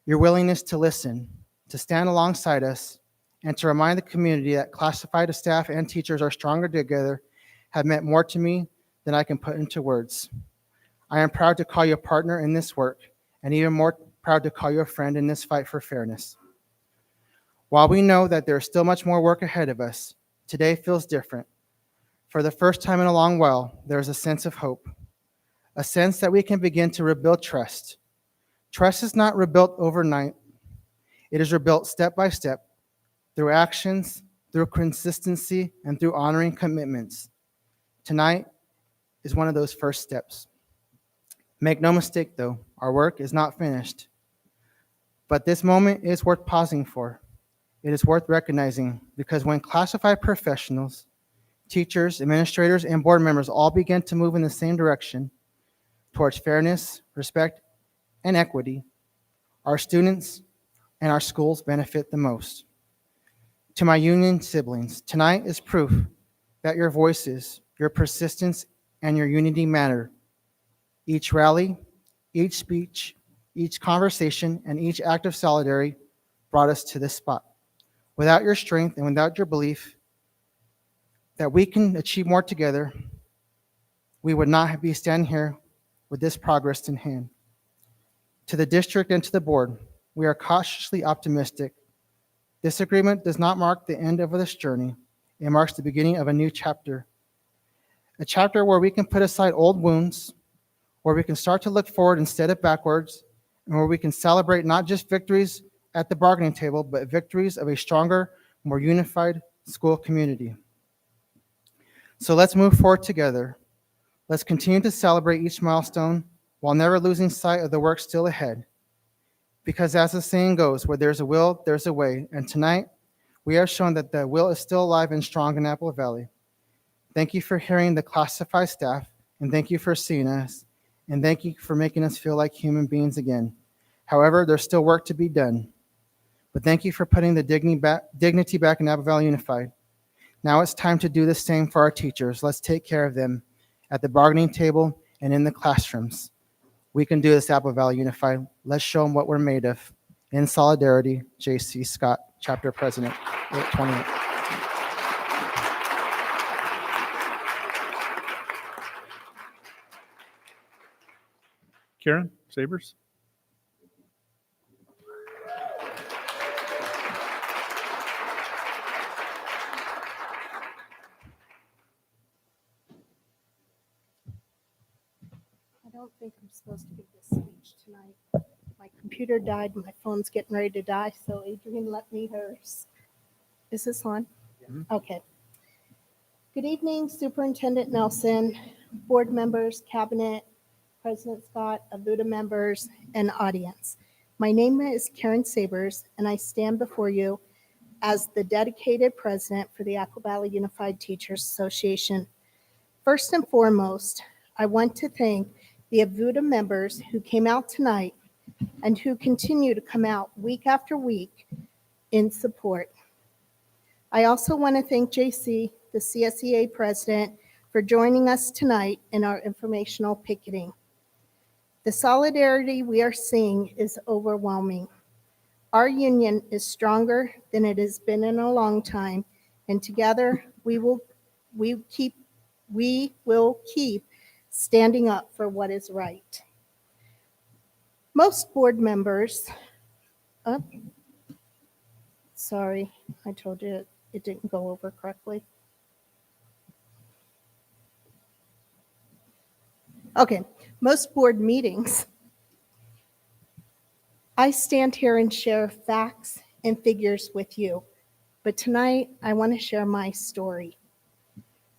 Your willingness to listen, to stand alongside us, and to remind the community that classified staff and teachers are stronger together have meant more to me than I can put into words. I am proud to call you a partner in this work, and even more proud to call you a friend in this fight for fairness. While we know that there is still much more work ahead of us, today feels different. For the first time in a long while, there is a sense of hope, a sense that we can begin to rebuild trust. Trust is not rebuilt overnight. It is rebuilt step by step, through actions, through consistency, and through honoring commitments. Tonight is one of those first steps. Make no mistake, though, our work is not finished. But this moment is worth pausing for. It is worth recognizing because when classified professionals, teachers, administrators, and board members all begin to move in the same direction towards fairness, respect, and equity, our students and our schools benefit the most. To my union siblings, tonight is proof that your voices, your persistence, and your unity matter. Each rally, each speech, each conversation, and each act of solidarity brought us to this spot. Without your strength and without your belief that we can achieve more together, we would not be standing here with this progress in hand. To the district and to the board, we are cautiously optimistic. This agreement does not mark the end of this journey. It marks the beginning of a new chapter, a chapter where we can put aside old wounds, where we can start to look forward instead of backwards, and where we can celebrate not just victories at the bargaining table, but victories of a stronger, more unified school community. So let's move forward together. Let's continue to celebrate each milestone while never losing sight of the work still ahead. Because as the saying goes, where there's a will, there's a way. And tonight, we have shown that the will is still alive and strong in Apple Valley. Thank you for hearing the classified staff, and thank you for seeing us, and thank you for making us feel like human beings again. However, there's still work to be done. But thank you for putting the dignity back in Apple Valley Unified. Now it's time to do the same for our teachers. Let's take care of them at the bargaining table and in the classrooms. We can do this, Apple Valley Unified. Let's show them what we're made of. In solidarity, J.C. Scott, Chapter President, 828. Karen Sabers? I don't think I'm supposed to give this speech tonight. My computer died, my phone's getting ready to die, so Adrian let me hers. Is this on? Okay. Good evening, Superintendent Nelson, board members, cabinet, President Scott, AVUDA members, and audience. My name is Karen Sabers, and I stand before you as the dedicated president for the Apple Valley Unified Teachers Association. First and foremost, I want to thank the AVUDA members who came out tonight and who continue to come out week after week in support. I also want to thank JC, the CSEA president, for joining us tonight in our informational picketing. The solidarity we are seeing is overwhelming. Our union is stronger than it has been in a long time, and together we will keep standing up for what is right. Most board members, sorry, I told you it didn't go over correctly. Okay, most board meetings, I stand here and share facts and figures with you, but tonight I want to share my story.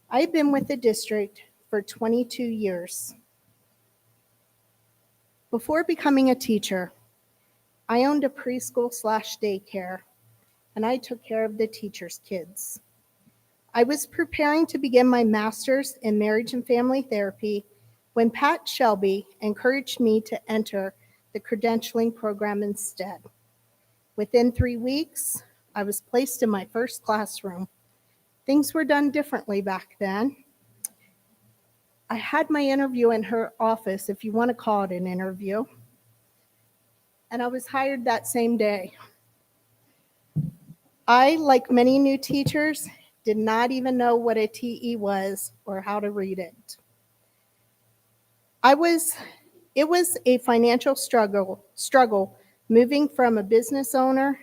I've been with the district for 22 years. Before becoming a teacher, I owned a preschool/daycare, and I took care of the teachers' kids. I was preparing to begin my master's in marriage and family therapy when Pat Shelby encouraged me to enter the credentialing program instead. Within 3 weeks, I was placed in my first classroom. Things were done differently back then. I had my interview in her office, if you want to call it an interview, and I was hired that same day. I, like many new teachers, did not even know what a TE was or how to read it. It was a financial struggle moving from a business owner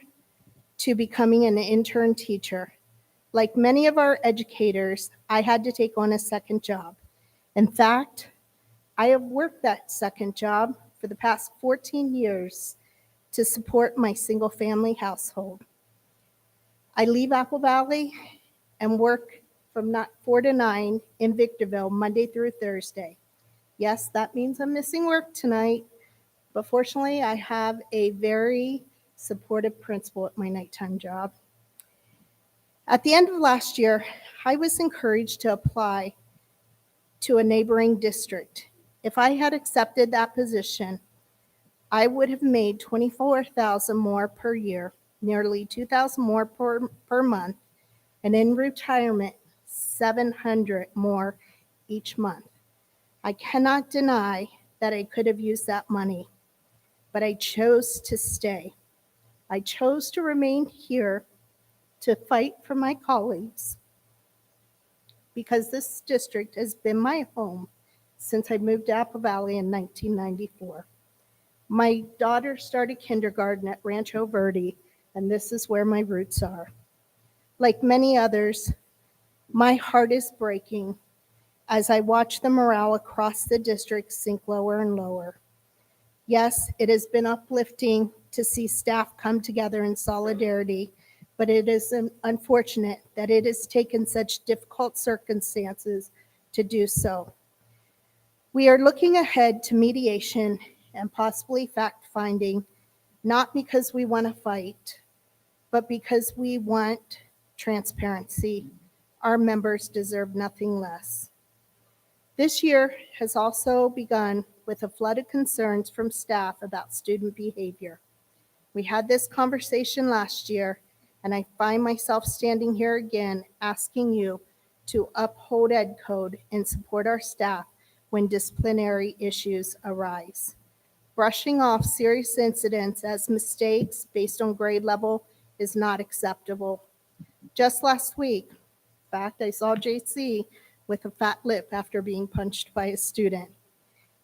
to becoming an intern teacher. Like many of our educators, I had to take on a second job. In fact, I have worked that second job for the past 14 years to support my single family household. I leave Apple Valley and work from 4 to 9 in Victorville, Monday through Thursday. Yes, that means I'm missing work tonight, but fortunately I have a very supportive principal at my nighttime job. At the end of last year, I was encouraged to apply to a neighboring district. If I had accepted that position, I would have made $24,000 more per year, nearly $2,000 more per month, and in retirement, $700 more each month. I cannot deny that I could have used that money, but I chose to stay. I chose to remain here to fight for my colleagues because this district has been my home since I moved to Apple Valley in 1994. My daughter started kindergarten at Rancho Verde, and this is where my roots are. Like many others, My heart is breaking as I watch the morale across the district sink lower and lower. Yes, it has been uplifting to see staff come together in solidarity, but it is unfortunate that it has taken such difficult circumstances to do so. We are looking ahead to mediation and possibly fact-finding, not because we want to fight, but because we want transparency. Our members deserve nothing less. This year has also begun with a flood of concerns from staff about student behavior. We had this conversation last year, and I find myself standing here again asking you to uphold Ed Code and support our staff when disciplinary issues arise. Brushing off serious incidents as mistakes based on grade level is not acceptable. Just last week, in fact, I saw JC with a fat lip after being punched by a student.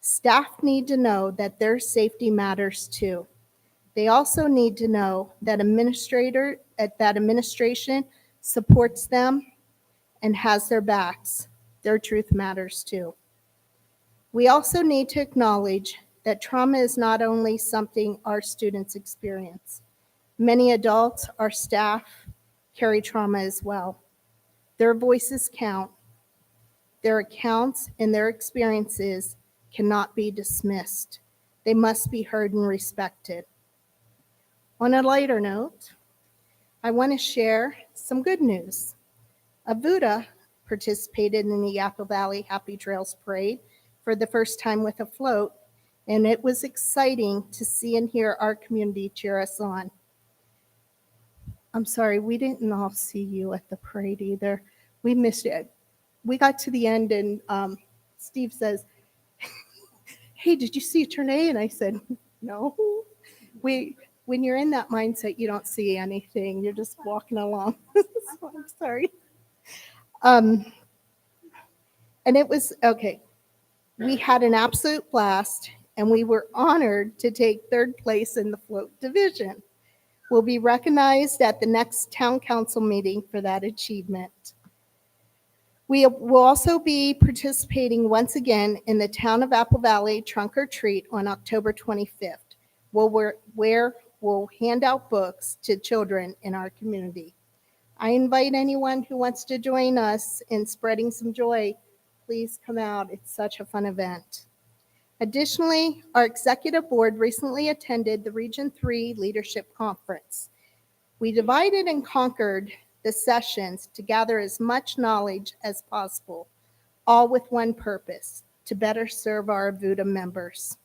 Staff need to know that their safety matters too. They also need to know that administration supports them and has their backs. Their truth matters too. We also need to acknowledge that trauma is not only something our students experience. Many adults, our staff, carry trauma as well. Their voices count. Their accounts and their experiences cannot be dismissed. They must be heard and respected. On a lighter note, I want to share some good news. Avuda participated in the Apple Valley Happy Trails Parade for the first time with a float, and it was exciting to see and hear our community cheer us on. I'm sorry, we didn't all see you at the parade either. We missed it. We got to the end and Steve says, "Hey, did you see Ternay?" And I said, "No." When you're in that mindset, you don't see anything. You're just walking along. So I'm sorry. And it was, okay, we had an absolute blast, and we were honored to take third place in the float division. We'll be recognized at the next town council meeting for that achievement. We will also be participating once again in the Town of Apple Valley Trunk or Treat on October 25th, where we'll hand out books to children in our community. I invite anyone who wants to join us in spreading some joy. Please come out. It's such a fun event. Additionally, our executive board recently attended the Region 3 Leadership Conference. We divided and conquered the sessions to gather as much knowledge as possible, all with one purpose: to better serve our Avuda members.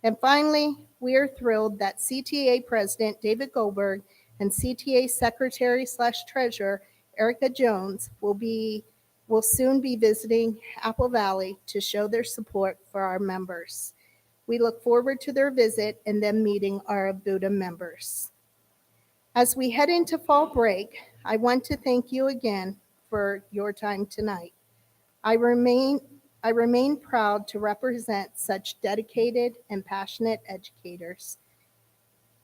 And finally, we are thrilled that CTA President David Goldberg and CTA Secretary/Treasurer Erica Jones will soon be visiting Apple Valley to show their support for our members. We look forward to their visit and them meeting our Avuda members. As we head into fall break, I want to thank you again for your time tonight. I remain proud to represent such dedicated and passionate educators.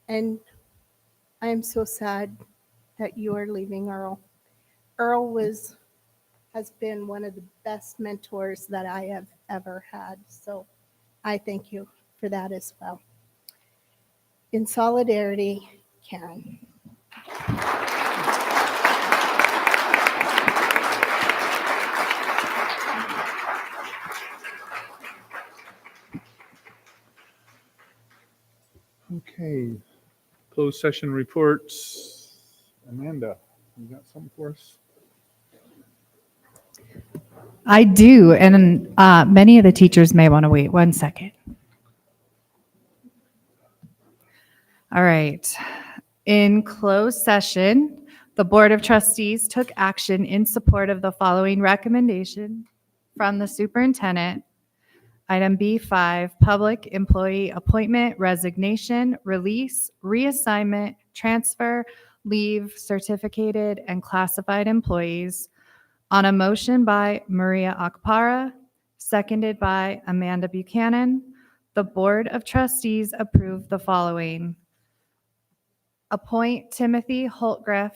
And I am so sad that you are leaving, Earl. Earl has been one of the best mentors that I have ever had. So I thank you for that as well. In solidarity, Karen. Okay, closed session reports. Amanda, you got something for us? I do, and many of the teachers may want to wait 1 second. All right. In closed session, the Board of Trustees took action in support of the following recommendation from the superintendent. Item B5, public employee appointment, resignation, release, reassignment, transfer, leave, certificated, and classified employees on a motion by Maria Akpara, seconded by Amanda Buchanan. The Board of Trustees approved the following. Appoint Timothy Holtgreff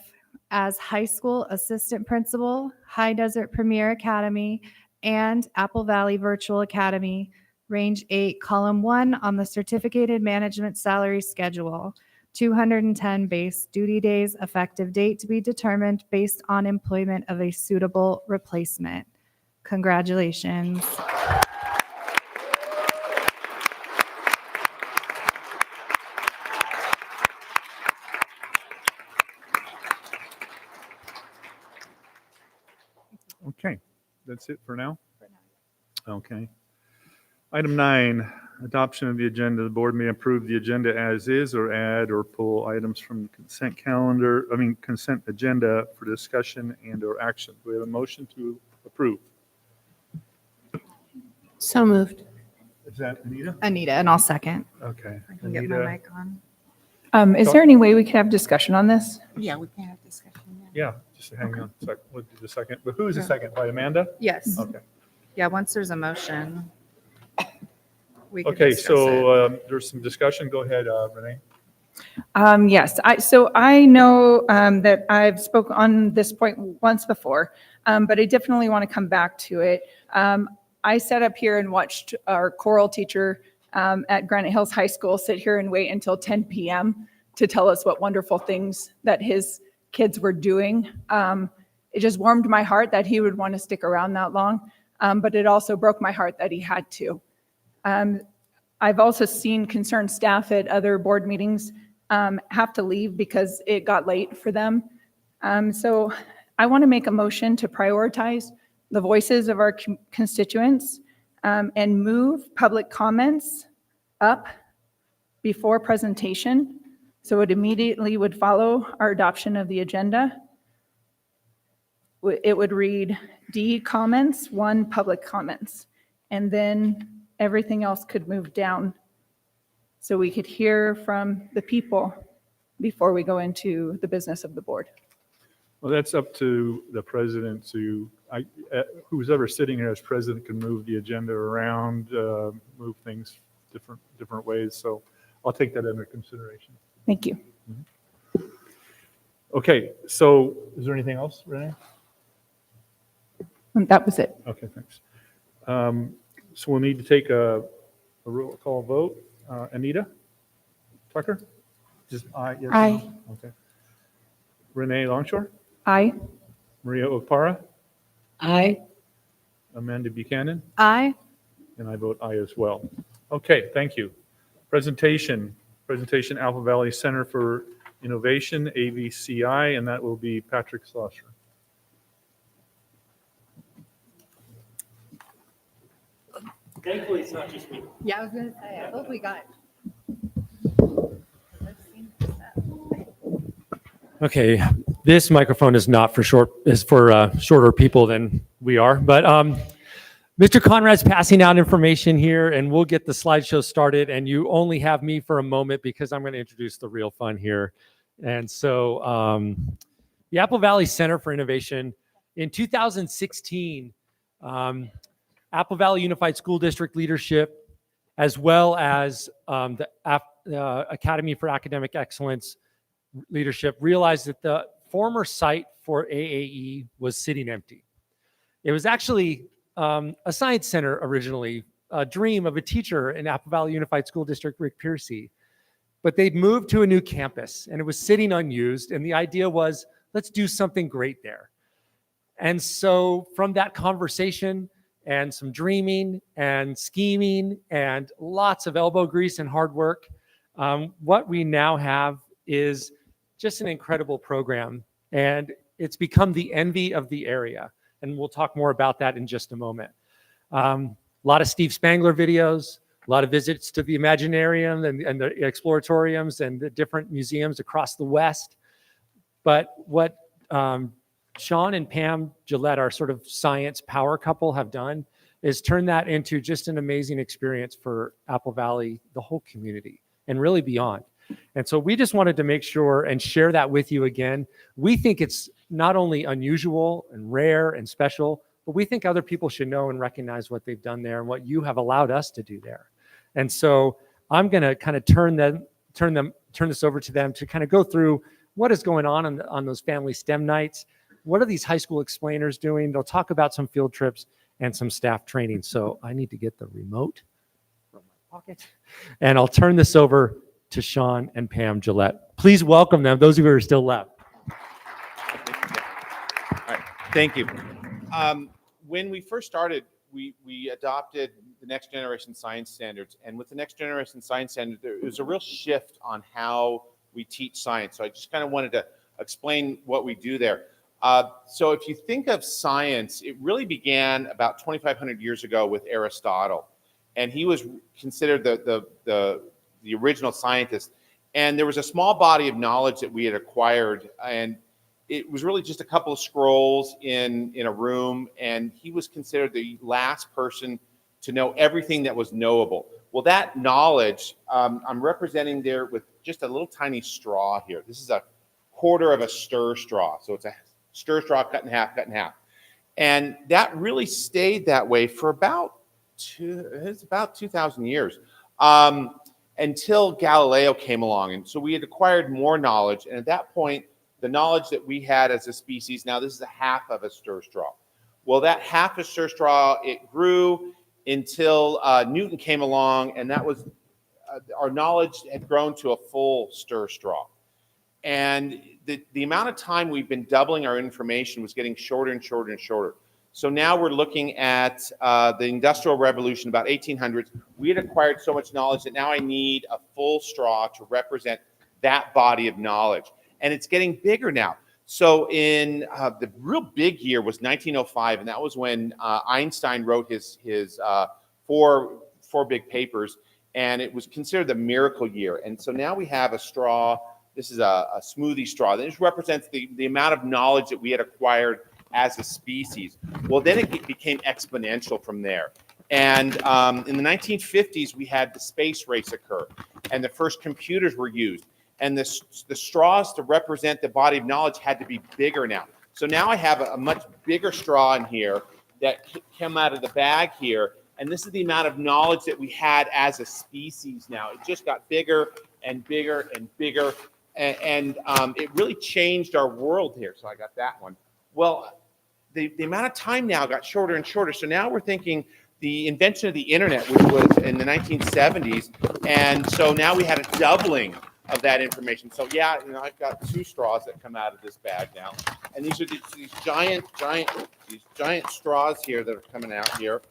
as high school assistant principal, High Desert Premier Academy, and Apple Valley Virtual Academy, range 8, column 1 on the certificated management salary schedule. 210 base duty days, effective date to be determined based on employment of a suitable replacement. Congratulations. Okay, that's it for now? Okay. Item 9, adoption of the agenda. The board may approve the agenda as is or add or pull items from the consent agenda for discussion and or action. Do we have a motion to approve? So moved. Is that Anita? Anita, and I'll second. Okay. I can get my Anita. mic on. Is there any way we could have discussion on this? Yeah, we can have discussion. Yeah, just hang on a sec. We'll do the second. But who is the second? By Amanda? Yes. Okay. Yeah, once there's a motion. we can Okay, discuss it. so there's some discussion. Go ahead, Renee. Yes, so I know that I've spoke on this point once before, but I definitely want to come back to it. I sat up here and watched our choral teacher at Granite Hills High School sit here and wait until 10 p.m. to tell us what wonderful things that his kids were doing. It just warmed my heart that he would want to stick around that long, but it also broke my heart that he had to. I've also seen concerned staff at other board meetings have to leave because it got late for them. So I want to make a motion to prioritize the voices of our constituents and move public comments up before presentation. So it immediately would follow our adoption of the agenda. It would read D, comments, 1, public comments, and then everything else could move down so we could hear from the people before we go into the business of the board. Well, that's up to the president to, who's ever sitting here as president can move the agenda around, move things different ways. So I'll take that under consideration. Thank you. Okay, so is there anything else, Renee? That was it. Okay, thanks. So we'll need to take a roll call vote. Anita? Tucker? Just aye? Yes, Aye. no? Okay. Renee Longshore? Aye. Maria Okpara? Aye. Amanda Buchanan? Aye. And I vote aye as well. Okay, thank you. Presentation, Apple Valley Center for Innovation, AVCI, and that will be Patrick Slosser. Thankfully, it's not just me. Yeah, I was going to say, I hope we got. Okay, this microphone is not for shorter people than we are, but Mr. Conrad's passing out information here, and we'll get the slideshow started. And you only have me for a moment because I'm going to introduce the real fun here. And so, the Apple Valley Center for Innovation in 2016. Apple Valley Unified School District leadership, as well as the Academy for Academic Excellence leadership, realized that the former site for AAE was sitting empty. It was actually a science center originally, a dream of a teacher in Apple Valley Unified School District, Rick Piercy. But they'd moved to a new campus and it was sitting unused. And the idea was, let's do something great there. And so from that conversation, and some dreaming and scheming and lots of elbow grease and hard work, what we now have is just an incredible program. And it's become the envy of the area. And we'll talk more about that in just a moment. A lot of Steve Spangler videos, a lot of visits to the Imaginarium and the Exploratoriums and the different museums across the West. But what Sean and Pam Gillette, our sort of science power couple, have done is turn that into just an amazing experience for Apple Valley, the whole community, and really beyond. And so we just wanted to make sure and share that with you again. We think it's not only unusual and rare and special, but we think other people should know and recognize what they've done there and what you have allowed us to do there. And so I'm going to kind of turn this over to them to kind of go through what is going on those family STEM nights. What are these high school explainers doing? They'll talk about some field trips and some staff training. So I need to get the remote from my pocket. And I'll turn this over to Sean and Pam Gillette. Please welcome them, those of you who are still left. All right, thank you. When we first started, we adopted the next generation science standards. And with the next generation science standards, there was a real shift on how we teach science. So I just kind of wanted to explain what we do there. So if you think of science, it really began about 2,500 years ago with Aristotle. And he was considered the original scientist. And there was a small body of knowledge that we had acquired. And it was really just a couple of scrolls in a room. And he was considered the last person to know everything that was knowable. Well, that knowledge, I'm representing there with just a little tiny straw here. This is a quarter of a stir straw. So it's a stir straw cut in half, cut in half. And that really stayed that way for about 2,000 years until Galileo came along. And so we had acquired more knowledge. And at that point, the knowledge that we had as a species, now this is a half of a stir straw. Well, that half a stir straw, it grew until Newton came along, and that was our knowledge had grown to a full stir straw. And the amount of time we've been doubling our information was getting shorter and shorter and shorter. So now we're looking at the Industrial Revolution, about 1800s. We had acquired so much knowledge that now I need a full straw to represent that body of knowledge. And it's getting bigger now. So in the real big year was 1905, and that was when Einstein wrote his four big papers, and it was considered the miracle year. And so now we have a straw. This is a smoothie straw. This represents the amount of knowledge that we had acquired as a species. Well, then it became exponential from there. And in the 1950s, we had the space race occur, and the first computers were used. And the straws to represent the body of knowledge had to be bigger now. So now I have a much bigger straw in here that came out of the bag here. And this is the amount of knowledge that we had as a species now. It just got bigger and bigger and bigger. And it really changed our world here. So I got that one. Well, the amount of time now got shorter and shorter. So now we're thinking the invention of the internet, which was in the 1970s. And so now we had a doubling of that information. So yeah, I've got two straws that come out of this bag now. And these are these giant straws here that are coming out here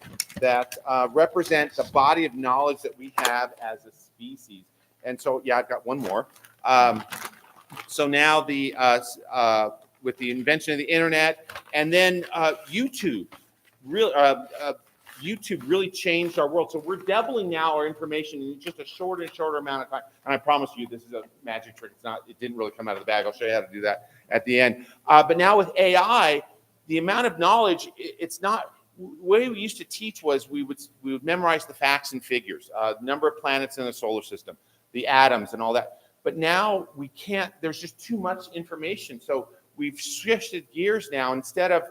that represent the body of knowledge that we have as a species. And so, yeah, I've got one more. So now with the invention of the internet, and then YouTube really changed our world. So we're doubling now our information in just a shorter and shorter amount of time. And I promise you, this is a magic trick. It didn't really come out of the bag. I'll show you how to do that at the end. But now with AI, the amount of knowledge, it's not, the way we used to teach was we would memorize the facts and figures, number of planets in the solar system, the atoms and all that. But now we can't, there's just too much information. So we've shifted gears now. Instead of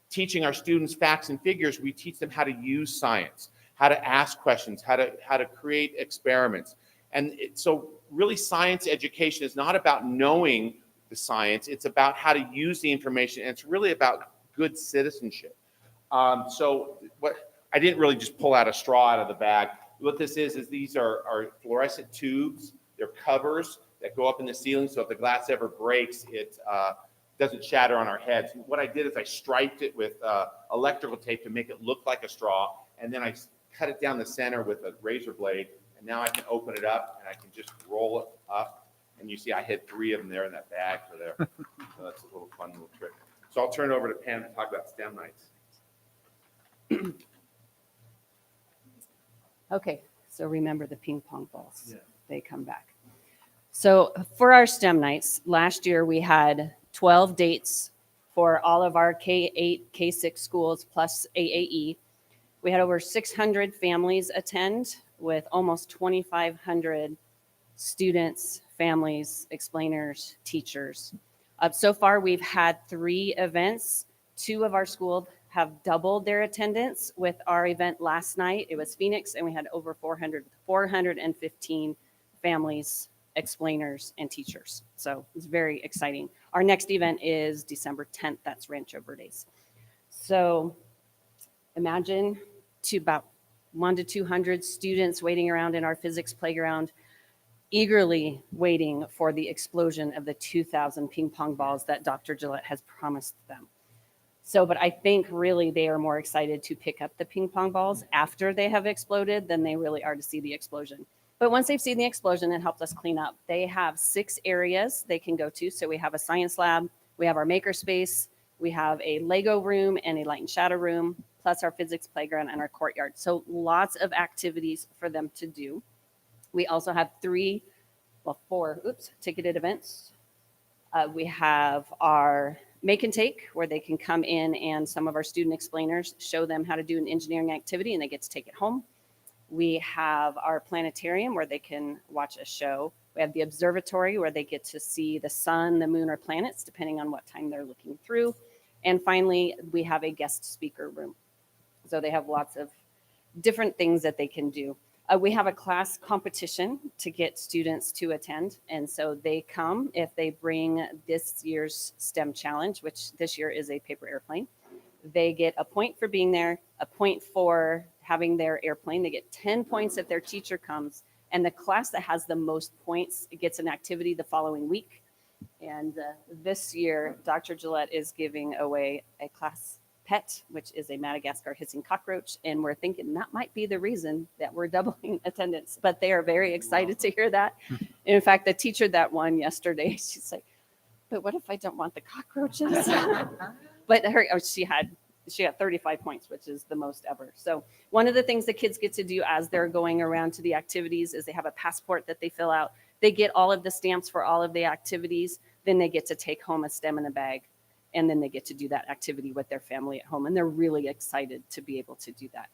teaching our students facts and figures, we teach them how to use science, how to ask questions, how to create experiments. And so really science education is not about knowing the science, it's about how to use the information, and it's really about good citizenship. So I didn't really just pull out a straw out of the bag. What this is these are fluorescent tubes. They're covers that go up in the ceiling, so if the glass ever breaks, it doesn't shatter on our heads. What I did is I striped it with electrical tape to make it look like a straw, and then I cut it down the center with a razor blade, and now I can open it up and I can just roll it up, and you see I had 3 of them there in that bag for there. So that's a little fun little trick. So I'll turn it over to Pam to talk about STEM nights. Okay, so remember the ping pong balls. Yeah. They come back. So for our STEM nights, last year we had 12 dates for all of our K-8, K-6 schools plus AAE. We had over 600 families attend with almost 2,500 students, families, explainers, teachers. So far we've had 3 events. 2 of our schools have doubled their attendance with our event last night. It was Phoenix, and we had over 415 families explainers, and teachers. So it's very exciting. Our next event is December 10th. That's Rancho Verdes. So imagine about 100 to 200 students waiting around in our physics playground, eagerly waiting for the explosion of the 2,000 ping pong balls that Dr. Gillette has promised them. So, but I think really they are more excited to pick up the ping pong balls after they have exploded than they really are to see the explosion. But once they've seen the explosion, it helped us clean up. They have 6 areas they can go to. So we have a science lab, we have our maker space, we have a Lego room and a light and shadow room, plus our physics playground and our courtyard. So lots of activities for them to do. We also have 4 ticketed events. We have our Make and Take, where they can come in and some of our student explainers show them how to do an engineering activity and they get to take it home. We have our planetarium where they can watch a show. We have the observatory where they get to see the sun, the moon, or planets, depending on what time they're looking through. And finally, we have a guest speaker room. So they have lots of different things that they can do. We have a class competition to get students to attend. And so they come if they bring this year's STEM challenge, which this year is a paper airplane. They get a point for being there, a point for having their airplane. They get 10 points if their teacher comes. And the class that has the most points gets an activity the following week. And this year, Dr. Gillette is giving away a class pet, which is a Madagascar hissing cockroach. And we're thinking that might be the reason that we're doubling attendance. But they are very excited to hear that. In fact, the teacher that won yesterday, she's like, but what if I don't want the cockroaches? But she had 35 points, which is the most ever. So one of the things the kids get to do as they're going around to the activities is they have a passport that they fill out. They get all of the stamps for all of the activities. Then they get to take home a STEM in a bag. And then they get to do that activity with their family at home. And they're really excited to be able to do that.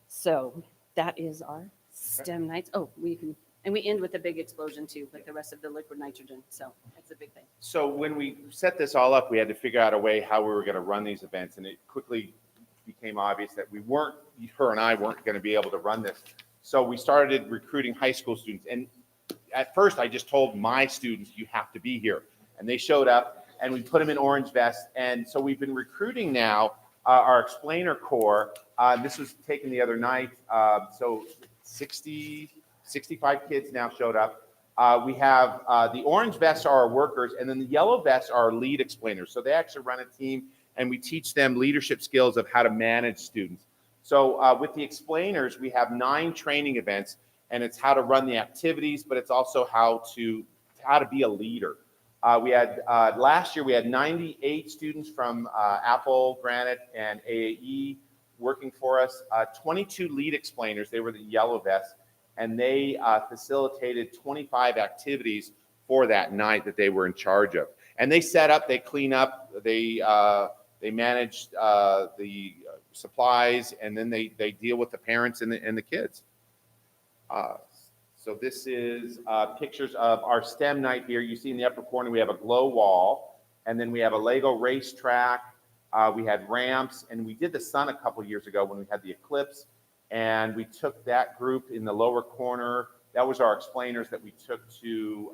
So that is our STEM nights. Oh, and we end with a big explosion too, with the rest of the liquid nitrogen. So that's a big thing. So when we set this all up, we had to figure out a way how we were going to run these events. And it quickly became obvious that her and I weren't going to be able to run this. So we started recruiting high school students. And at first I just told my students, you have to be here. And they showed up. And we put them in orange vests. And so we've been recruiting now our explainer corps. This was taken the other night. So 65 kids now showed up. We have the orange vests are our workers, and then the yellow vests are our lead explainers. So they actually run a team, and we teach them leadership skills of how to manage students. So with the explainers, we have 9 training events, and it's how to run the activities, but it's also how to be a leader. Last year we had 98 students from Apple, Granite, and AAE working for us. 22 lead explainers, they were the yellow vests, and they facilitated 25 activities for that night that they were in charge of. And they set up, they clean up, they manage the supplies, and then they deal with the parents and the kids. So this is pictures of our STEM night here. You see in the upper corner, we have a glow wall, and then we have a Lego race track. We had ramps, and we did the sun a couple years ago when we had the eclipse, and we took that group in the lower corner. That was our explainers that we took to,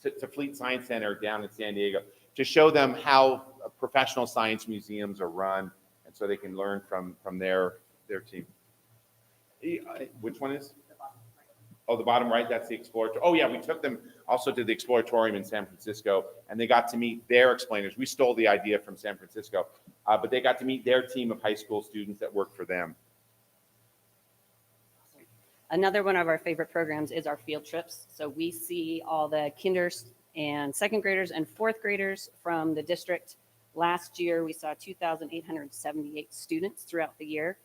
to Fleet Science Center down in San Diego to show them how professional science museums are run, and so they can learn from their team. Which one is? Oh, the bottom right, that's the Exploratorium. Oh yeah, we took them also to the Exploratorium in San Francisco, and they got to meet their explainers. We stole the idea from San Francisco, but they got to meet their team of high school students that work for them. Another one of our favorite programs is our field trips. So we see all the kinders and second graders and fourth graders from the district. Last year, we saw 2,878 students throughout the year.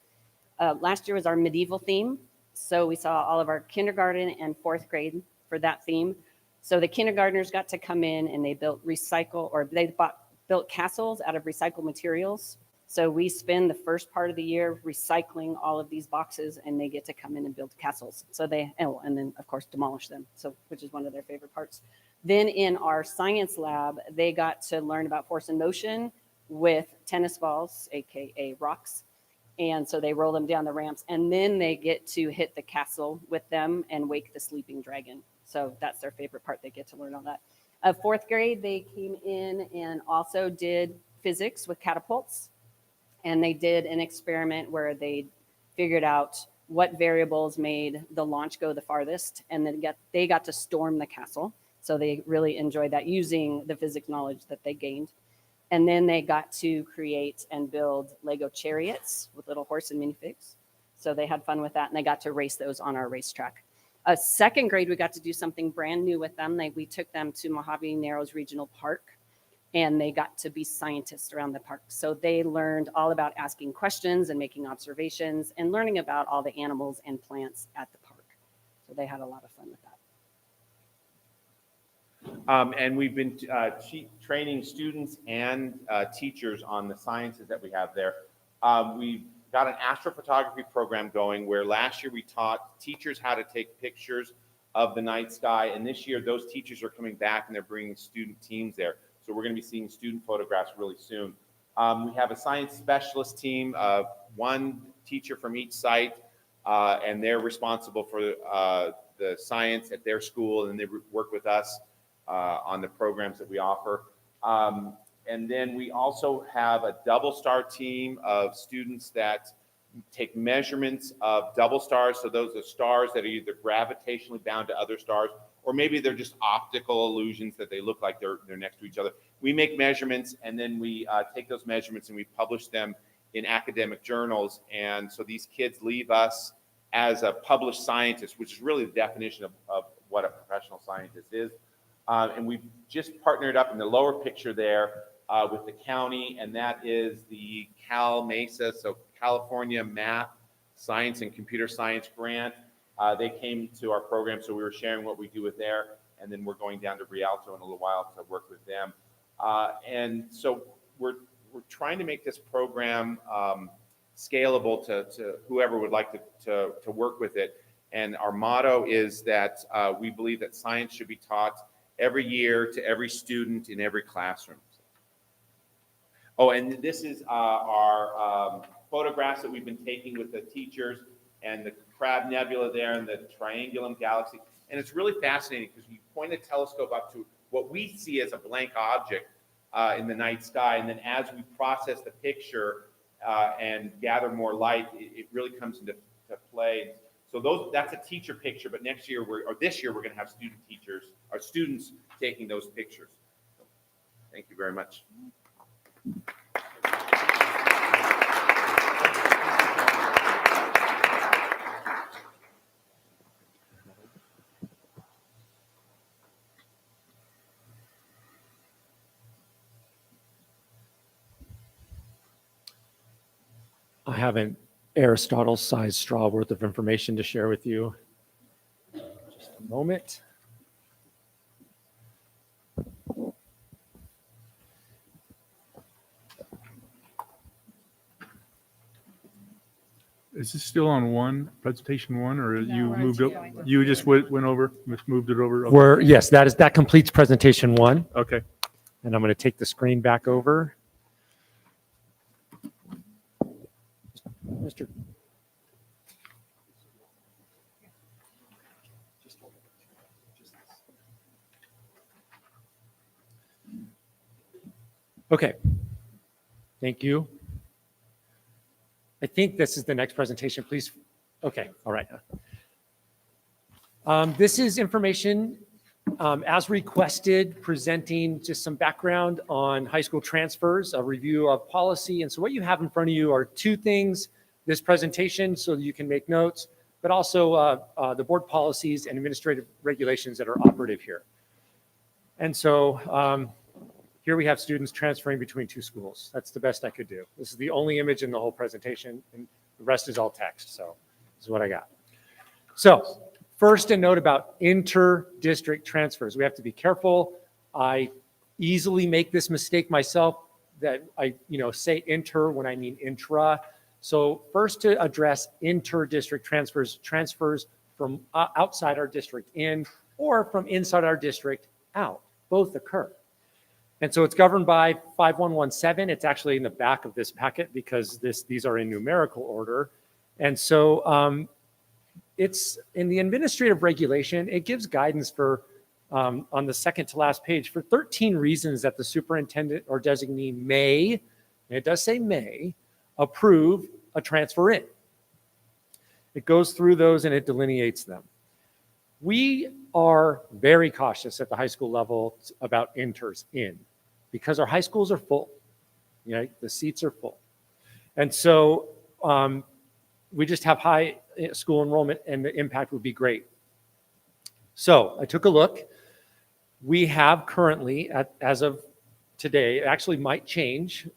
Last year was our medieval theme. So we saw all of our kindergarten and fourth grade for that theme. So the kindergartners got to come in and they built built castles out of recycled materials. So we spend the first part of the year recycling all of these boxes, and they get to come in and build castles. So and then of course demolish them. So which is one of their favorite parts. Then in our science lab, they got to learn about force and motion with tennis balls, AKA rocks. And so they roll them down the ramps, and then they get to hit the castle with them and wake the sleeping dragon. So that's their favorite part. They get to learn all that. Fourth grade, they came in and also did physics with catapults. And they did an experiment where they figured out what variables made the launch go the farthest, and then they got to storm the castle. So they really enjoyed that using the physics knowledge that they gained. And then they got to create and build Lego chariots with little horse and minifigs. So they had fun with that, and they got to race those on our racetrack. Second grade, we got to do something brand new with them. We took them to Mojave Narrows Regional Park, and they got to be scientists around the park. So they learned all about asking questions and making observations and learning about all the animals and plants at the park. So they had a lot of fun with that. And we've been training students and teachers on the sciences that we have there. We've got an astrophotography program going where last year we taught teachers how to take pictures of the night sky. And this year, those teachers are coming back and they're bringing student teams there. So we're going to be seeing student photographs really soon. We have a science specialist team, one teacher from each site, and they're responsible for the science at their school, and they work with us on the programs that we offer. And then we also have a double star team of students that take measurements of double stars. So those are stars that are either gravitationally bound to other stars, or maybe they're just optical illusions that they look like they're next to each other. We make measurements, and then we take those measurements and we publish them in academic journals. And so these kids leave us as a published scientist, which is really the definition of what a professional scientist is. And we've just partnered up in the lower picture there with the county, and that is the Cal Mesa, so California Math, Science, and Computer Science Grant. They came to our program, so we were sharing what we do with there, and then we're going down to Rialto in a little while to work with them. And so we're trying to make this program scalable to whoever would like to work with it. And our motto is that we believe that science should be taught every year to every student in every classroom. Oh, and this is our photographs that we've been taking with the teachers, and the Crab Nebula there and the Triangulum Galaxy. And it's really fascinating because you point a telescope up to what we see as a blank object in the night sky, and then as we process the picture and gather more light, it really comes into play. So that's a teacher picture, but this year we're going to have students taking those pictures. So, thank you very much. I have an Aristotle-sized straw worth of information to share with you. Just a moment. Is this still on presentation one, or No, you we're moved just it? going to- You just moved it over? Okay. Yes, that completes presentation one. Okay. And I'm going to take the screen back over. Mr. Okay. Thank you. I think this is the next presentation, please. Okay, all right. This is information as requested, presenting just some background on high school transfers, a review of policy. And so what you have in front of you are two things, this presentation so you can make notes, but also the board policies and administrative regulations that are operative here. And so here we have students transferring between two schools. That's the best I could do. This is the only image in the whole presentation, and the rest is all text. So this is what I got. So first, a note about inter-district transfers. We have to be careful. I easily make this mistake myself that I say inter when I mean intra. So first, to address inter-district transfers from outside our district in, or from inside our district out. Both occur. And so it's governed by 5117. It's actually in the back of this packet because these are in numerical order. And so it's in the administrative regulation, it gives guidance for, on the second to last page, for 13 reasons that the superintendent or designee may, and it does say may, approve a transfer in. It goes through those and it delineates them. We are very cautious at the high school level about inters in because our high schools are full. You know, the seats are full. And so we just have high school enrollment and the impact would be great. So I took a look. We have currently, as of today, it actually might change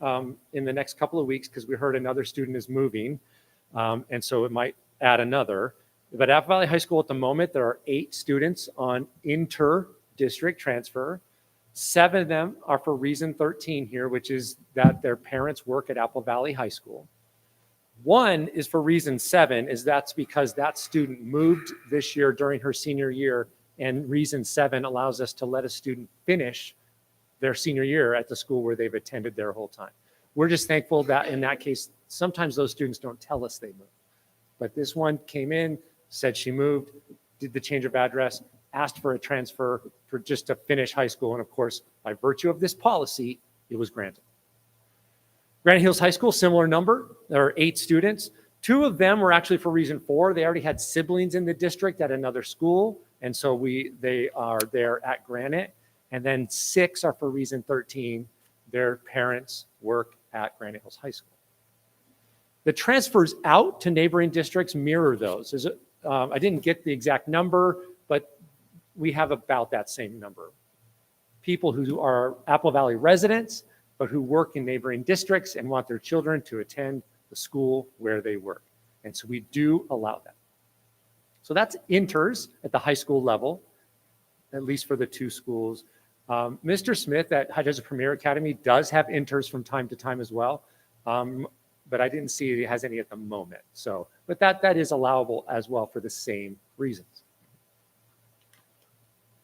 in the next couple of weeks because we heard another student is moving. And so it might add another. But at Apple Valley High School at the moment, there are 8 students on inter-district transfer. 7 of them are for reason 13 here, which is that their parents work at Apple Valley High School. 1 is for reason 7, is that's because that student moved this year during her senior year, and reason 7 allows us to let a student finish their senior year at the school where they've attended their whole time. We're just thankful that in that case, sometimes those students don't tell us they moved. But this one came in, said she moved, did the change of address, asked for a transfer for just to finish high school. And of course, by virtue of this policy, it was granted. Granite Hills High School, similar number. There are 8 students. 2 of them were actually for reason 4. They already had siblings in the district at another school. And so they are there at Granite. And then 6 are for reason 13. Their parents work at Granite Hills High School. The transfers out to neighboring districts mirror those. I didn't get the exact number, but we have about that same number. People who are Apple Valley residents, but who work in neighboring districts and want their children to attend the school where they work. And so we do allow that. So that's inters at the high school level, at least for the 2 schools. Mr. Smith at High Desert Premier Academy does have inters from time to time as well. But I didn't see he has any at the moment. So, but that is allowable as well for the same reasons.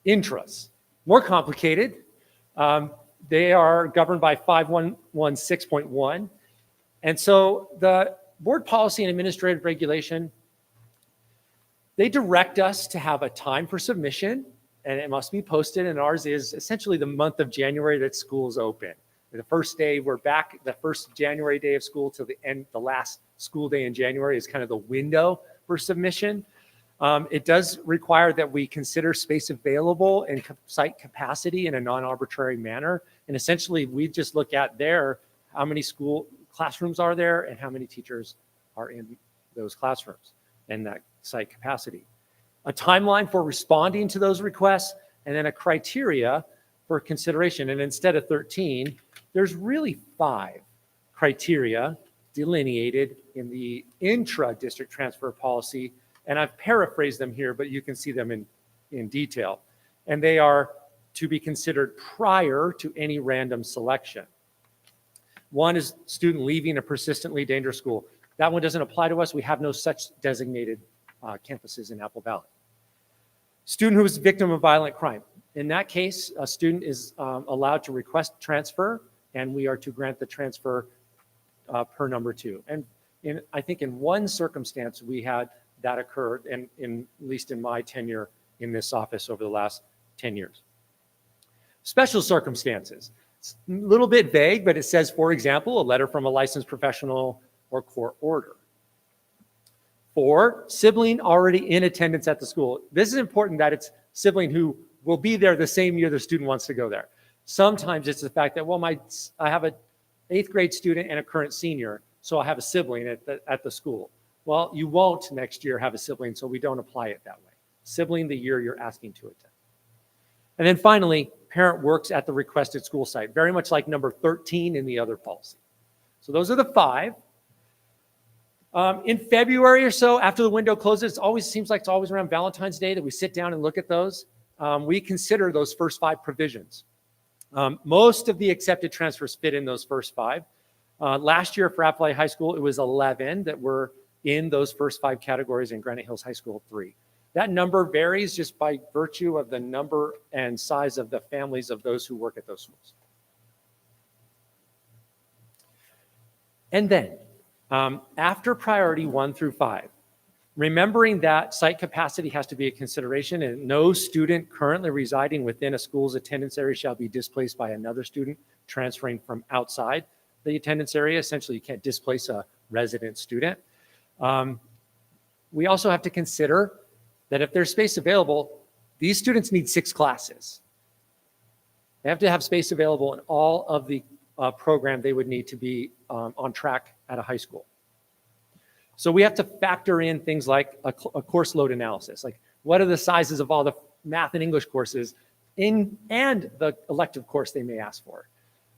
Intras, more complicated. They are governed by 5116.1. And so the board policy and administrative regulation, they direct us to have a time for submission and it must be posted. And ours is essentially the month of January that school's open. The first day we're back, the first January day of school till the end, the last school day in January is kind of the window for submission. It does require that we consider space available and site capacity in a non-arbitrary manner. And essentially we just look at there, how many school classrooms are there and how many teachers are in those classrooms and that site capacity. A timeline for responding to those requests and then a criteria for consideration. And instead of 13, there's really 5 criteria delineated in the intra-district transfer policy. And I've paraphrased them here, but you can see them in detail. And they are to be considered prior to any random selection. 1 is student leaving a persistently dangerous school. That one doesn't apply to us. We have no such designated campuses in Apple Valley. Student who is a victim of violent crime. In that case, a student is allowed to request transfer, and we are to grant the transfer per number 2. And I think in 1 circumstance, we had that occur, and at least in my tenure in this office over the last 10 years. Special circumstances. It's a little bit vague, but it says, for example, a letter from a licensed professional or court order. 4, sibling already in attendance at the school. This is important that it's sibling who will be there the same year the student wants to go there. Sometimes it's the fact that, well, I have an 8th grade student and a current senior, so I have a sibling at the school. Well, you won't next year have a sibling, so we don't apply it that way. Sibling the year you're asking to attend. And then finally, parent works at the requested school site, very much like number 13 in the other policy. So those are the 5. In February or so, after the window closes, it always seems like it's always around Valentine's Day that we sit down and look at those. We consider those first 5 provisions. Most of the accepted transfers fit in those first 5. Last year for Apple Valley High School, it was 11 that were in those first 5 categories, in Granite Hills High School 3. That number varies just by virtue of the number and size of the families of those who work at those schools. And then after priority 1 through 5, remembering that site capacity has to be a consideration, and no student currently residing within a school's attendance area shall be displaced by another student transferring from outside the attendance area. Essentially, you can't displace a resident student. We also have to consider that if there's space available, these students need 6 classes. They have to have space available in all of the program they would need to be on track at a high school. So we have to factor in things like a course load analysis, like what are the sizes of all the math and English courses and the elective course they may ask for.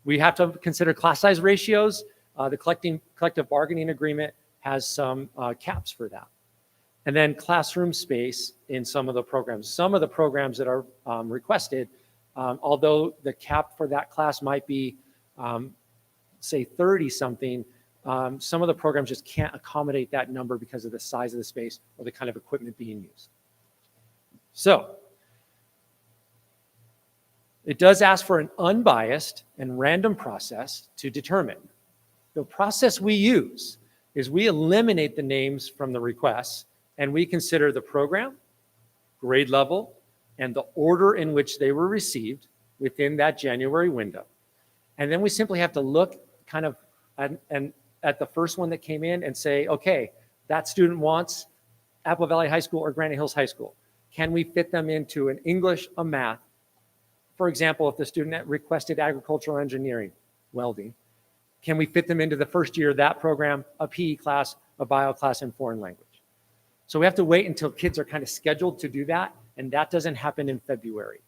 We have to consider class size ratios. The collective bargaining agreement has some caps for that. And then classroom space in some of the programs. Some of the programs that are requested, although the cap for that class might be, say, 30 something, some of the programs just can't accommodate that number because of the size of the space or the kind of equipment being used. So it does ask for an unbiased and random process to determine. The process we use is we eliminate the names from the requests and we consider the program, grade level, and the order in which they were received within that January window. And then we simply have to look kind of at the first one that came in and say, okay, that student wants Apple Valley High School or Granite Hills High School. Can we fit them into an English, a math? For example, if the student requested agricultural engineering, welding, can we fit them into the first year of that program, a PE class, a bio class, and foreign language? So we have to wait until kids are kind of scheduled to do that, and that doesn't happen in February,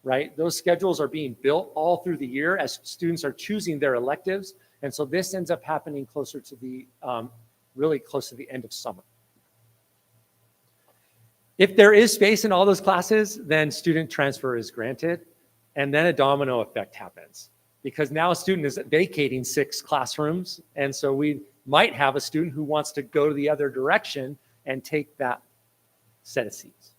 right? Those schedules are being built all through the year as students are choosing their electives, and so this ends up happening closer to the, really close to the end of summer. If there is space in all those classes, then student transfer is granted, and then a domino effect happens because now a student is vacating 6 classrooms, and so we might have a student who wants to go the other direction and take that set of seats.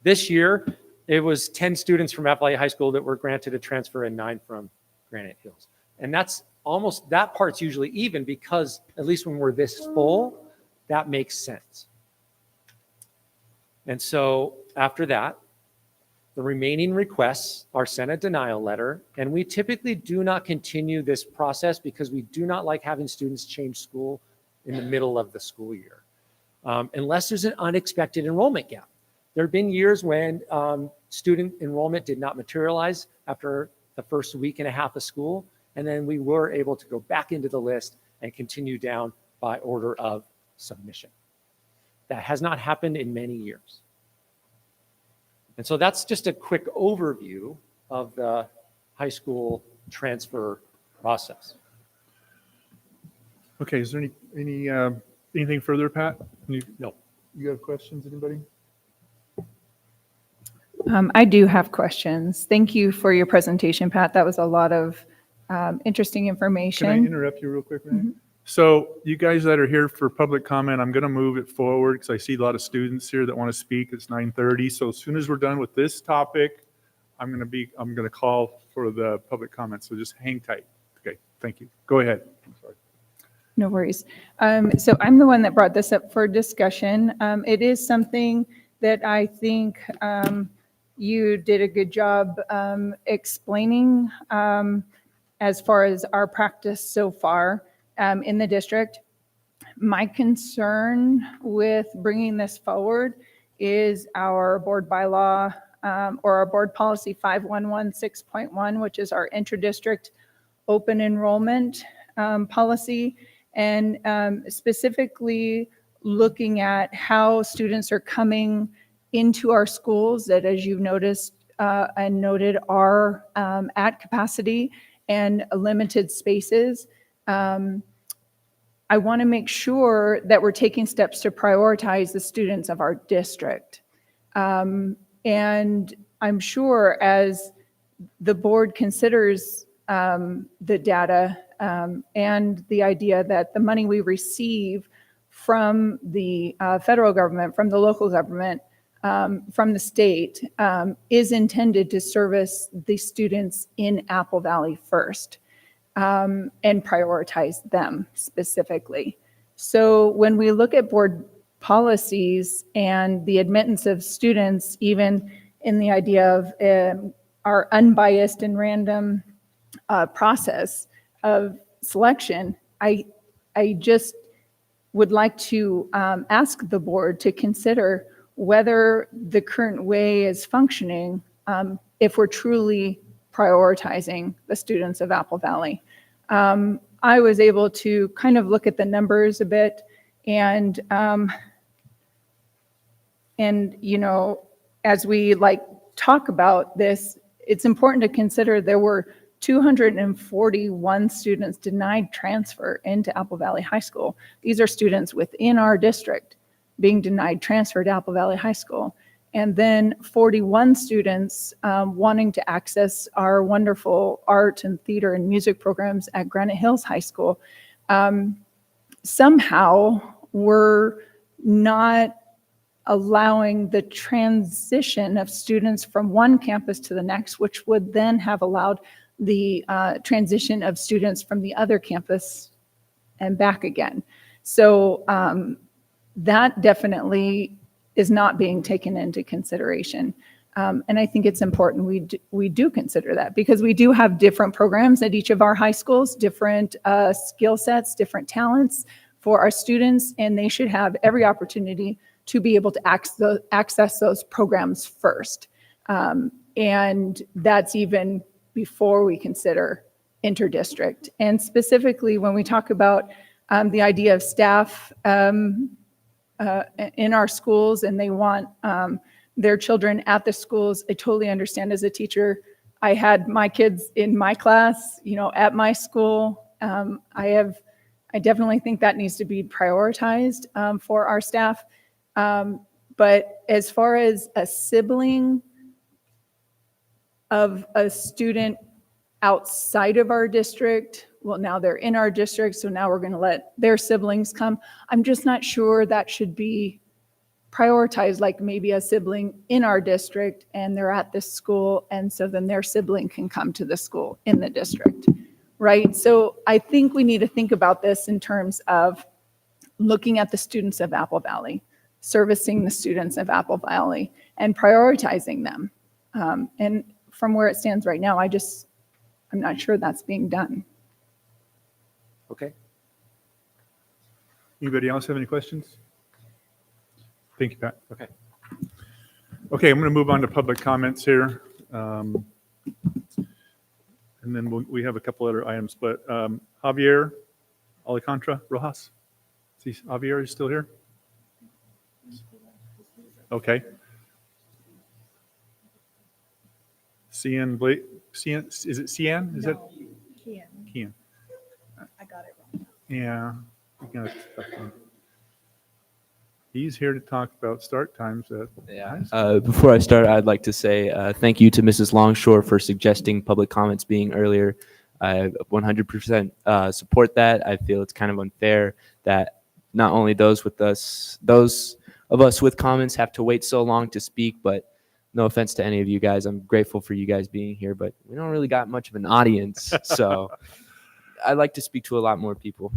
This year, it was 10 students from Apple Valley High School that were granted a transfer and 9 from Granite Hills. And that's almost, that part's usually even because at least when we're this full, that makes sense. And so after that, the remaining requests are sent a denial letter, and we typically do not continue this process because we do not like having students change school in the middle of the school year, unless there's an unexpected enrollment gap. There have been years when student enrollment did not materialize after the first week and a half of school, and then we were able to go back into the list and continue down by order of submission. That has not happened in many years. And so that's just a quick overview of the high school transfer process. Okay, is there anything further, Pat? No. You have questions, anybody? I do have questions. Thank you for your presentation, Pat. That was a lot of interesting information. Can I interrupt you real quick, Renee? So you guys that are here for public comment, I'm going to move it forward because I see a lot of students here that want to speak. It's 9:30. So as soon as we're done with this topic, I'm going to call for the public comment. So just hang tight. Okay, thank you. Go ahead. I'm sorry. No worries. So I'm the one that brought this up for discussion. It is something that I think you did a good job explaining as far as our practice so far in the district. My concern with bringing this forward is our board bylaw or our board policy 5116.1, which is our intra-district open enrollment policy, and specifically looking at how students are coming into our schools that, as you've noticed and noted, are at capacity and limited spaces. I want to make sure that we're taking steps to prioritize the students of our district. And I'm sure as the board considers the data and the idea that the money we receive from the federal government, from the local government, from the state, is intended to service the students in Apple Valley first. and prioritize them specifically. So when we look at board policies and the admittance of students, even in the idea of our unbiased and random process of selection, I just would like to ask the board to consider whether the current way is functioning if we're truly prioritizing the students of Apple Valley. I was able to kind of look at the numbers a bit, and you know, as we talk about this, it's important to consider there were 241 students denied transfer into Apple Valley High School. These are students within our district being denied transfer to Apple Valley High School. And then 41 students wanting to access our wonderful art and theater and music programs at Granite Hills High School. Somehow we're not allowing the transition of students from one campus to the next, which would then have allowed the transition of students from the other campus and back again. So that definitely is not being taken into consideration. And I think it's important we do consider that, because we do have different programs at each of our high schools, different skill sets, different talents for our students, and they should have every opportunity to be able to access those programs first. And that's even before we consider interdistrict. And specifically, when we talk about the idea of staff in our schools, and they want their children at the schools, I totally understand. As a teacher, I had my kids in my class, you know, at my school. I definitely think that needs to be prioritized for our staff. But as far as a sibling of a student outside of our district, well, now they're in our district, so now we're going to let their siblings come. I'm just not sure that should be prioritized, like maybe a sibling in our district and they're at this school, and so then their sibling can come to the school in the district, right? So I think we need to think about this in terms of looking at the students of Apple Valley, servicing the students of Apple Valley, and prioritizing them. And from where it stands right now, I'm not sure that's being done. Okay. Anybody else have any questions? Thank you, Pat. Okay. Okay, I'm going to move on to public comments here. And then we have a couple other items, but Javier Alcantara Rojas. Javier is still here? Okay. Cian Blake, Cian, is it Cian? Is that? Cian. I got it wrong. Yeah. You got it stuck on. He's here to talk about start times at high school. Before I start, I'd like to say thank you to Mrs. Longshore for suggesting public comments being earlier. I 100% support that. I feel it's kind of unfair that not only those of us with comments have to wait so long to speak, but no offense to any of you guys. I'm grateful for you guys being here, but we don't really got much of an audience. So I'd like to speak to a lot more people.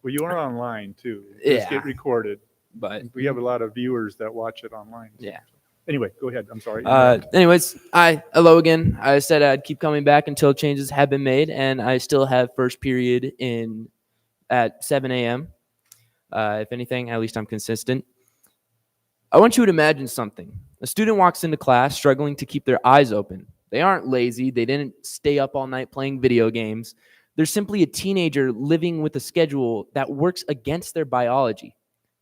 Well, you are online too. Yeah. Just get recorded. But we have a lot of viewers that watch it online. Yeah. Anyway, go ahead. I'm sorry. Anyways, hello again. I said I'd keep coming back until changes have been made, and I still have first period at 7 a.m. If anything, at least I'm consistent. I want you to imagine something. A student walks into class struggling to keep their eyes open. They aren't lazy. They didn't stay up all night playing video games. They're simply a teenager living with a schedule that works against their biology.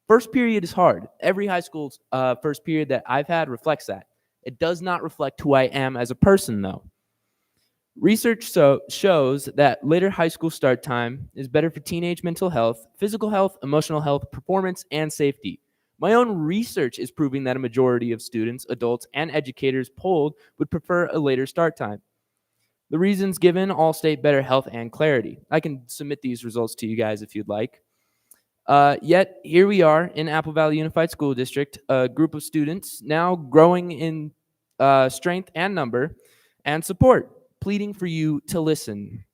First period is hard. Every high school's first period that I've had reflects that. It does not reflect who I am as a person, though. Research shows that later high school start time is better for teenage mental health, physical health, emotional health, performance, and safety. My own research is proving that a majority of students, adults, and educators polled would prefer a later start time. The reasons given all state better health and clarity. I can submit these results to you guys if you'd like. Yet here we are in Apple Valley Unified School District, a group of students now growing in strength and number and support, pleading for you to listen.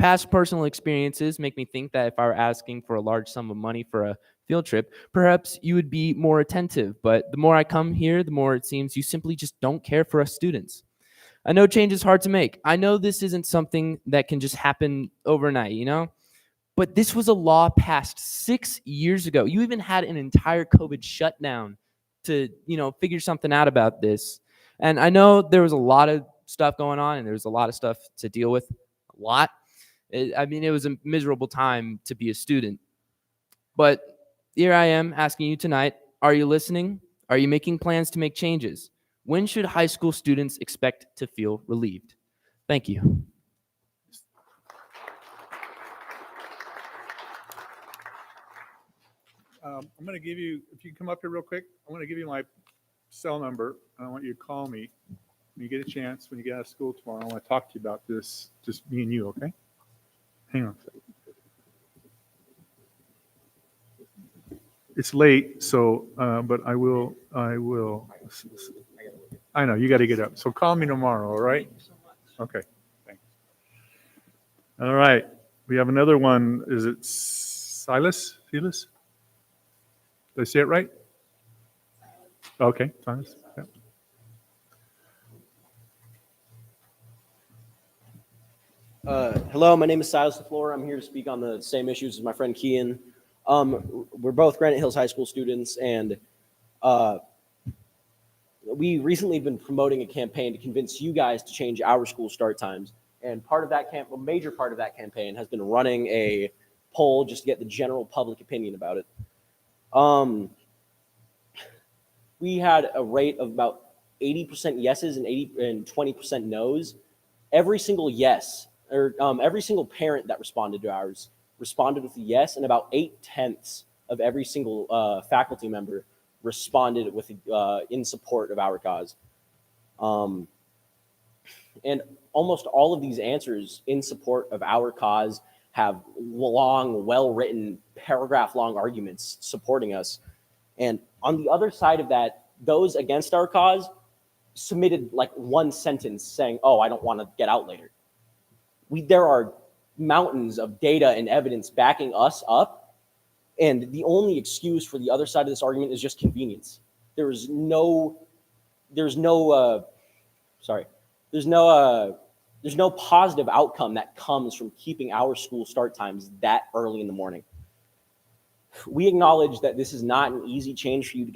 Past personal experiences make me think that if I were asking for a large sum of money for a field trip, perhaps you would be more attentive. But the more I come here, the more it seems you simply just don't care for us students. I know change is hard to make. I know this isn't something that can just happen overnight, you know? But this was a law passed 6 years ago. You even had an entire COVID shutdown to, figure something out about this. And I know there was a lot of stuff going on and there was a lot of stuff to deal with. A lot. It was a miserable time to be a student. But here I am asking you tonight, are you listening? Are you making plans to make changes? When should high school students expect to feel relieved? Thank you. I'm going to give you, if you can come up here real quick, I'm going to give you my cell number. I want you to call me when you get a chance, when you get out of school tomorrow. I want to talk to you about this, just me and you, okay? Hang on a second. It's late, so, but I will, I know, you got to get up. So call me tomorrow, all right? Okay, thanks. All right, we have another one. Is it Silas? Silas? Did I say it right? Okay, Silas. Yeah. Hello, my name is Silas LaFleur. I'm here to speak on the same issues as my friend Kian. We're both Granite Hills High School students, and we recently been promoting a campaign to convince you guys to change our school start times. And part of that a major part of that campaign has been running a poll just to get the general public opinion about it. We had a rate of about 80% yeses and 20% nos. Every single yes, or every single parent that responded to ours responded with a yes, and about 8/10 of every single faculty member responded with in support of our cause. And almost all of these answers in support of our cause have long, well-written, paragraph-long arguments supporting us. And on the other side of that, those against our cause submitted like one sentence saying, oh, I don't want to get out later. There are mountains of data and evidence backing us up, and the only excuse for the other side of this argument is just convenience. There's no positive outcome that comes from keeping our school start times that early in the morning. We acknowledge that this is not an easy change for you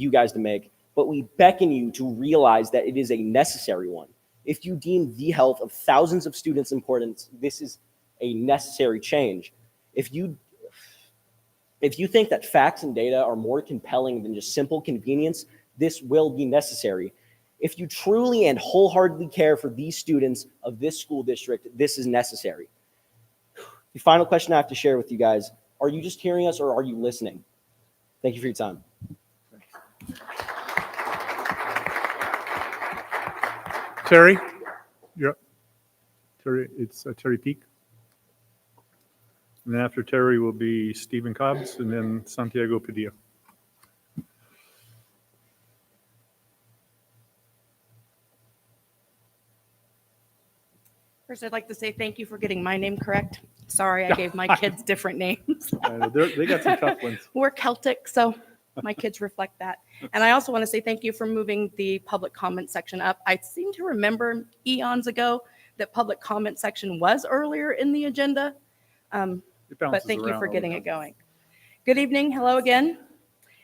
guys to make, but we beckon you to realize that it is a necessary one. If you deem the health of thousands of students important, this is a necessary change. If you think that facts and data are more compelling than just simple convenience, this will be necessary. If you truly and wholeheartedly care for these students of this school district, this is necessary. The final question I have to share with you guys, are you just hearing us or are you listening? Thank you for your time. Terry? You're up. Terry, it's Terry Peak. And then after Terry will be Stephen Cobbs and then Santiago Padilla. First, I'd like to say thank you for getting my name correct. Sorry, I gave my kids different names. They got some tough ones. We're Celtic, so my kids reflect that. And I also want to say thank you for moving the public comment section up. I seem to remember eons ago that public comment section was earlier in the agenda. But thank you for getting it going. Good evening. Hello again.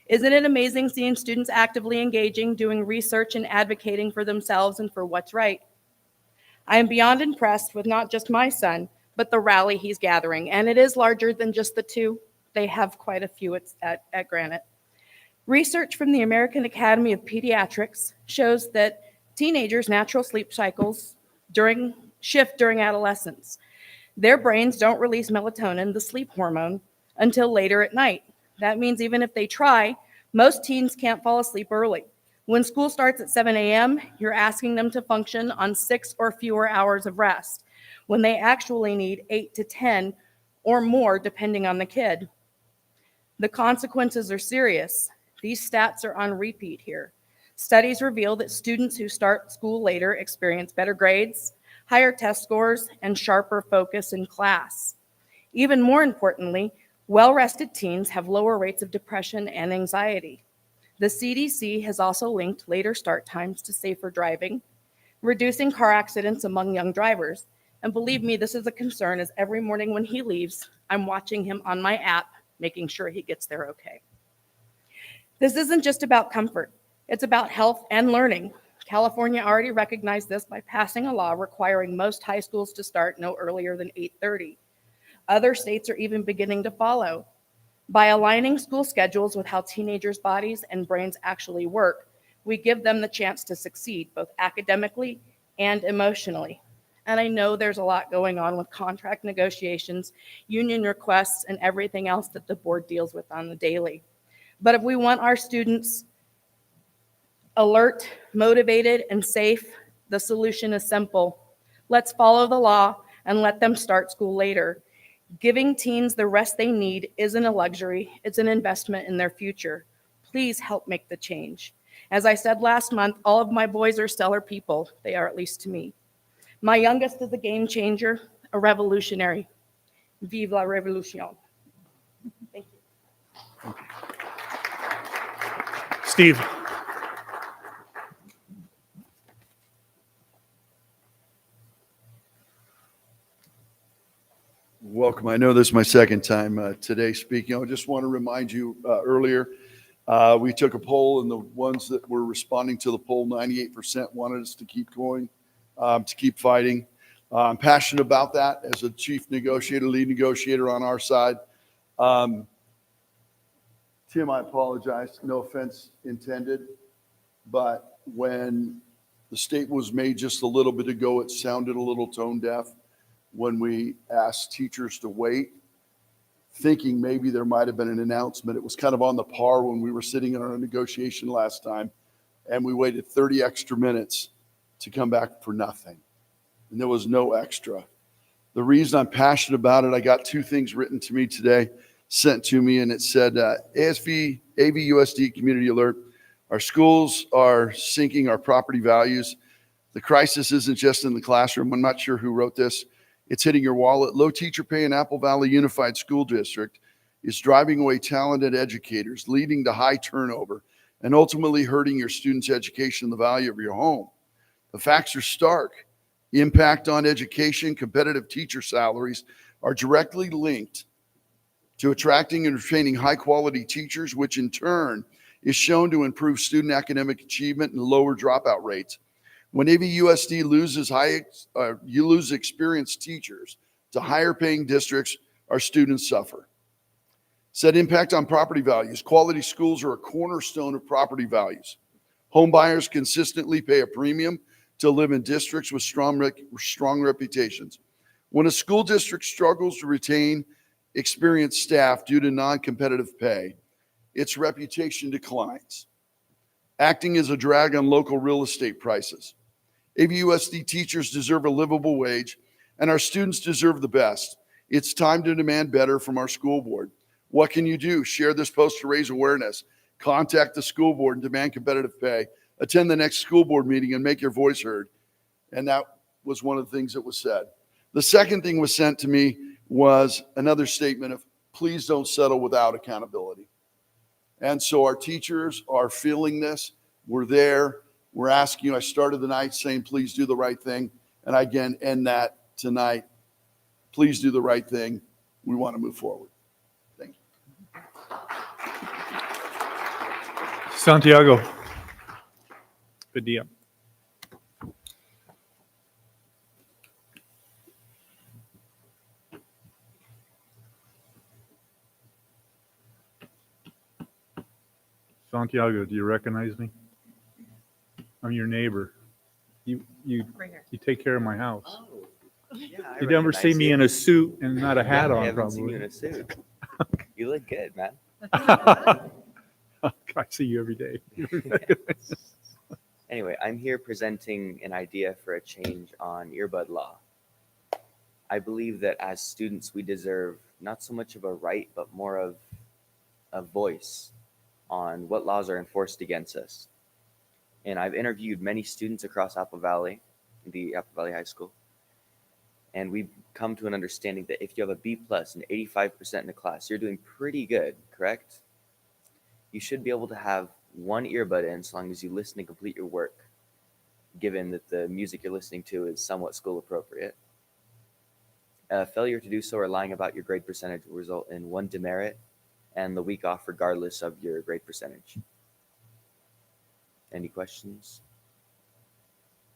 Isn't it amazing seeing students actively engaging, doing research and advocating for themselves and for what's right? I am beyond impressed with not just my son, but the rally he's gathering. And it is larger than just the two. They have quite a few at Granite. Research from the American Academy of Pediatrics shows that teenagers' natural sleep cycles shift during adolescence. Their brains don't release melatonin, the sleep hormone, until later at night. That means even if they try, most teens can't fall asleep early. When school starts at 7 a.m., you're asking them to function on 6 or fewer hours of rest, when they actually need 8 to 10 or more, depending on the kid. The consequences are serious. These stats are on repeat here. Studies reveal that students who start school later experience better grades, higher test scores, and sharper focus in class. Even more importantly, well-rested teens have lower rates of depression and anxiety. The CDC has also linked later start times to safer driving, reducing car accidents among young drivers. And believe me, this is a concern, as every morning when he leaves, I'm watching him on my app, making sure he gets there okay. This isn't just about comfort. It's about health and learning. California already recognized this by passing a law requiring most high schools to start no earlier than 8:30. Other states are even beginning to follow. By aligning school schedules with how teenagers' bodies and brains actually work, we give them the chance to succeed both academically and emotionally. And I know there's a lot going on with contract negotiations, union requests, and everything else that the board deals with on the daily. But if we want our students alert, motivated, and safe, the solution is simple. Let's follow the law and let them start school later. Giving teens the rest they need isn't a luxury, it's an investment in their future. Please help make the change. As I said last month, all of my boys are stellar people. They are, at least to me. My youngest is a game changer, a revolutionary. Vive la révolution. Thank you. Steve. Welcome. I know this is my second time today speaking. I just want to remind you earlier, we took a poll, and the ones that were responding to the poll, 98% wanted us to keep going, to keep fighting. I'm passionate about that as a chief negotiator, lead negotiator on our side. Tim, I apologize. No offense intended. But when the state was made just a little bit ago, it sounded a little tone deaf when we asked teachers to wait, thinking maybe there might have been an announcement. It was kind of on the par when we were sitting in our negotiation last time, and we waited 30 extra minutes to come back for nothing. And there was no extra. The reason I'm passionate about it, I got two things written to me today, sent to me, and it said, ASV, AVUSD Community Alert, our schools are sinking our property values. The crisis isn't just in the classroom. I'm not sure who wrote this. It's hitting your wallet. Low teacher pay in Apple Valley Unified School District is driving away talented educators, leading to high turnover, and ultimately hurting your students' education and the value of your home. The facts are stark. Impact on education, competitive teacher salaries are directly linked to attracting and retaining high-quality teachers, which in turn is shown to improve student academic achievement and lower dropout rates. When AVUSD loses you lose experienced teachers to higher paying districts, our students suffer. Said impact on property values. Quality schools are a cornerstone of property values. Home buyers consistently pay a premium to live in districts with strong reputations. When a school district struggles to retain experienced staff due to non-competitive pay, its reputation declines, acting as a drag on local real estate prices. AVUSD teachers deserve a livable wage, and our students deserve the best. It's time to demand better from our school board. What can you do? Share this post to raise awareness. Contact the school board and demand competitive pay. Attend the next school board meeting and make your voice heard. And that was one of the things that was said. The second thing was sent to me was another statement of, please don't settle without accountability. And so our teachers are feeling this. We're there. We're asking you. I started the night saying, please do the right thing. And I again end that tonight. Please do the right thing. We want to move forward. Thank you. Santiago. Good deal. Santiago, do you recognize me? I'm your neighbor. You take care of my house. Yeah, You never see me in a suit and not a hat on, I haven't seen probably. you in a suit. You look good, man. I see you every day. Anyway, I'm here presenting an idea for a change on earbud law. I believe that as students, we deserve not so much of a right, but more of a voice on what laws are enforced against us. And I've interviewed many students across Apple Valley, the Apple Valley High School, And we've come to an understanding that if you have a B plus and 85% in a class, you're doing pretty good, correct? You should be able to have one earbud in so long as you listen and complete your work, given that the music you're listening to is somewhat school appropriate. Failure to do so or lying about your grade percentage will result in 1 demerit and the week off regardless of your grade percentage. Any questions?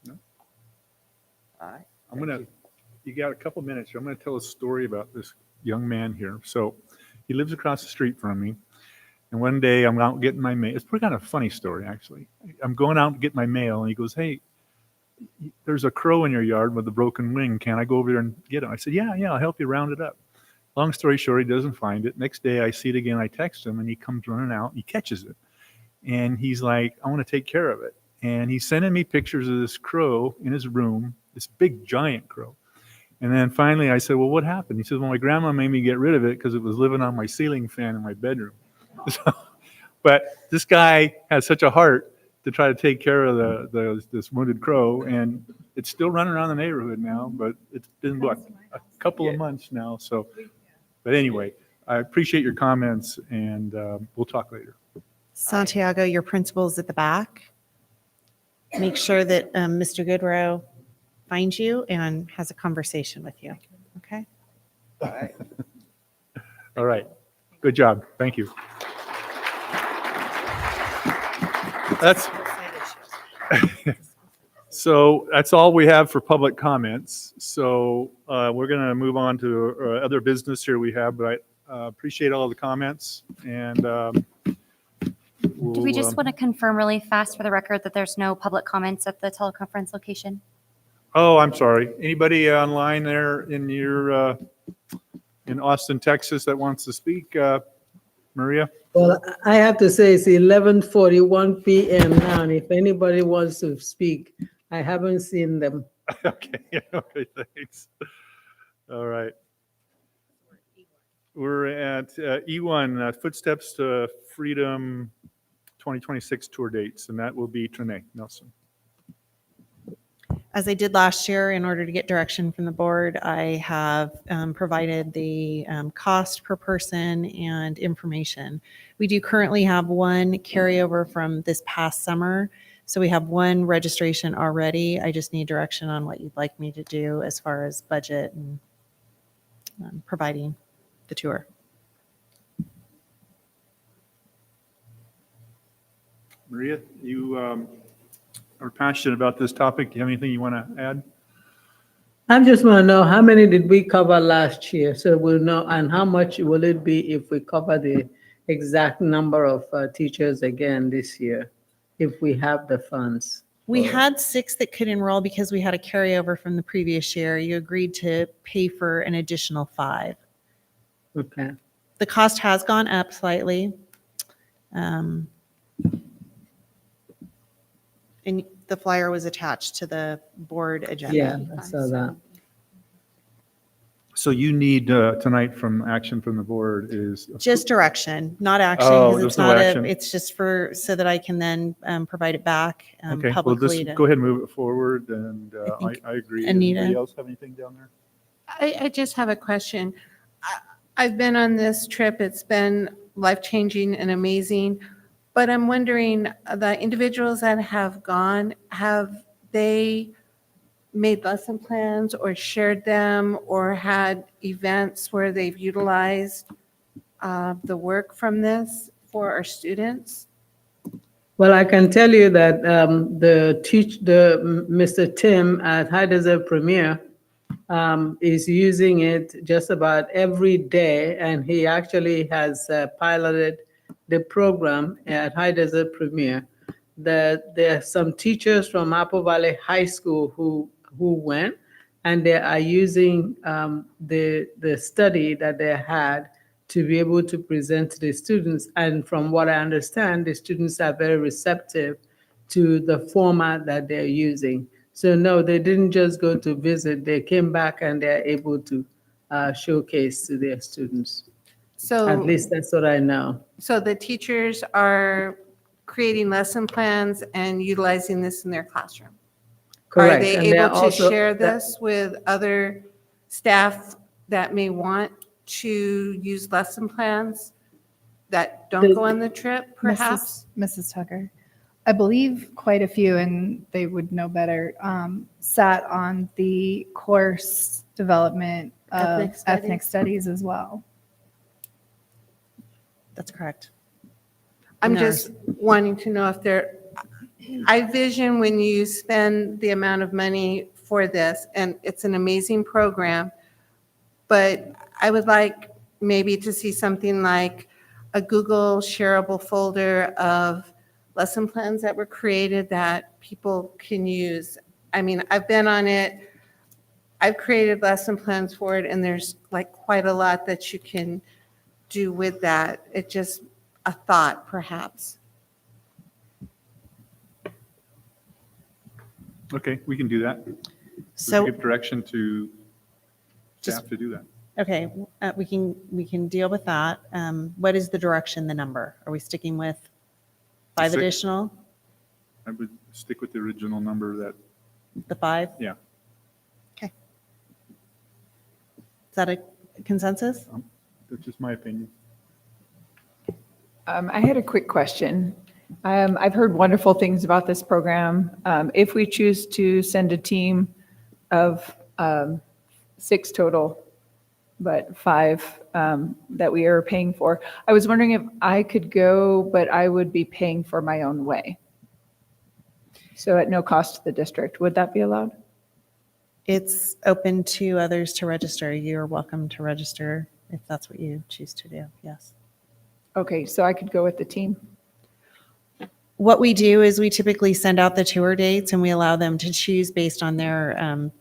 No. All right. I'm gonna, you got a couple minutes here. I'm gonna tell a story about this young man here. So he lives across the street from me. And one day I'm out getting my mail. It's pretty kind of a funny story, actually. I'm going out to get my mail, and he goes, "Hey, there's a crow in your yard with a broken wing. Can I go over there and get him?" I said, yeah, I'll help you round it up. Long story short, he doesn't find it. Next day I see it again. I text him, and he comes running out. He catches it. And he's like, "I want to take care of it." And he's sending me pictures of this crow in his room, this big giant crow. And then finally I said, "Well, what happened?" He says, "Well, my grandma made me get rid of it because it was living on my ceiling fan in my bedroom." So, but this guy has such a heart to try to take care of this wounded crow, and it's still running around the neighborhood now, but it's been, what, a couple of months now. So, but anyway, I appreciate your comments, and we'll talk later. Santiago, your principal's at the back. Make sure that Mr. Goodrow finds you and has a conversation with you. Okay? All right. All right. Good job. Thank you. That's so that's all we have for public comments. So we're going to move on to other business here we have, but I appreciate all the comments. And Do we just want to confirm really fast for the record that there's no public comments at the teleconference location? Oh, I'm sorry. Anybody online there in your in Austin, Texas that wants to speak? Maria? Well, I have to say it's 11:41 p.m. now, and if anybody wants to speak, I haven't seen them. Okay, okay, thanks. All right. We're at E1, Footsteps to Freedom 2026 tour dates, and that will be Trinae Nelson. As I did last year, in order to get direction from the board, I have provided the cost per person and information. We do currently have one carryover from this past summer. So we have one registration already. I just need direction on what you'd like me to do as far as budget and providing the tour. Maria, you are passionate about this topic. Do you have anything you want to add? I just want to know how many did we cover last year, so we'll know, and how much will it be if we cover the exact number of teachers again this year, if we have the funds. We had 6 that could enroll because we had a carryover from the previous year. You agreed to pay for an additional 5. Okay. The cost has gone up slightly. And the flyer was attached to the board agenda. Yeah, I saw that. So you need tonight from action from the board is Just direction, not action. Oh, 'Cause there's it's no not action. it's just for, so that I can then provide it back okay. Well, publicly. just go ahead and move it forward, and I agree. Anita? Anybody else have anything down there? I just have a question. I've been on this trip. It's been life-changing and amazing. But I'm wondering, the individuals that have gone, have they made lesson plans or shared them or had events where they've utilized the work from this for our students? Well, I can tell you that Mr. Tim at High Desert Premier is using it just about every day, and he actually has piloted the program at High Desert Premier. There are some teachers from Apple Valley High School who went, and they are using the study that they had to be able to present to the students. And from what I understand, the students are very receptive to the format that they're using. So no, they didn't just go to visit, they came back and they're able to showcase to their students. So At least that's what I know. So the teachers are creating lesson plans and utilizing this in their classroom? Correct. Are they And they're able to also- share this with other staff that may want to use lesson plans that don't go on the trip, perhaps? Mrs. Tucker, I believe quite a few, and they would know better, sat on the course development of Ethnic studies? ethnic studies as well. That's correct. I'm Nurse. just wanting to know if I vision when you spend the amount of money for this, and it's an amazing program, but I would like maybe to see something like a Google shareable folder of lesson plans that were created that people can use. I mean, I've been on it. I've created lesson plans for it, and there's like quite a lot that you can do with that. It just a thought, perhaps. Okay, we can do that. So- Give direction to staff to do that. Okay, we can deal with that. What is the direction, the number? Are we sticking with 5 6. additional? I would stick with the original number that, The 5? yeah. Okay. Is that a consensus? That's just my opinion. I had a quick question. I've heard wonderful things about this program. If we choose to send a team of 6 total, but 5 that we are paying for, I was wondering if I could go, but I would be paying for my own way. So at no cost to the district. Would that be allowed? It's open to others to register. You're welcome to register if that's what you choose to do, yes. Okay, so I could go with the team. What we do is we typically send out the tour dates and we allow them to choose based on their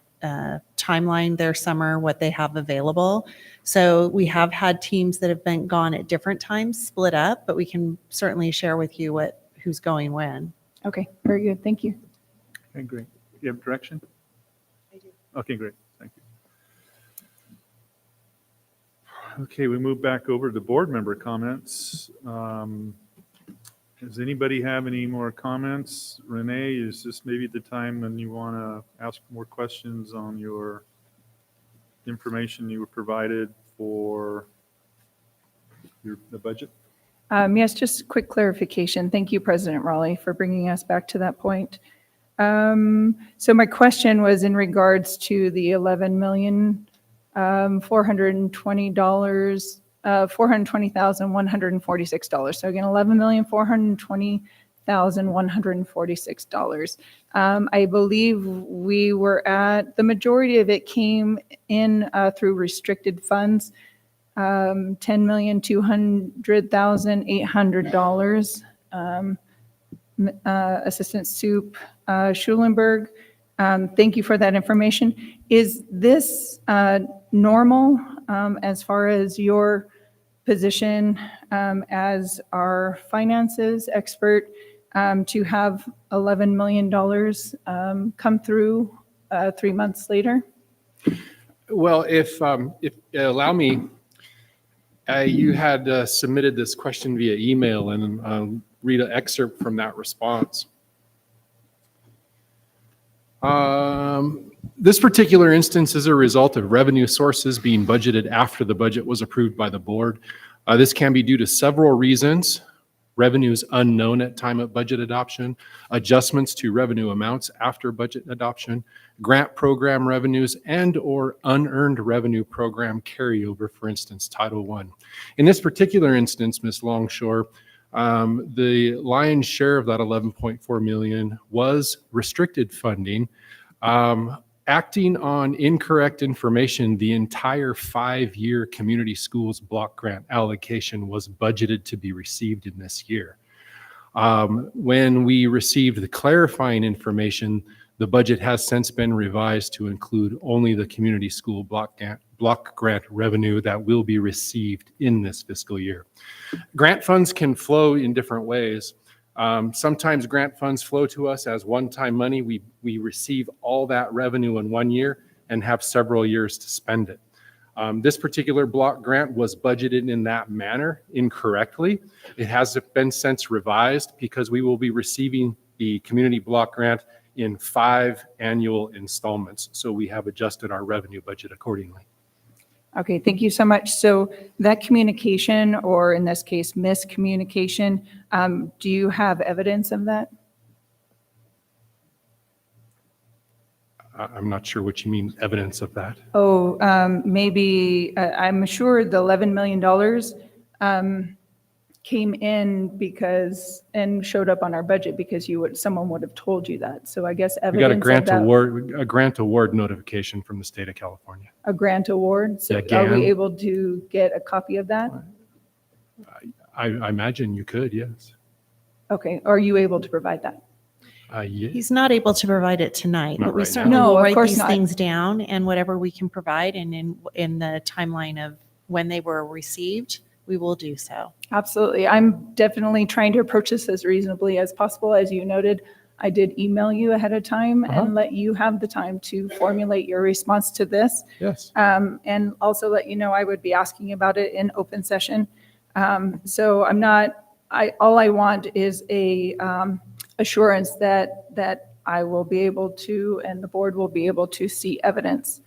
timeline, their summer, what they have available. So we have had teams that have been gone at different times, split up, but we can certainly share with you who's going when. Okay, very good. Thank you. Okay, great. You have direction? I do. Okay, great. Thank you. Okay, we move back over to board member comments. Does anybody have any more comments? Renee, is this maybe the time when you want to ask more questions on your information you were provided for the budget? Yes, just a quick clarification. Thank you, President Raleigh, for bringing us back to that point. So my question was in regards to the $420,146. So again, $11,420,146. I believe we were at, the majority of it came in through restricted funds. $10,200,800. Assistant Soup Schulenberg, thank you for that information. Is this normal as far as your position as our finances expert to have $11 million come through 3 months later? Well, if allow me, you had submitted this question via email, and I'll read an excerpt from that response. This particular instance is a result of revenue sources being budgeted after the budget was approved by the board. This can be due to several reasons. Revenues unknown at time of budget adoption, adjustments to revenue amounts after budget adoption, grant program revenues, and/or unearned revenue program carryover, for instance, Title I. In this particular instance, Ms. Longshore, the lion's share of that $11.4 million was restricted funding. Acting on incorrect information, the entire 5-year community schools block grant allocation was budgeted to be received in this year. When we received the clarifying information, the budget has since been revised to include only the community school block grant revenue that will be received in this fiscal year. Grant funds can flow in different ways. Sometimes grant funds flow to us as one-time money. We receive all that revenue in 1 year and have several years to spend it. This particular block grant was budgeted in that manner incorrectly. It has been since revised because we will be receiving the community block grant in 5 annual installments. So we have adjusted our revenue budget accordingly. Okay, thank you so much. So that communication, or in this case, miscommunication, do you have evidence of that? I'm not sure what you mean, evidence of that. Oh, maybe, I'm sure the $11 million came in because, and showed up on our budget because someone would have told you that. So I guess We got evidence a grant award notification from the state of California. a grant award. So Yeah, are we GAN. able to get a copy of that? I imagine you could, yes. Okay, are you able to provide that? Yeah. He's not able to provide it tonight, Not but we right now. certainly No, will of write course these not. things down, and whatever we can provide and in the timeline of when they were received, we will do so. Absolutely. I'm definitely trying to approach this as reasonably as possible. As you noted, I did email you ahead of time and let you have the time to formulate your response to this. Yes. And also let you know I would be asking about it in open session. So all I want is a assurance that I will be able to, and the board will be able to see evidence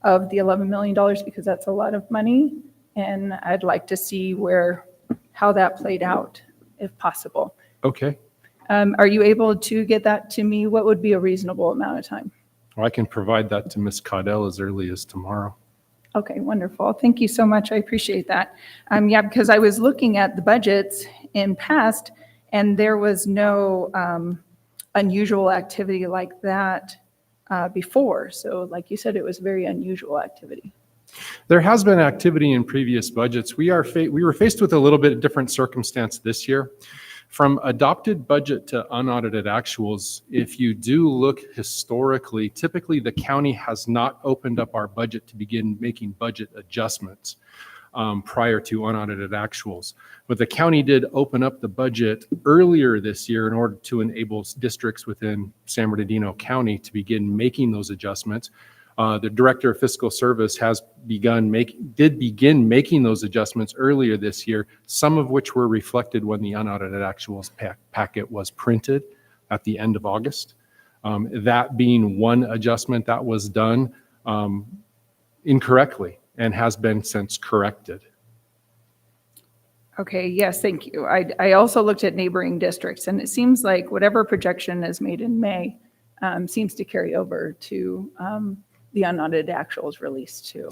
of the $11 million, because that's a lot of money. And I'd like to see how that played out, if possible. Okay. Are you able to get that to me? What would be a reasonable amount of time? Well, I can provide that to Ms. Caudell as early as tomorrow. Okay, wonderful. Thank you so much. I appreciate that. Yeah, because I was looking at the budgets in past, and there was no unusual activity like that before. So like you said, it was very unusual activity. There has been activity in previous budgets. We were faced with a little bit different circumstance this year. From adopted budget to unaudited actuals, if you do look historically, typically the county has not opened up our budget to begin making budget adjustments prior to unaudited actuals. But the county did open up the budget earlier this year in order to enable districts within San Bernardino County to begin making those adjustments. The Director of Fiscal Service did begin making those adjustments earlier this year, some of which were reflected when the unaudited actuals packet was printed at the end of August. That being one adjustment that was done incorrectly and has been since corrected. Okay, yes, thank you. I also looked at neighboring districts, and it seems like whatever projection is made in May seems to carry over to the unaudited actuals released too.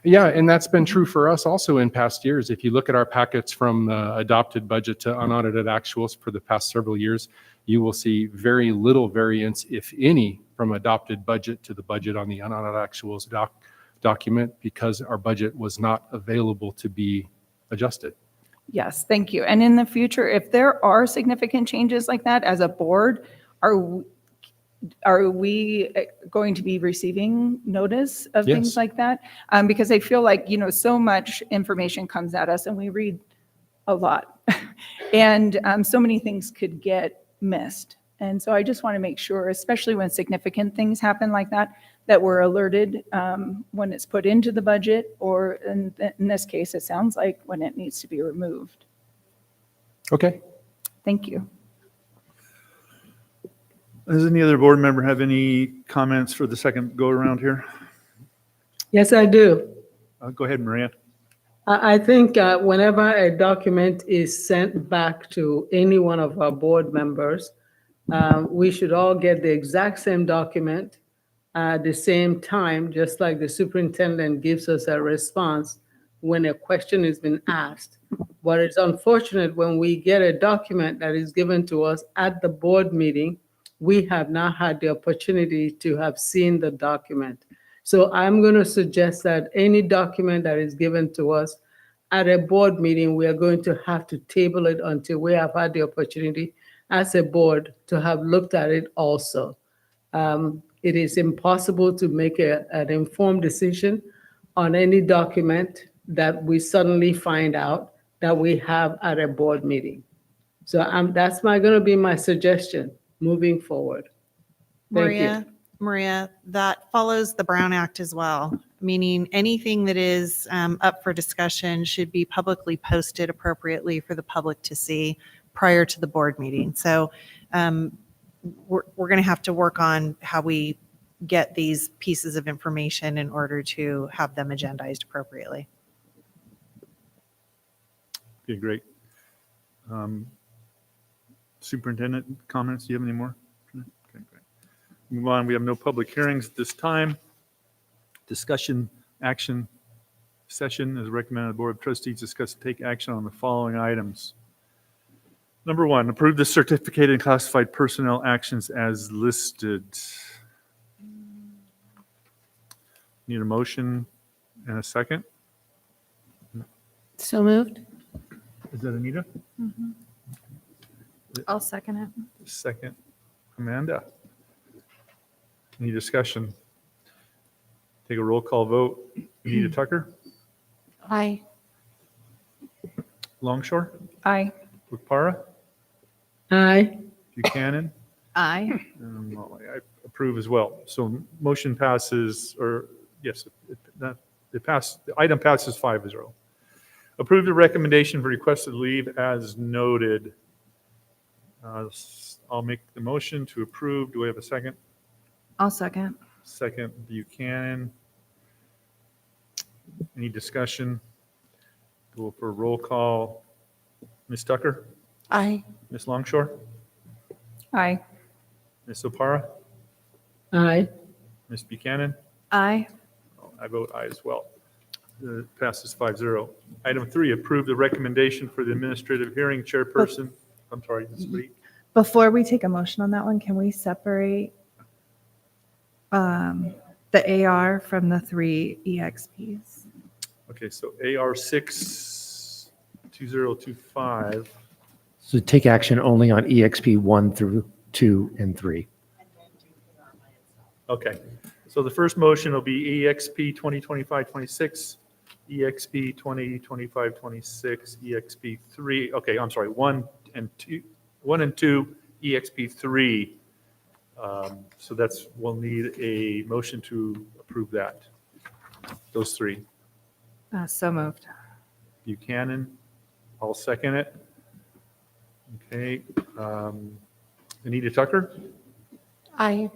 Yeah, and that's been true for us also in past years. If you look at our packets from adopted budget to unaudited actuals for the past several years, you will see very little variance, if any, from adopted budget to the budget on the unaudited actuals document, because our budget was not available to be adjusted. Yes, thank you. And in the future, if there are significant changes like that as a board, are we going to be receiving notice of things Yes. like that? Because I feel like, so much information comes at us and we read a lot. And so many things could get missed. And so I just want to make sure, especially when significant things happen like that, that we're alerted when it's put into the budget, or in this case, it sounds like when it needs to be removed. Okay. Thank you. Does any other board member have any comments for the second go around here? Yes, I do. Go ahead, Maria. I think whenever a document is sent back to any one of our board members, we should all get the exact same document at the same time, just like the superintendent gives us a response when a question has been asked. But it's unfortunate when we get a document that is given to us at the board meeting, we have not had the opportunity to have seen the document. So I'm going to suggest that any document that is given to us at a board meeting, we are going to have to table it until we have had the opportunity as a board to have looked at it also. It is impossible to make an informed decision on any document that we suddenly find out that we have at a board meeting. So that's going to be my suggestion moving forward. Thank you. Maria, that follows the Brown Act as well, meaning anything that is up for discussion should be publicly posted appropriately for the public to see prior to the board meeting. So we're going to have to work on how we get these pieces of information in order to have them agendized appropriately. Okay, great. Superintendent comments, do you have any more? Okay, great. Move on, we have no public hearings at this time. Discussion action session is recommended. The Board of Trustees discuss and take action on the following items. Number one, approve the certificated and classified personnel actions as listed. Need a motion and a second? So moved. Is that Anita? I'll second it. Second, Amanda. Any discussion? Take a roll call vote. Anita Tucker? Aye. Longshore? Aye. Para? Aye. Buchanan? Aye. Well, I approve as well. So motion passes, or yes, it passed, the item passes 5-0. Approve the recommendation for requested leave as noted. I'll make the motion to approve. Do we have a second? I'll second. Second, Buchanan. Any discussion? Go for a roll call. Ms. Tucker? Aye. Ms. Longshore? Aye. Ms. Opara? Aye. Ms. Buchanan? Aye. I vote aye as well. Passes 5-0. Item 3, approve the recommendation for the administrative hearing chairperson. I'm sorry, Ms. Lee. Before we take a motion on that one, can we separate the AR from the 3 EXPs? Okay, so AR 62025. So take action only on EXP 1 through 2 and 3. Okay, so the first motion will be EXP 2025-26, EXP 2025-26, EXP 3. Okay, I'm sorry, 1 and 2, EXP 3. So that's, we'll need a motion to approve that. Those 3. So moved. Buchanan, I'll second it. Okay, Anita Tucker, Aye.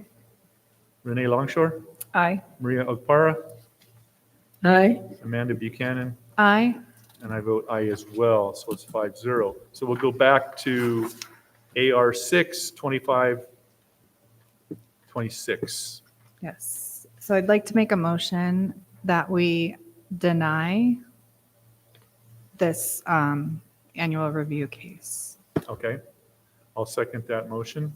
Renee Longshore, Aye. Maria Okpara, Aye. Amanda Buchanan, Aye. and I vote aye as well, so it's 5-0. So we'll go back to AR 625-26. Yes. So I'd like to make a motion that we deny this annual review case. Okay, I'll second that motion.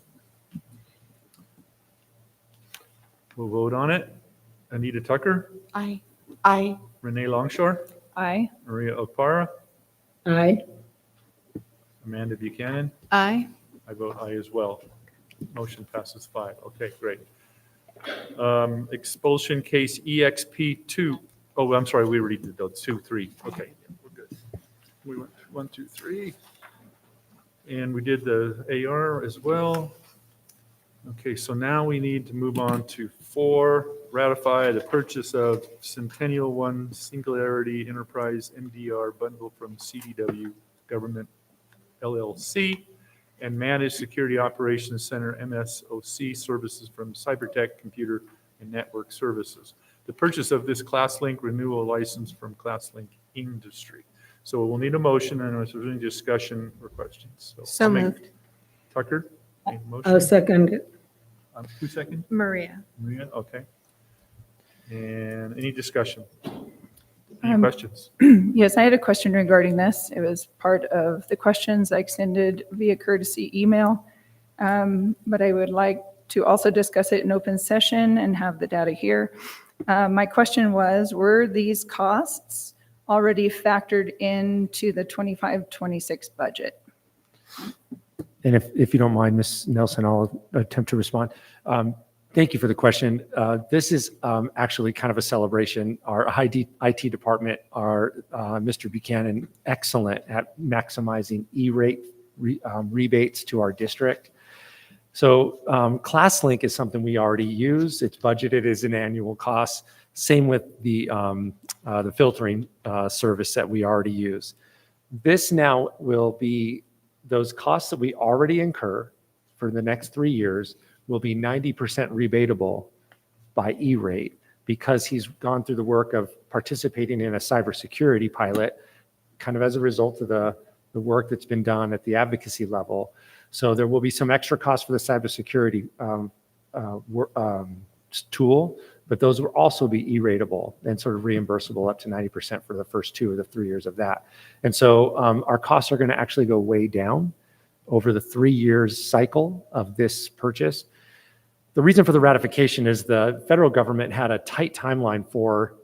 We'll vote on it. Anita Tucker, Aye. Aye. Renee Longshore, Aye. Maria Okpara, Aye. Amanda Buchanan. Aye. I vote aye as well. Motion passes 5. Okay, great. Expulsion case EXP 2. Oh, I'm sorry, we already did those 2, 3. Okay, we're good. We went 1, 2, 3. And we did the AR as well. Okay, so now we need to move on to 4, ratify the purchase of Centennial One Singularity Enterprise MDR bundle from CDW Government LLC and Managed Security Operations Center MSOC services from Cybertech Computer and Network Services. The purchase of this ClassLink renewal license from ClassLink Industry. So we'll need a motion, and if there's any discussion or questions. So I'll make- moved. Tucker, make a motion. I'll second it. 2 seconds? Maria. Maria, okay. And any discussion? Any questions? Yes, I had a question regarding this. It was part of the questions I extended via courtesy email. But I would like to also discuss it in open session and have the data here. My question was, were these costs already factored into the 25-26 budget? And if you don't mind, Ms. Nelson, I'll attempt to respond. Thank you for the question. This is actually kind of a celebration. Our IT department, Mr. Buchanan, excellent at maximizing E-rate rebates to our district. So ClassLink is something we already use. It's budgeted as an annual cost. Same with the filtering service that we already use. This now will be those costs that we already incur for the next 3 years will be 90% rebatable by E-rate because he's gone through the work of participating in a cybersecurity pilot, kind of as a result of the work that's been done at the advocacy level. So there will be some extra costs for the cybersecurity tool, but those will also be E-ratable and sort of reimbursable up to 90% for the first 2 of the 3 years of that. And so our costs are going to actually go way down over the 3 years cycle of this purchase. The reason for the ratification is the federal government had a tight timeline for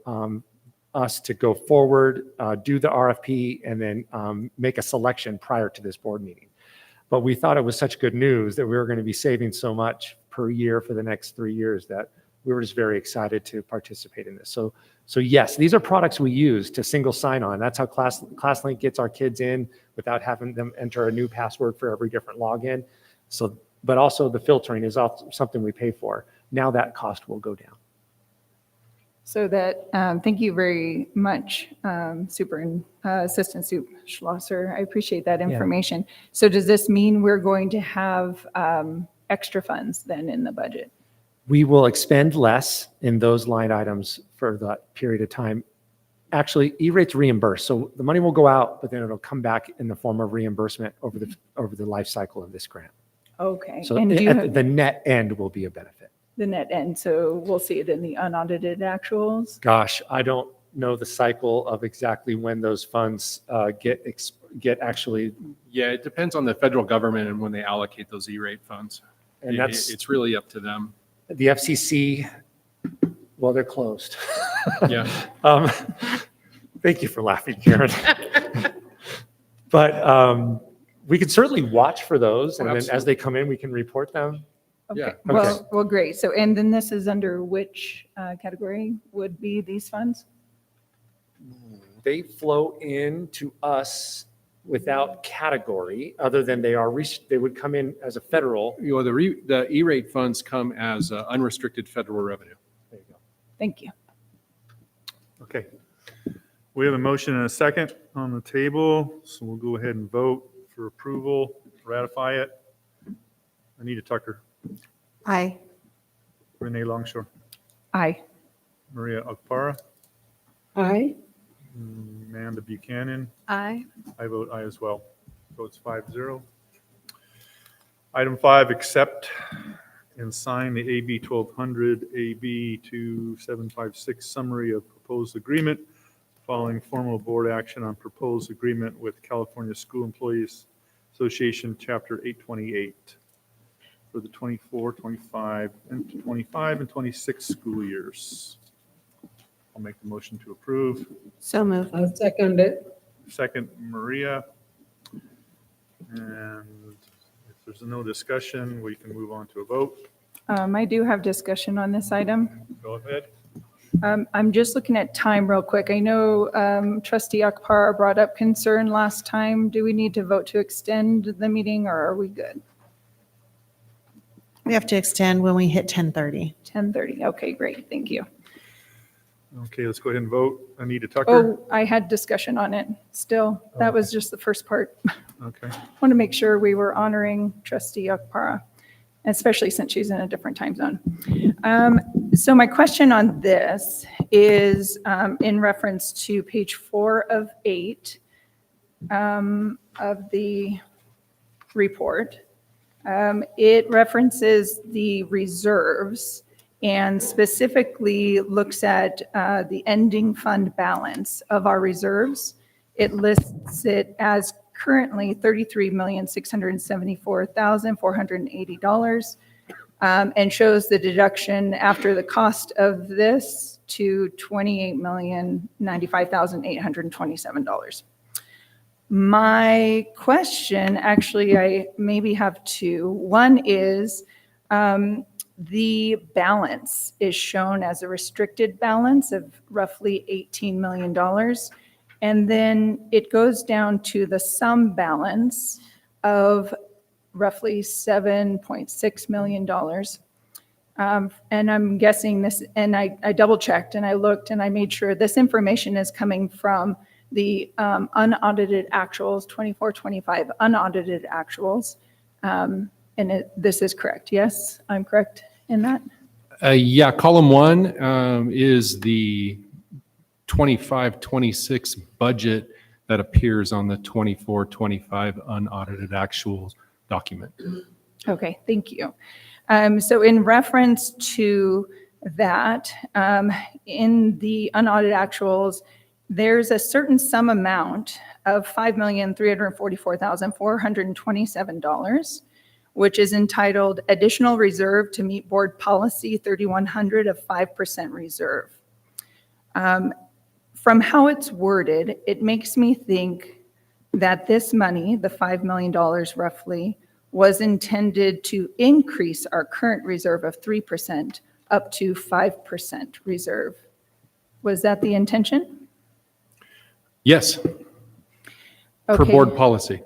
us to go forward, do the RFP, and then make a selection prior to this board meeting. But we thought it was such good news that we were going to be saving so much per year for the next 3 years that we were just very excited to participate in this. So yes, these are products we use to single sign on. That's how ClassLink gets our kids in without having them enter a new password for every different login. So, but also the filtering is also something we pay for. Now that cost will go down. So that, thank you very much, Assistant Soup Schlosser. I appreciate that information. So does this mean we're going to have extra funds then in the budget? We will expend less in those line items for that period of time. Actually, E-rate's reimbursed. So the money will go out, but then it'll come back in the form of reimbursement over the life cycle of this grant. Okay. So And the net end will be a benefit. the net end, so we'll see it in the unaudited actuals? Gosh, I don't know the cycle of exactly when those funds get actually. Yeah, it depends on the federal government and when they allocate those E-rate funds. And that's It's really up to them. the FCC. Well, they're closed. Yeah. Thank you for laughing, Karen. But we can certainly watch for those, and then as they come in, we can report them. Okay. Well, great. So, and then this is under which category would be these funds? They flow in to us without category, other than they would come in as a federal. The E-rate funds come as unrestricted federal revenue. There you go. Thank you. Okay. We have a motion and a second on the table, so we'll go ahead and vote for approval, ratify it. Anita Tucker, Aye. Renee Longshore, Aye. Maria Okpara, Aye. Amanda Buchanan. Aye. I vote aye as well. Votes 5-0. Item 5, accept and sign the AB 1200, AB 2756 summary of proposed agreement following formal board action on proposed agreement with California School Employees Association, Chapter 828 for the 24, 25, and 26 school years. I'll make the motion to approve. So moved. I'll second it. Second, Maria. And if there's no discussion, we can move on to a vote. I do have discussion on this item. Go ahead. I'm just looking at time real quick. I know Trustee Akpara brought up concern last time. Do we need to vote to extend the meeting, or are we good? We have to extend when we hit 10:30. 10:30. Okay, great. Thank you. Okay, let's go ahead and vote. Anita Tucker. Oh, I had discussion on it still. That was just the first part. Okay. Want to make sure we were honoring Trustee Akpara, especially since she's in a different time zone. So my question on this is in reference to page 4 of 8 of the report. It references the reserves and specifically looks at the ending fund balance of our reserves. It lists it as currently $33,674,480 and shows the deduction after the cost of this to $28,095,827. My question, actually, I maybe have two. One is the balance is shown as a restricted balance of roughly $18 million. And then it goes down to the sum balance of roughly $7.6 million. And I'm guessing this, and I double checked and I looked and I made sure this information is coming from the unaudited actuals, 24-25 unaudited actuals. And And this is correct, yes? I'm correct in that? Yeah, column 1 is the 25-26 budget that appears on the 24-25 unaudited actuals document. Okay, thank you. So in reference to that, in the unaudited actuals, there's a certain sum amount of $5,344,427, which is entitled Additional Reserve to Meet Board Policy 3100 of 5% reserve. From how it's worded, it makes me think that this money, the $5 million roughly, was intended to increase our current reserve of 3% up to 5% reserve. Was that the intention? Yes. Per Okay. board policy.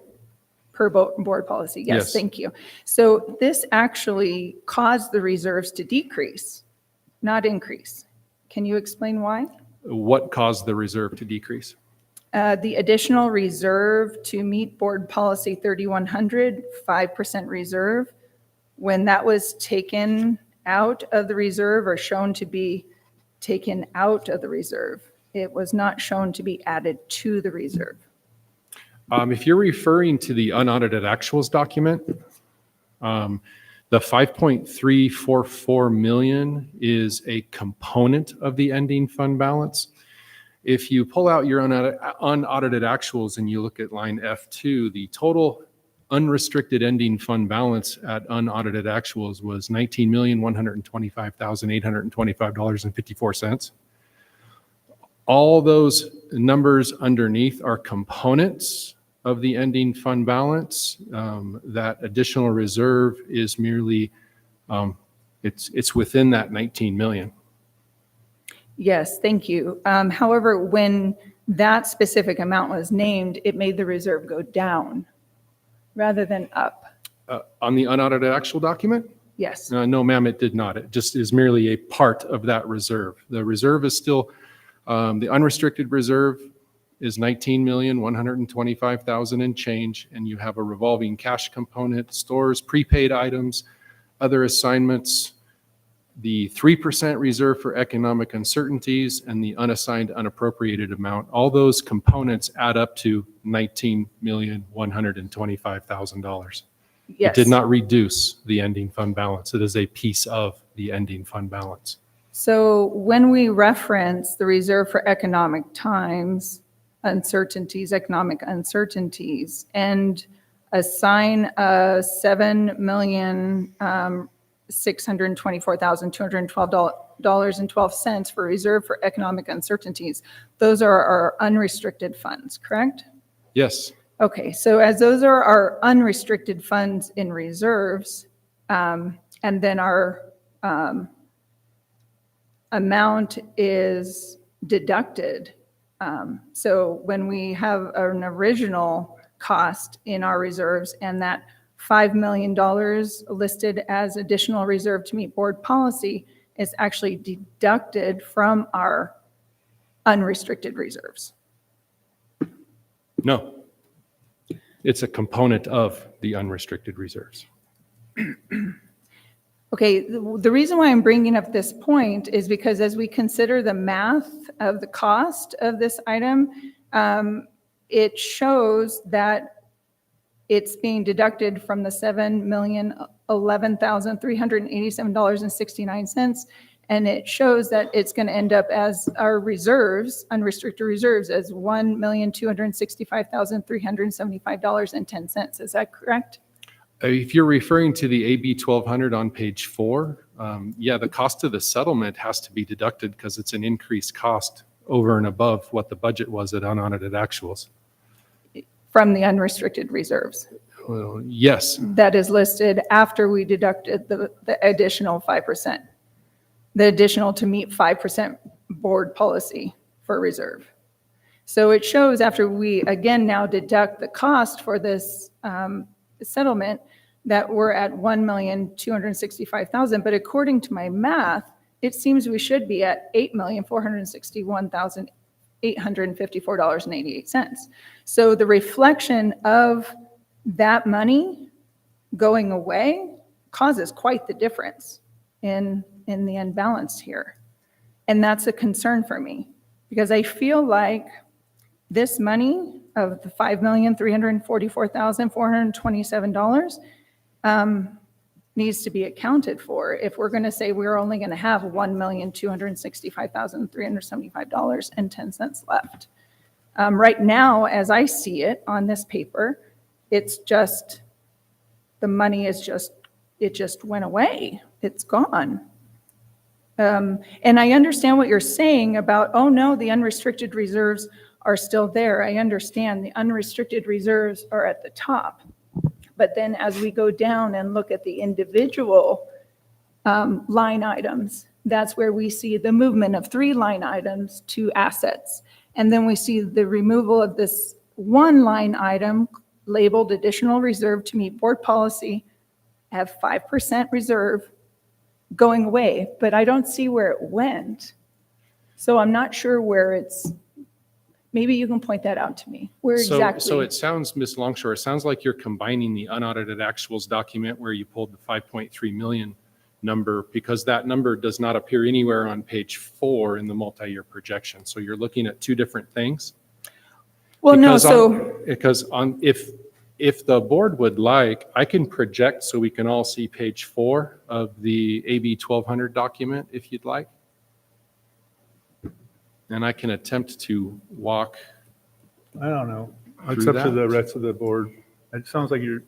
Per board policy, yes, Yes. thank you. So this actually caused the reserves to decrease, not increase. Can you explain why? What caused the reserve to decrease? The additional reserve to meet board policy 3100, 5% reserve, when that was taken out of the reserve or shown to be taken out of the reserve, it was not shown to be added to the reserve. If you're referring to the unaudited actuals document, the 5.344 million is a component of the ending fund balance. If you pull out your unaudited actuals and you look at line F2, the total unrestricted ending fund balance at unaudited actuals was $19,125,825.54. All those numbers underneath are components of the ending fund balance. That additional reserve is merely, it's within that 19 million. Yes, thank you. However, when that specific amount was named, it made the reserve go down rather than up. On the unaudited actual document? Yes. No, ma'am, it did not. It just is merely a part of that reserve. The reserve is still, the unrestricted reserve is 19,125,000 and change, and you have a revolving cash component, stores, prepaid items, other assignments, the 3% reserve for economic uncertainties, and the unassigned unappropriated amount. All those components add up to $19,125,000. Yes. It did not reduce the ending fund balance. It is a piece of the ending fund balance. So when we reference the reserve for economic times, uncertainties, economic uncertainties, and assign $7,624,212.12 for reserve for economic uncertainties, those are our unrestricted funds, correct? Yes. Okay, so as those are our unrestricted funds in reserves, and then our amount is deducted. So when we have an original cost in our reserves and that $5 million listed as additional reserve to meet board policy is actually deducted from our unrestricted reserves. No. It's a component of the unrestricted reserves. Okay, the reason why I'm bringing up this point is because as we consider the math of the cost of this item, it shows that it's being deducted from the $7,011,387.69, and it shows that it's going to end up as our reserves, unrestricted reserves, as $1,265,375.10. Is that correct? If you're referring to the AB 1200 on page 4, yeah, the cost of the settlement has to be deducted because it's an increased cost over and above what the budget was at unaudited actuals. From the unrestricted reserves. Well, yes. That is listed after we deducted the additional 5%. The additional to meet 5% board policy for reserve. So it shows after we again now deduct the cost for this settlement that we're at $1,265,000, but according to my math, it seems we should be at $8,461,854.88. So the reflection of that money going away causes quite the difference in the unbalance here. And that's a concern for me, because I feel like this money of the $5,344,427 needs to be accounted for if we're going to say we're only going to have $1,265,375.10 left. Right now, as I see it on this paper, it's just, the money is just, it just went away. It's gone. And I understand what you're saying about, oh no, the unrestricted reserves are still there. I understand the unrestricted reserves are at the top. But then as we go down and look at the individual line items, that's where we see the movement of 3 line items to assets. And then we see the removal of this 1 line item labeled additional reserve to meet board policy, have 5% reserve going away, but I don't see where it went. So I'm not sure where it's, maybe you can point that out to me. Where exactly? So it sounds, Ms. Longshore, it sounds like you're combining the unaudited actuals document where you pulled the 5.3 million number, because that number does not appear anywhere on page 4 in the multi-year projection. So you're looking at 2 different things? Well, no, If the board would like, I can project so we can all see page 4 of the AB 1200 document if you'd like. And I can attempt to walk. I don't know. through It's up to that. the rest of the board. It sounds like you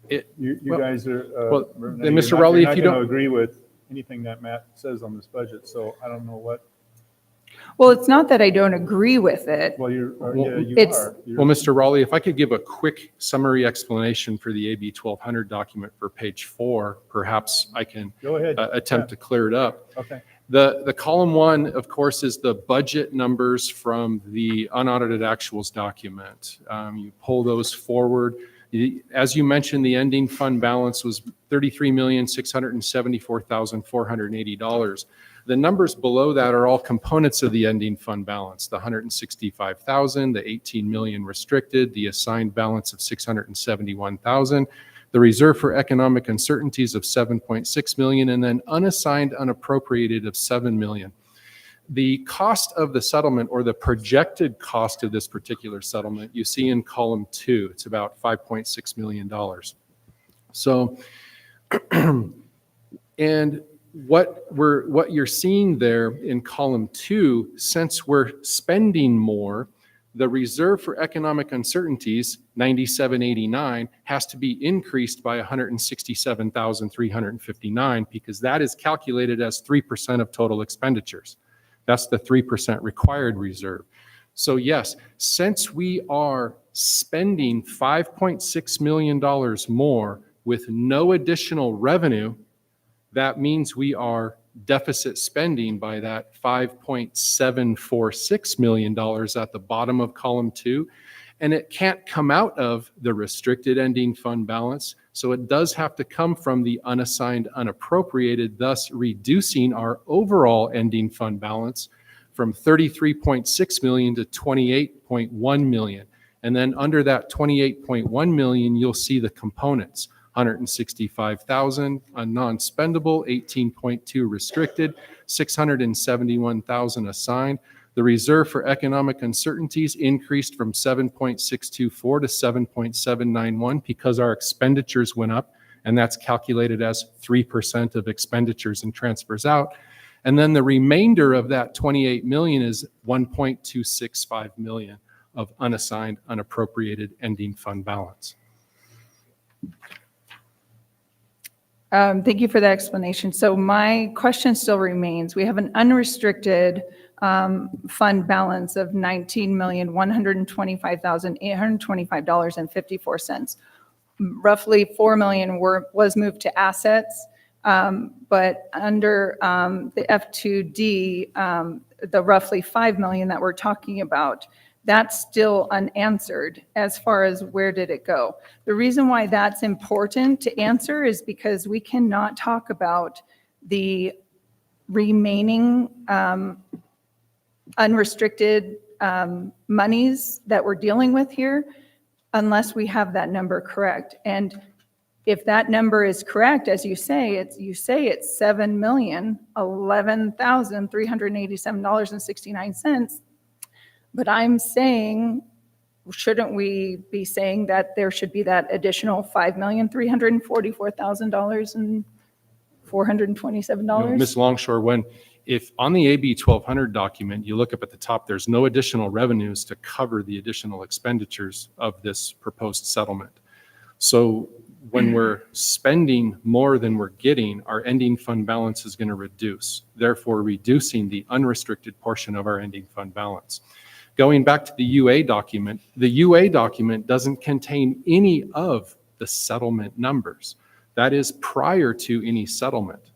guys are. then Mr. Rowley, if you don't agree with anything that Matt says on this budget, so I don't know what. Well, it's not that I don't agree with it. Well, you are. Well, Mr. Rowley, if I could give a quick summary explanation for the AB 1200 document for page 4, perhaps I can Go ahead. attempt to clear it up. Okay. The column 1, of course, is the budget numbers from the unaudited actuals document. You pull those forward. As you mentioned, the ending fund balance was $33,674,480. The numbers below that are all components of the ending fund balance: the $165,000, the $18 million restricted, the assigned balance of $671,000, the reserve for economic uncertainties of $7.6 million, and then unassigned unappropriated of $7 million. The cost of the settlement, or the projected cost of this particular settlement, you see in column 2. It's about $5.6 million. So, and what you're seeing there in column 2, since we're spending more, the reserve for economic uncertainties, 9789, has to be increased by 167,359, because that is calculated as 3% of total expenditures. That's the 3% required reserve. So yes, since we are spending $5.6 million more with no additional revenue, that means we are deficit spending by that $5.746 million at the bottom of column 2. And it can't come out of the restricted ending fund balance. So it does have to come from the unassigned unappropriated, thus reducing our overall ending fund balance from 33.6 million to 28.1 million. And then under that 28.1 million, you'll see the components: 165,000 non-spendable, 18.2 restricted, 671,000 assigned. The reserve for economic uncertainties increased from 7.624 to 7.791 because our expenditures went up, and that's calculated as 3% of expenditures and transfers out. And then the remainder of that 28 million is 1.265 million of unassigned, unappropriated ending fund balance. Thank you for that explanation. So my question still remains. We have an unrestricted fund balance of $19,125,825.54. Roughly $4 million was moved to assets, but under the F2D, the roughly $5 million that we're talking about, that's still unanswered as far as where did it go. The reason why that's important to answer is because we cannot talk about the remaining unrestricted monies that we're dealing with here unless we have that number correct. And if that number is correct, as you say, it's $7,011,387.69. But I'm saying, shouldn't we be saying that there should be that additional $5,344,427? Ms. Longshore, if on the AB 1200 document, you look up at the top, there's no additional revenues to cover the additional expenditures of this proposed settlement. So when we're spending more than we're getting, our ending fund balance is going to reduce, therefore reducing the unrestricted portion of our ending fund balance. Going back to the UA document doesn't contain any of the settlement numbers. That is prior to any settlement.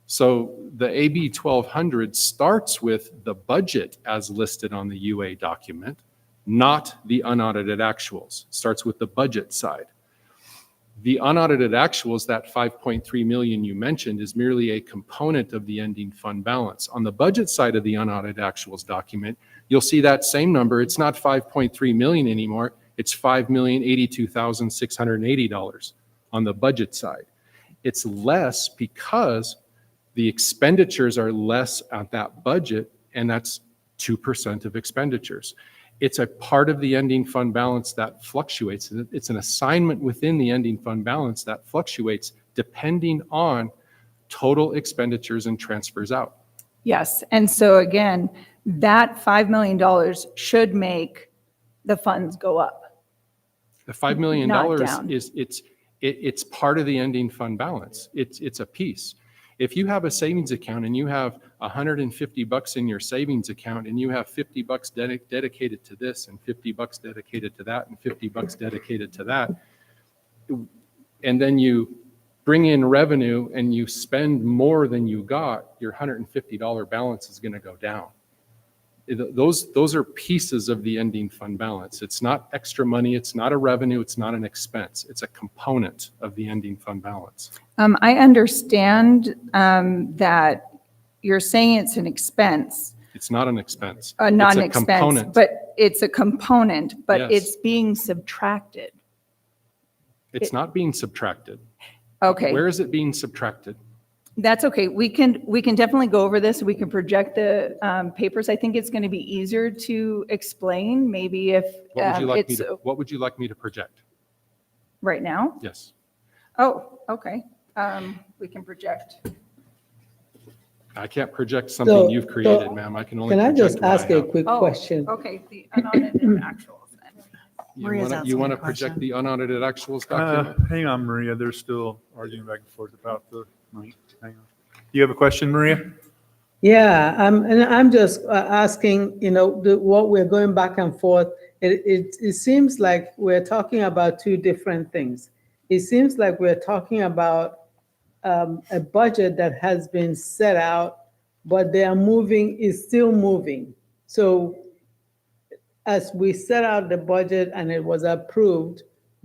So the AB 1200 starts with the budget as listed on the UA document, not the unaudited actuals. It starts with the budget side. The unaudited actuals, that 5.3 million you mentioned, is merely a component of the ending fund balance. On the budget side of the unaudited actuals document, you'll see that same number. It's not 5.3 million anymore. It's $5,082,680 on the budget side. It's less because the expenditures are less at that budget, and that's 2% of expenditures. It's a part of the ending fund balance that fluctuates. It's an assignment within the ending fund balance that fluctuates depending on total expenditures and transfers out. Yes, and so again, that $5 million should make the funds go up. The $5 million Not down. it's part of the ending fund balance. It's a piece. If you have a savings account and you have $150 in your savings account and you have $50 dedicated to this and $50 dedicated to that and $50 dedicated to that, and then you bring in revenue and you spend more than you got, your $150 balance is going to go down. Those are pieces of the ending fund balance. It's not extra money. It's not a revenue. It's not an expense. It's a component of the ending fund balance. I understand that you're saying it's an expense. It's not an expense. Not an It's a expense, component. but it's a component, but Yes. it's being subtracted. It's not being subtracted. Okay. Where is it being subtracted? That's okay. We can definitely go over this. We can project the papers. I think it's going to be easier to explain maybe if What would you it's like me to project? right now. Yes. Oh, okay. We can project. I can't project something you've created, ma'am. I can only Can I project just what I ask a have. quick Oh, question? okay, the unaudited actuals then. You want to project the unaudited actuals document? Hang on, Maria. They're still arguing back and forth about the money. Hang on. You have a question, Maria? Yeah, and I'm just asking, what we're going back and forth. It seems like we're talking about two different things. It seems like we're talking about a budget that has been set out, but is still moving. So as we set out the budget and it was approved,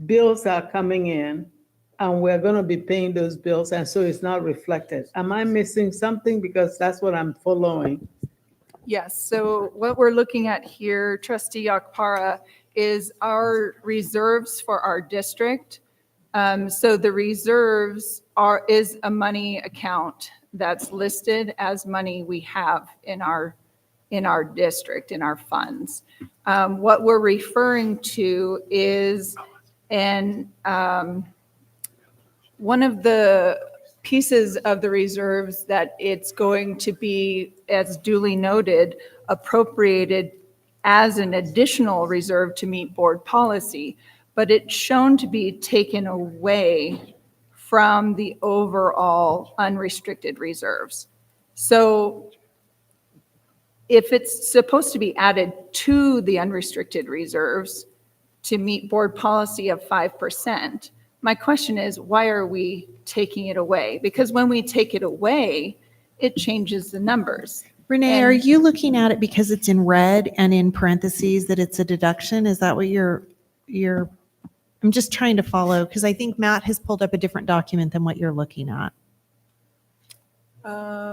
bills are coming in and we're going to be paying those bills, and so it's not reflected. Am I missing something? Because that's what I'm following. Yes, so what we're looking at here, Trustee Akpara, is our reserves for our district. So the reserves is a money account that's listed as money we have in our district, in our funds. What we're referring to is one of the pieces of the reserves that it's going to be, as duly noted, appropriated as an additional reserve to meet board policy, but it's shown to be taken away from the overall unrestricted reserves. So if it's supposed to be added to the unrestricted reserves to meet board policy of 5%, my question is, why are we taking it away? Because when we take it away, it changes the numbers. Renee, are you looking at it because it's in red and in parentheses that it's a deduction? Is that what you're, I'm just trying to follow because I think Matt has pulled up a different document than what you're looking at.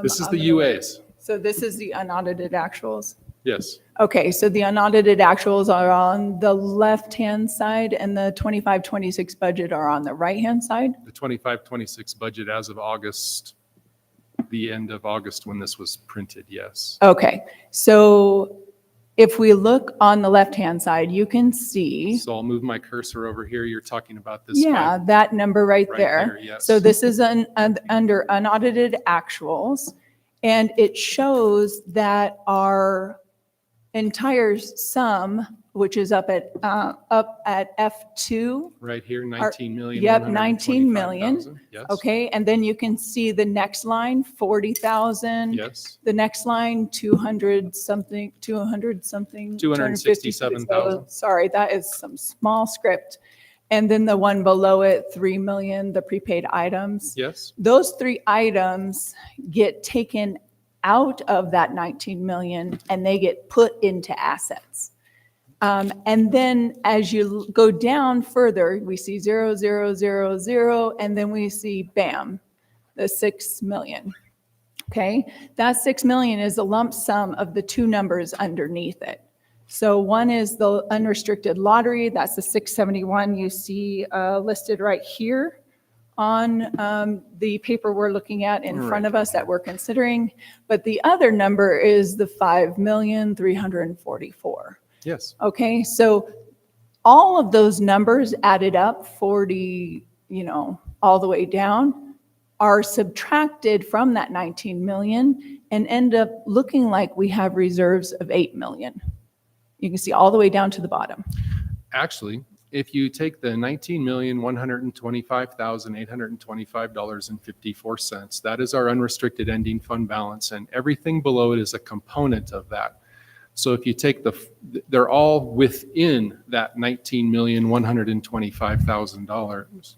This is the UAs. So this is the unaudited actuals. Yes. Okay, so the unaudited actuals are on the left-hand side and the 25-26 budget are on the right-hand side? The 25-26 budget as of August, the end of August when this was printed, yes. Okay, so if we look on the left-hand side, you can see, So I'll move my cursor over here. You're talking about this. yeah, that number right Right there. there, yes. So this is under unaudited actuals, and it shows that our entire sum, which is up at F2. Right here, Are- 19 million. Yep, 19 million. 125,000. Yes. Okay, and then you can see the next line, 40,000. Yes. The next line, 200 something. 267,000. Sorry, that is some small script. And then the one below it, 3 million, the prepaid items. Yes. Those three items get taken out of that 19 million and they get put into assets. And then as you go down further, we see 0, 0, 0, 0, and then we see bam, the 6 million. Okay, that 6 million is a lump sum of the two numbers underneath it. So one is the unrestricted lottery, that's the 671 you see listed right here on the paper we're looking at in front of us that we're considering. But the other number is the 5,344,000. Yes. Okay, so all of those numbers added up, 40, all the way down, are subtracted from that 19 million and end up looking like we have reserves of 8 million. You can see all the way down to the bottom. Actually, if you take the $19,125,825.54, that is our unrestricted ending fund balance, and everything below it is a component of that. So if you take they're all within that $19,125,000.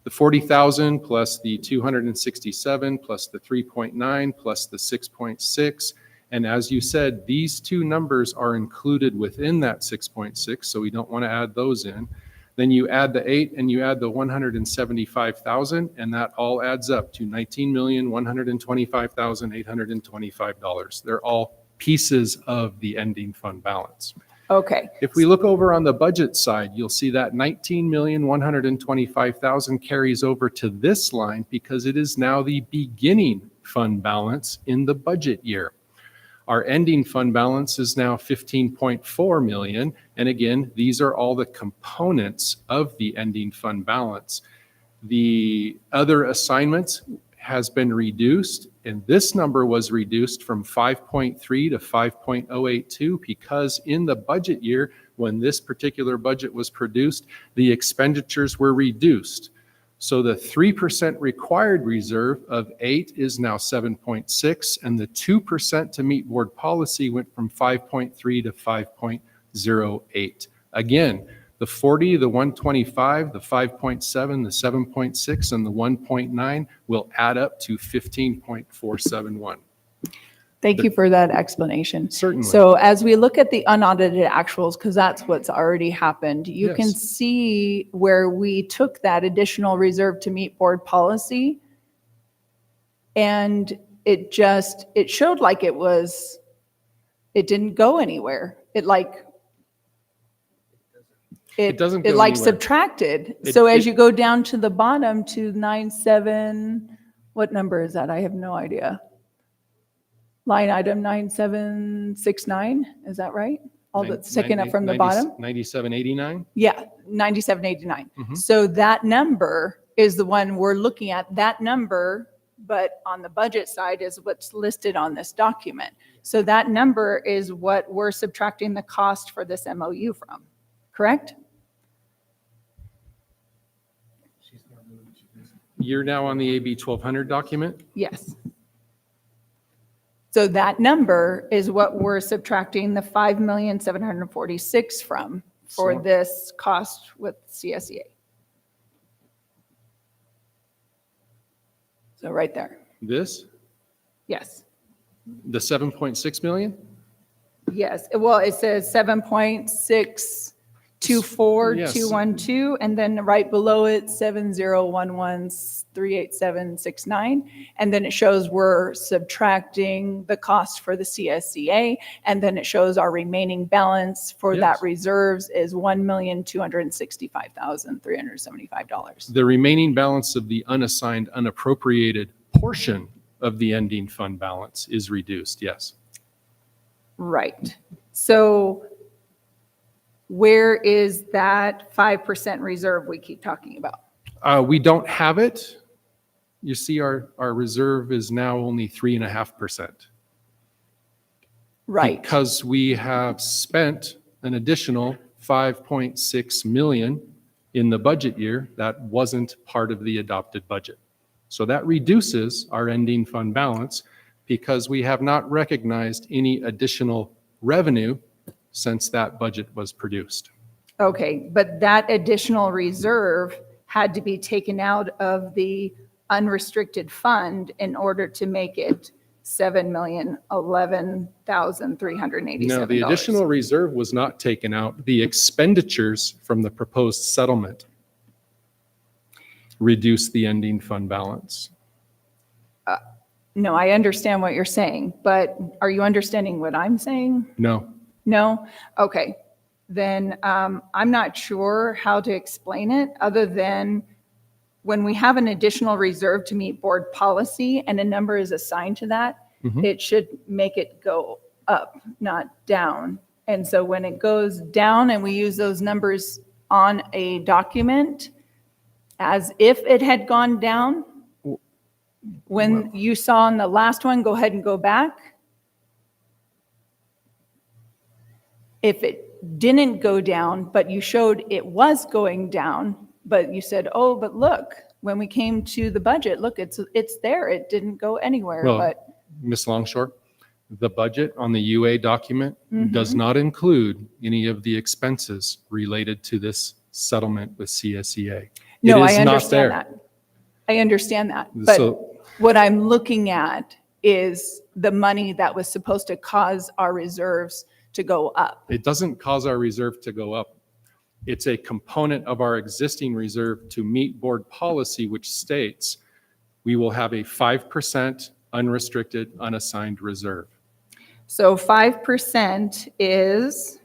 The 40,000 plus the 267 plus the 3.9 plus the 6.6. And as you said, these two numbers are included within that 6.6, so we don't want to add those in. Then you add the 8 and you add the 175,000, and that all adds up to $19,125,825. They're all pieces of the ending fund balance. Okay. If we look over on the budget side, you'll see that 19,125,000 carries over to this line because it is now the beginning fund balance in the budget year. Our ending fund balance is now 15.4 million. And again, these are all the components of the ending fund balance. The other assignments has been reduced, and this number was reduced from 5.3 to 5.082 because in the budget year, when this particular budget was produced, the expenditures were reduced. So the 3% required reserve of 8 is now 7.6, and the 2% to meet board policy went from 5.3 to 5.08. Again, the 40, the 125, the 5.7, the 7.6, and the 1.9 will add up to 15.471. Thank you for that explanation. Certainly. So as we look at the unaudited actuals, because that's what's already happened, you can Yes. see where we took that additional reserve to meet board policy. And it showed like it didn't go anywhere. It doesn't go like anywhere. subtracted. So as you go down to the bottom to 97, what number is that? I have no idea. Line item 9769, is that right? All that's taken up from the bottom? 9789? Yeah, 9789. Mhm. So that number is the one we're looking at, that number, but on the budget side is what's listed on this document. So that number is what we're subtracting the cost for this MOU from, correct? You're now on the AB 1200 document? Yes. So that number is what we're subtracting the 5,746,000 from for So- this cost with CSEA. So right there. This? Yes. The 7.6 million? Yes. Well, it says 7.62 24212, and then right below it, 7011-38769. And then it shows we're subtracting the cost for the CSEA, and then it shows our remaining balance for that Yes. reserves is $1,265,375. The remaining balance of the unassigned, unappropriated portion of the ending fund balance is reduced, yes. Right. So where is that 5% reserve we keep talking about? We don't have it. You see, our reserve is now only 3.5%. Right. Because we have spent an additional 5.6 million in the budget year that wasn't part of the adopted budget. So that reduces our ending fund balance because we have not recognized any additional revenue since that budget was produced. Okay, but that additional reserve had to be taken out of the unrestricted fund in order to make it $7,011,387. No, the additional reserve was not taken out. The expenditures from the proposed settlement reduced the ending fund balance. No, I understand what you're saying, but are you understanding what I'm saying? No. No? Okay. Then I'm not sure how to explain it other than when we have an additional reserve to meet board policy and a number is assigned to that, it should make it go up, not down. And so when it goes down and we use those numbers on a document as if it had gone down, when you saw on the last one, go ahead and go back. If it didn't go down, but you showed it was going down, but you said, oh, but look, when we came to the budget, look, it's there. It didn't go anywhere. Well, But Ms. Longshore, the budget on the UA document does not include any of the expenses related to this settlement with CSEA. no, It is I not understand there. that. I understand that. But So- what I'm looking at is the money that was supposed to cause our reserves to go up. It doesn't cause our reserve to go up. It's a component of our existing reserve to meet board policy, which states we will have a 5% unrestricted, unassigned reserve. So 5% is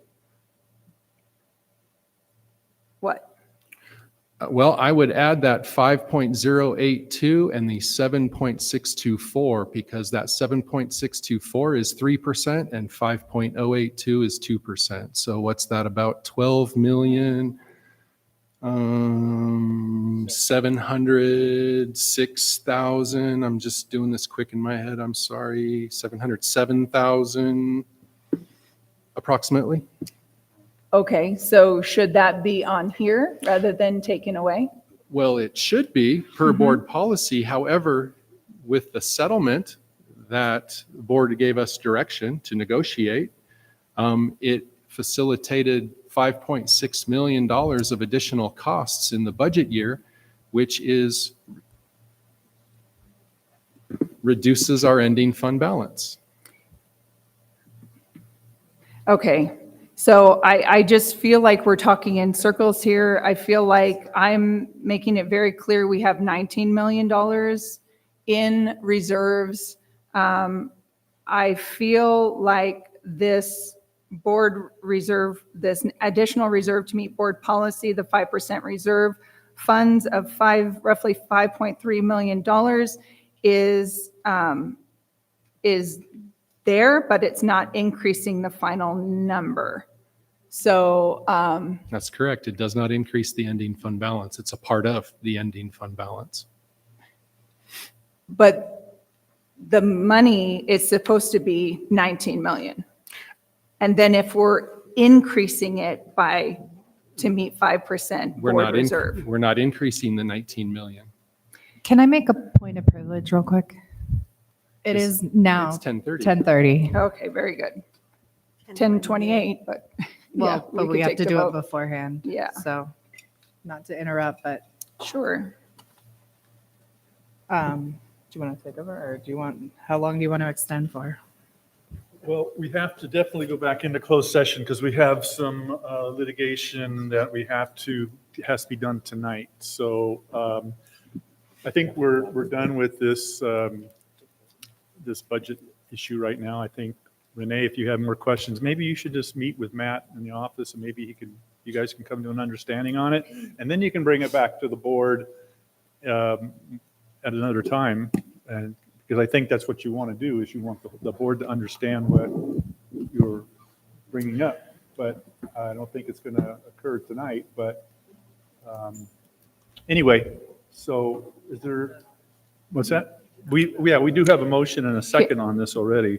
what? Well, I would add that 5.082 and the 7.624 because that 7.624 is 3% and 5.082 is 2%. So what's that, about 12,706,000. I'm just doing this quick in my head. I'm sorry. 707,000 approximately. Okay, so should that be on here rather than taken away? Well, it should be per board policy. However, with the settlement that the board gave us direction to negotiate, it facilitated $5.6 million of additional costs in the budget year, which reduces our ending fund balance. Okay, so I just feel like we're talking in circles here. I feel like I'm making it very clear we have $19 million in reserves. I feel like this board reserve, this additional reserve to meet board policy, the 5% reserve funds of roughly $5.3 million is there, but it's not increasing the final number. So, That's correct. It does not increase the ending fund balance. It's a part of the ending fund balance. but the money is supposed to be 19 million. And then if we're increasing it to meet 5% board reserve. We're not increasing the 19 million. Can I make a point of privilege real quick? It is now It's 10:30. 10:30. Okay, very good. 10:28, but Well, yeah, but we could have take to the do it vote. beforehand. Yeah. So, not to interrupt, but Sure. do you want to take over or how long do you want to extend for? Well, we have to definitely go back into closed session because we have some litigation that has to be done tonight. So I think we're done with this, this budget issue right now. I think, Renee, if you have more questions, maybe you should just meet with Matt in the office and maybe you guys can come to an understanding on it. And then you can bring it back to the board at another time. And because I think that's what you want to do, is you want the board to understand what you're bringing up. But I don't think it's going to occur tonight. But anyway, so is there, what's that? We do have a motion and a second on this already.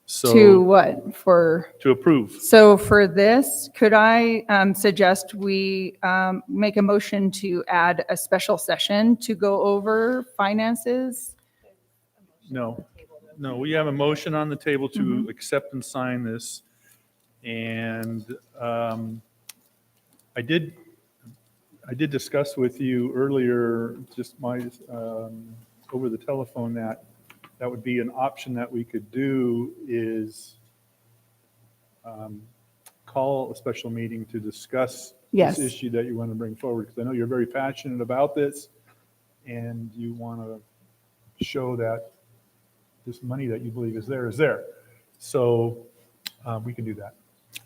So To what? For, to approve. so for this, could I suggest we make a motion to add a special session to go over finances? No, we have a motion on the table to accept and sign this. And I did discuss with you earlier, just over the telephone, that would be an option that we could do is call a special meeting to discuss Yes. this issue that you want to bring forward. Because I know you're very passionate about this and you want to show that this money that you believe is there. So we can do that.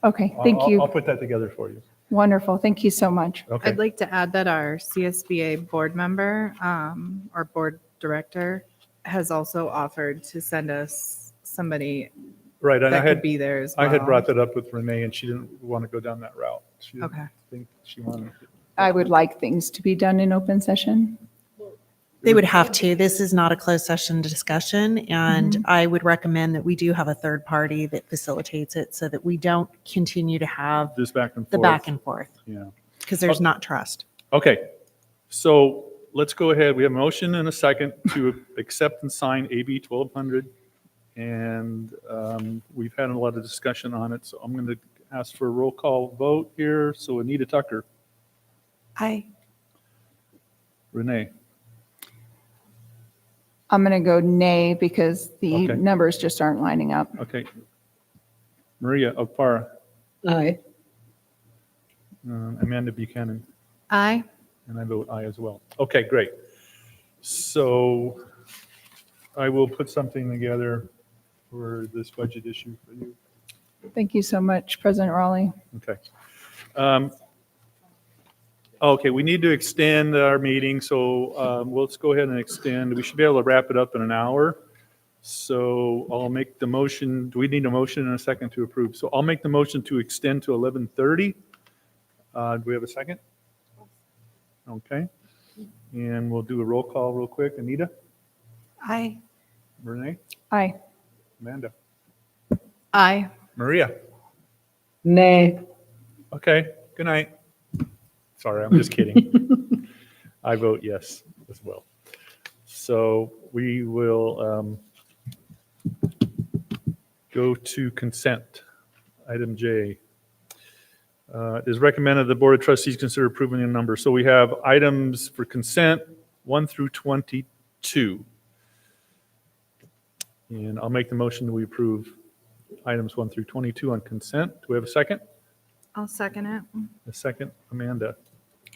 Okay, thank you. I'll put that together for you. Wonderful. Thank you so much. Okay. I'd like to add that our CSBA board member, our board director, has also offered to send us somebody Right, and that could be there as well. I had brought that up with Renee, and she didn't want to go down that route. She didn't Okay. think she wanted. I would like things to be done in open session. They would have to. This is not a closed session discussion, and I would recommend that we do have a third party that facilitates it so that we don't continue to have This back and forth. the back and forth, Yeah. because there's not trust. Okay, so let's go ahead. We have a motion and a second to accept and sign AB 1200. And we've had a lot of discussion on it, so I'm going to ask for a roll call vote here. So Anita Tucker, Aye. Renee, I'm going to go nay because the Okay. numbers just aren't lining up. okay. Maria Okpara, Aye. Amanda Buchanan, Aye. and I vote aye as well. Okay, great. So I will put something together for this budget issue for you. Thank you so much, President Raleigh. Okay. Okay, we need to extend our meeting, so let's go ahead and extend. We should be able to wrap it up in an hour. So I'll make the motion. Do we need a motion and a second to approve? So I'll make the motion to extend to 11:30. Do we have a second? Okay. And we'll do a roll call real quick. Anita? Aye. Renee? Aye. Amanda? Aye. Maria? Nay. Okay, good night. Sorry, I'm just kidding. I vote yes as well. So we will go to consent. Item J. It is recommended the Board of Trustees consider approving a number. So we have items for consent 1 through 22. And I'll make the motion that we approve items 1 through 22 on consent. Do we have a second? I'll second it. A second, Amanda.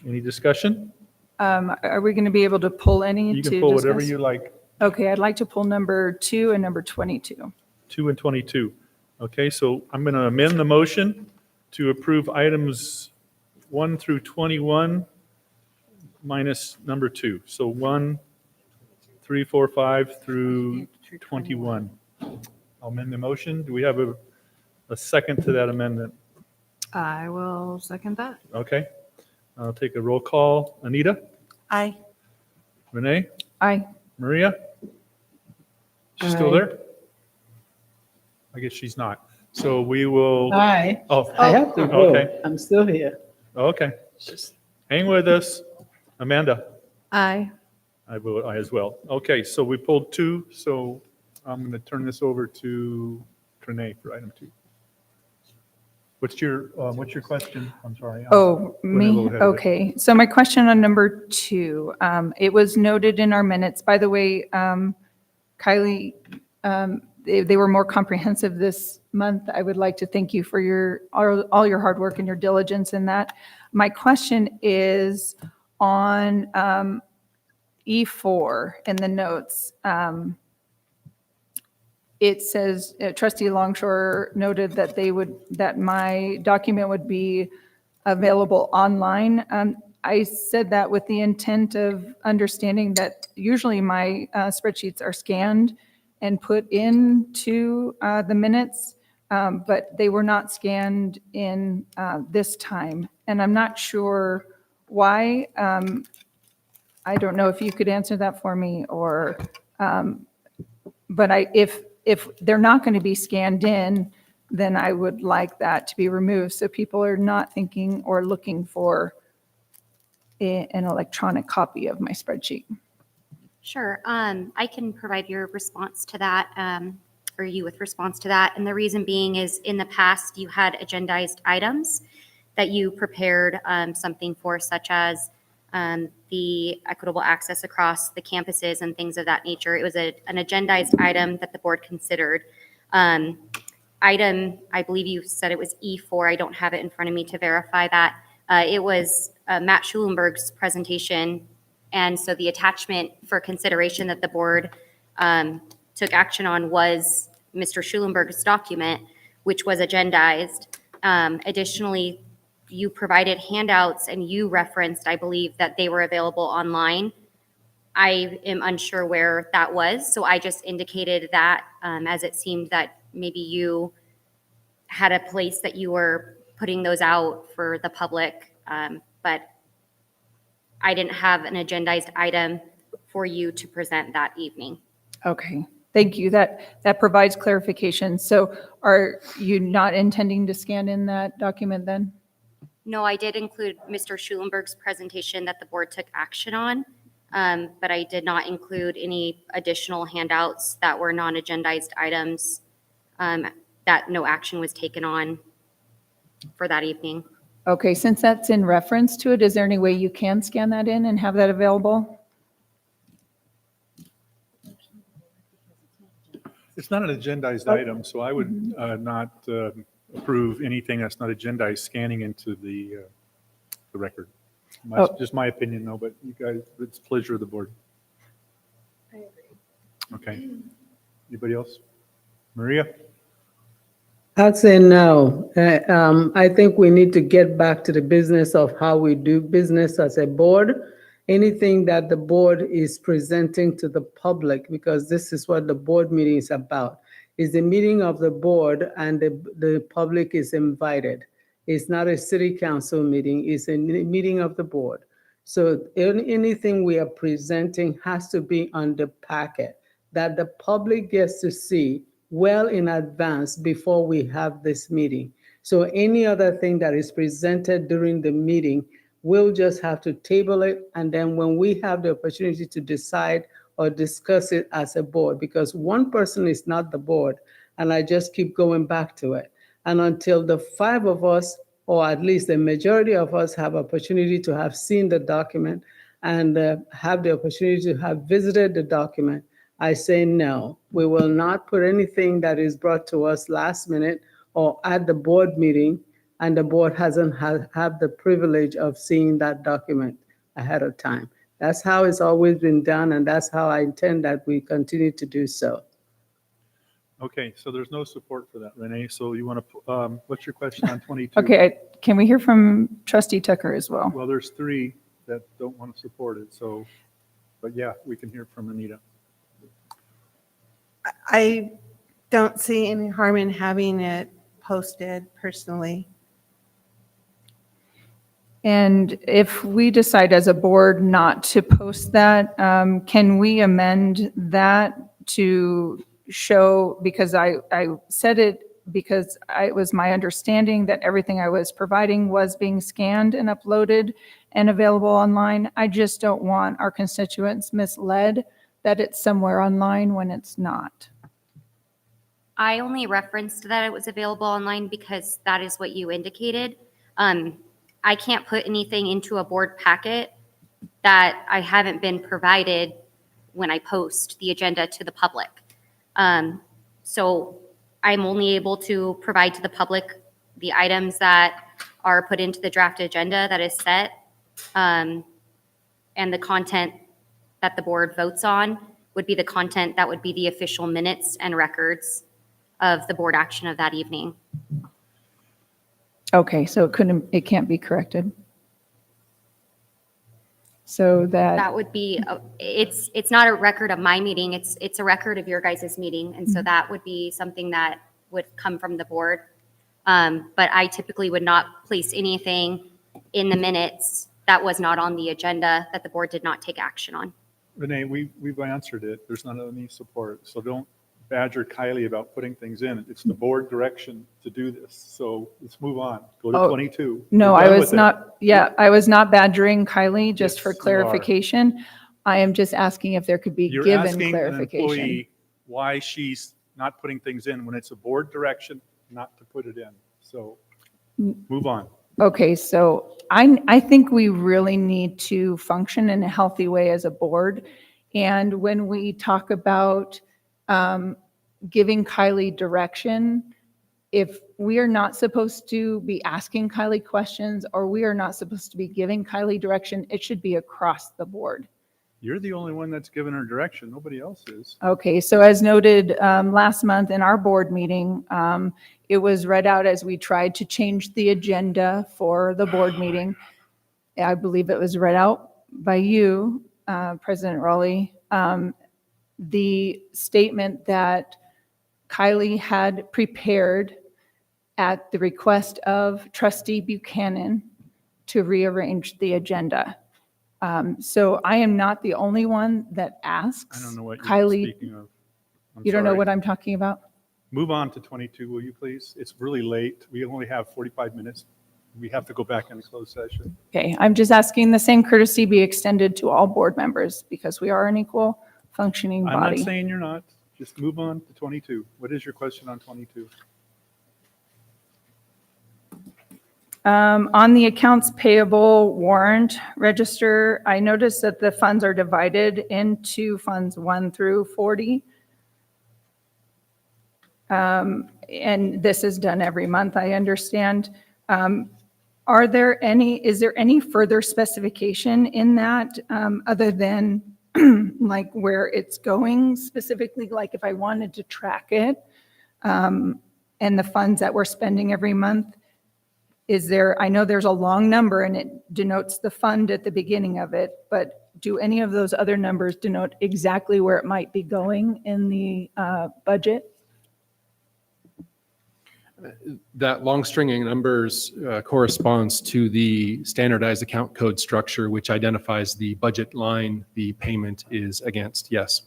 Any discussion? Are we going to be able to pull any You to can pull whatever discuss? you like, Okay, I'd like to pull number 2 and number 22. 2 and 22. Okay, so I'm going to amend the motion to approve items 1 through 21 minus number 2. So 1, 3, 4, 5 through 21. I'll amend the motion. Do we have a second to that amendment? I will second that. Okay. I'll take a roll call. Anita? Aye. Renee? Aye. Maria? She's still Aye. there? I guess she's not. So we will. Aye. Oh. I have to vote. Okay. I'm still here. Okay. Hang with us. Amanda? Aye. I vote aye as well. Okay, so we pulled 2, so I'm going to turn this over to Renee for item 2. What's your question? I'm sorry. Oh, I'm running a me? little ahead of it. Okay. So my question on number 2, it was noted in our minutes, by the way, Kylie, they were more comprehensive this month. I would like to thank you for all your hard work and your diligence in that. My question is on E4 in the notes. It says Trustee Longshore noted that that my document would be available online. I said that with the intent of understanding that usually my spreadsheets are scanned and put into the minutes, but they were not scanned in this time. And I'm not sure why. I don't know if you could answer that for me, or, but if they're not going to be scanned in, then I would like that to be removed so people are not thinking or looking for an electronic copy of my spreadsheet. Sure. I can provide your response to that, or you with response to that. And the reason being is in the past, you had agendized items that you prepared something for, such as the equitable access across the campuses and things of that nature. It was an agendized item that the board considered. Item, I believe you said it was E4. I don't have it in front of me to verify that. It was Matt Schulenberg's presentation. And so the attachment for consideration that the board took action on was Mr. Schulenberg's document, which was agendized. Additionally, you provided handouts and you referenced, I believe, that they were available online. I am unsure where that was, so I just indicated that as it seemed that maybe you had a place that you were putting those out for the public, but I didn't have an agendized item for you to present that evening. Okay, thank you. That provides clarification. So are you not intending to scan in that document then? No, I did include Mr. Schulenberg's presentation that the board took action on, but I did not include any additional handouts that were non-agendized items that no action was taken on for that evening. Okay, since that's in reference to it, is there any way you can scan that in and have that available? It's not an agendized item, so I would not approve anything that's not agendized scanning into the record. Just my opinion, though, but you guys, it's pleasure of the board. I agree. Okay. Anybody else? Maria? I'd say no. I think we need to get back to the business of how we do business as a board. Anything that the board is presenting to the public, because this is what the board meeting is about, is the meeting of the board and the public is invited. It's not a city council meeting, it's a meeting of the board. So anything we are presenting has to be on the packet that the public gets to see well in advance before we have this meeting. So any other thing that is presented during the meeting, we'll just have to table it. And then when we have the opportunity to decide or discuss it as a board, because one person is not the board, and I just keep going back to it. And until the five of us, or at least the majority of us, have opportunity to have seen the document and have the opportunity to have visited the document, I say no. We will not put anything that is brought to us last minute or at the board meeting, and the board hasn't had the privilege of seeing that document ahead of time. That's how it's always been done, and that's how I intend that we continue to do so. Okay, so there's no support for that, Renee. So you want to, what's your question on 22? Okay, can we hear from Trustee Tucker as well? Well, there's three that don't want to support it, so, but yeah, we can hear from Anita. I don't see any harm in having it posted personally. And if we decide as a board not to post that, can we amend that to show, because I said it because it was my understanding that everything I was providing was being scanned and uploaded and available online. I just don't want our constituents misled that it's somewhere online when it's not. I only referenced that it was available online because that is what you indicated. I can't put anything into a board packet that I haven't been provided when I post the agenda to the public. So I'm only able to provide to the public the items that are put into the draft agenda that is set. And the content that the board votes on would be the content that would be the official minutes and records of the board action of that evening. Okay, so it can't be corrected. So That would be, it's not a record of my meeting, it's a record of your guys' meeting. And so that would be something that would come from the board. But I typically would not place anything in the minutes that was not on the agenda that the board did not take action on. Renee, we've answered it. There's not any support. So don't badger Kylie about putting things in. It's the board direction to do this. So let's move on. Go to 22. No, We're I done was with it. not, I was not badgering Kylie, just for Yes, you are. clarification. I am just asking if there could be You're given asking an clarification. employee why she's not putting things in when it's a board direction not to put it in. So move on. Okay, so I think we really need to function in a healthy way as a board. And when we talk about giving Kylie direction, if we are not supposed to be asking Kylie questions or we are not supposed to be giving Kylie direction, it should be across the board. You're the only one that's given her direction. Nobody else is. Okay, so as noted last month in our board meeting, it was read out as we tried to change the agenda for the board meeting. I believe it was read out by you, President Rowley. The statement that Kylie had prepared at the request of Trustee Buchanan to rearrange the agenda. So I am not the only one that asks. I don't know what you're Kylie, speaking of. I'm you don't know sorry. what I'm talking about? Move on to 22, will you please? It's really late. We only have 45 minutes. We have to go back into closed session. Okay, I'm just asking the same courtesy be extended to all board members because we are an equal functioning I'm not body. saying you're not. Just move on to 22. What is your question on 22? On the accounts payable warrant register, I noticed that the funds are divided into funds 1 through 40. And this is done every month, I understand. Is there any further specification in that other than like where it's going specifically, like if I wanted to track it and the funds that we're spending every month? I know there's a long number and it denotes the fund at the beginning of it, but do any of those other numbers denote exactly where it might be going in the budget? That long string of numbers corresponds to the standardized account code structure, which identifies the budget line the payment is against. Yes.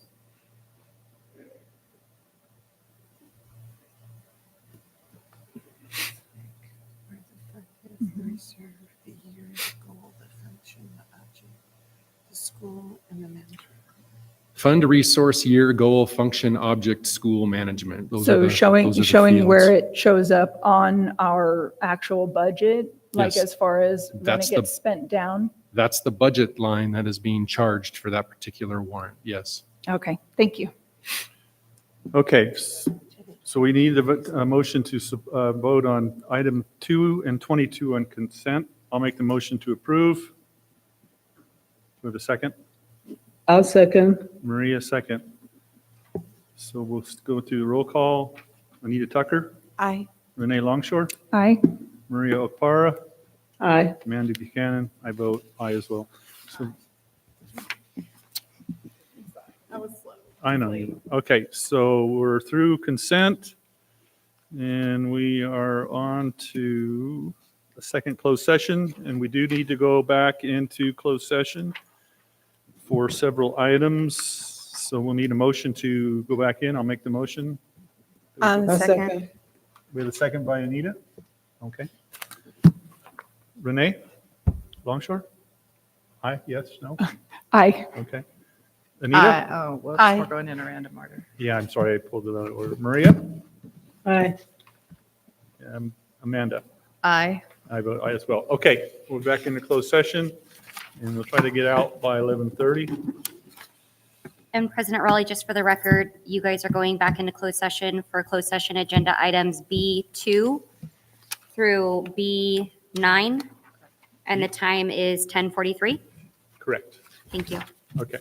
Fund resource year goal function object school management. Those are So the- showing those are the showing where fields. it shows up on our actual budget, like Yes. as far as when it That's the- gets spent down? That's the budget line that is being charged for that particular warrant. Yes. Okay, thank you. Okay, so we need a motion to vote on item 2 and 22 on consent. I'll make the motion to approve. Do we have a second? I'll second. Maria, second. So we'll go to the roll call. Anita Tucker, Aye. Renee Longshore, Aye. Maria Okpara, Aye. Amanda Buchanan. I vote aye as well. So That was slow. I know. Okay, so we're through consent and we are on to a second closed session, and we do need to go back into closed session for several items. So we'll need a motion to go back in. I'll make the motion. I'll second. We have a second by Anita. Okay. Renee Longshore? Aye, yes, no? Aye. Okay. Anita? Oh, whoops, Aye. we're going in a random order. Yeah, I'm sorry, I pulled it out of order. Maria? Aye. Amanda? Aye. I vote aye as well. Okay, we're back into closed session, and we'll try to get out by 11:30. And President Raleigh, just for the record, you guys are going back into closed session for closed session agenda items B2 through B9, and the time is 10:43. Correct. Thank you. Okay.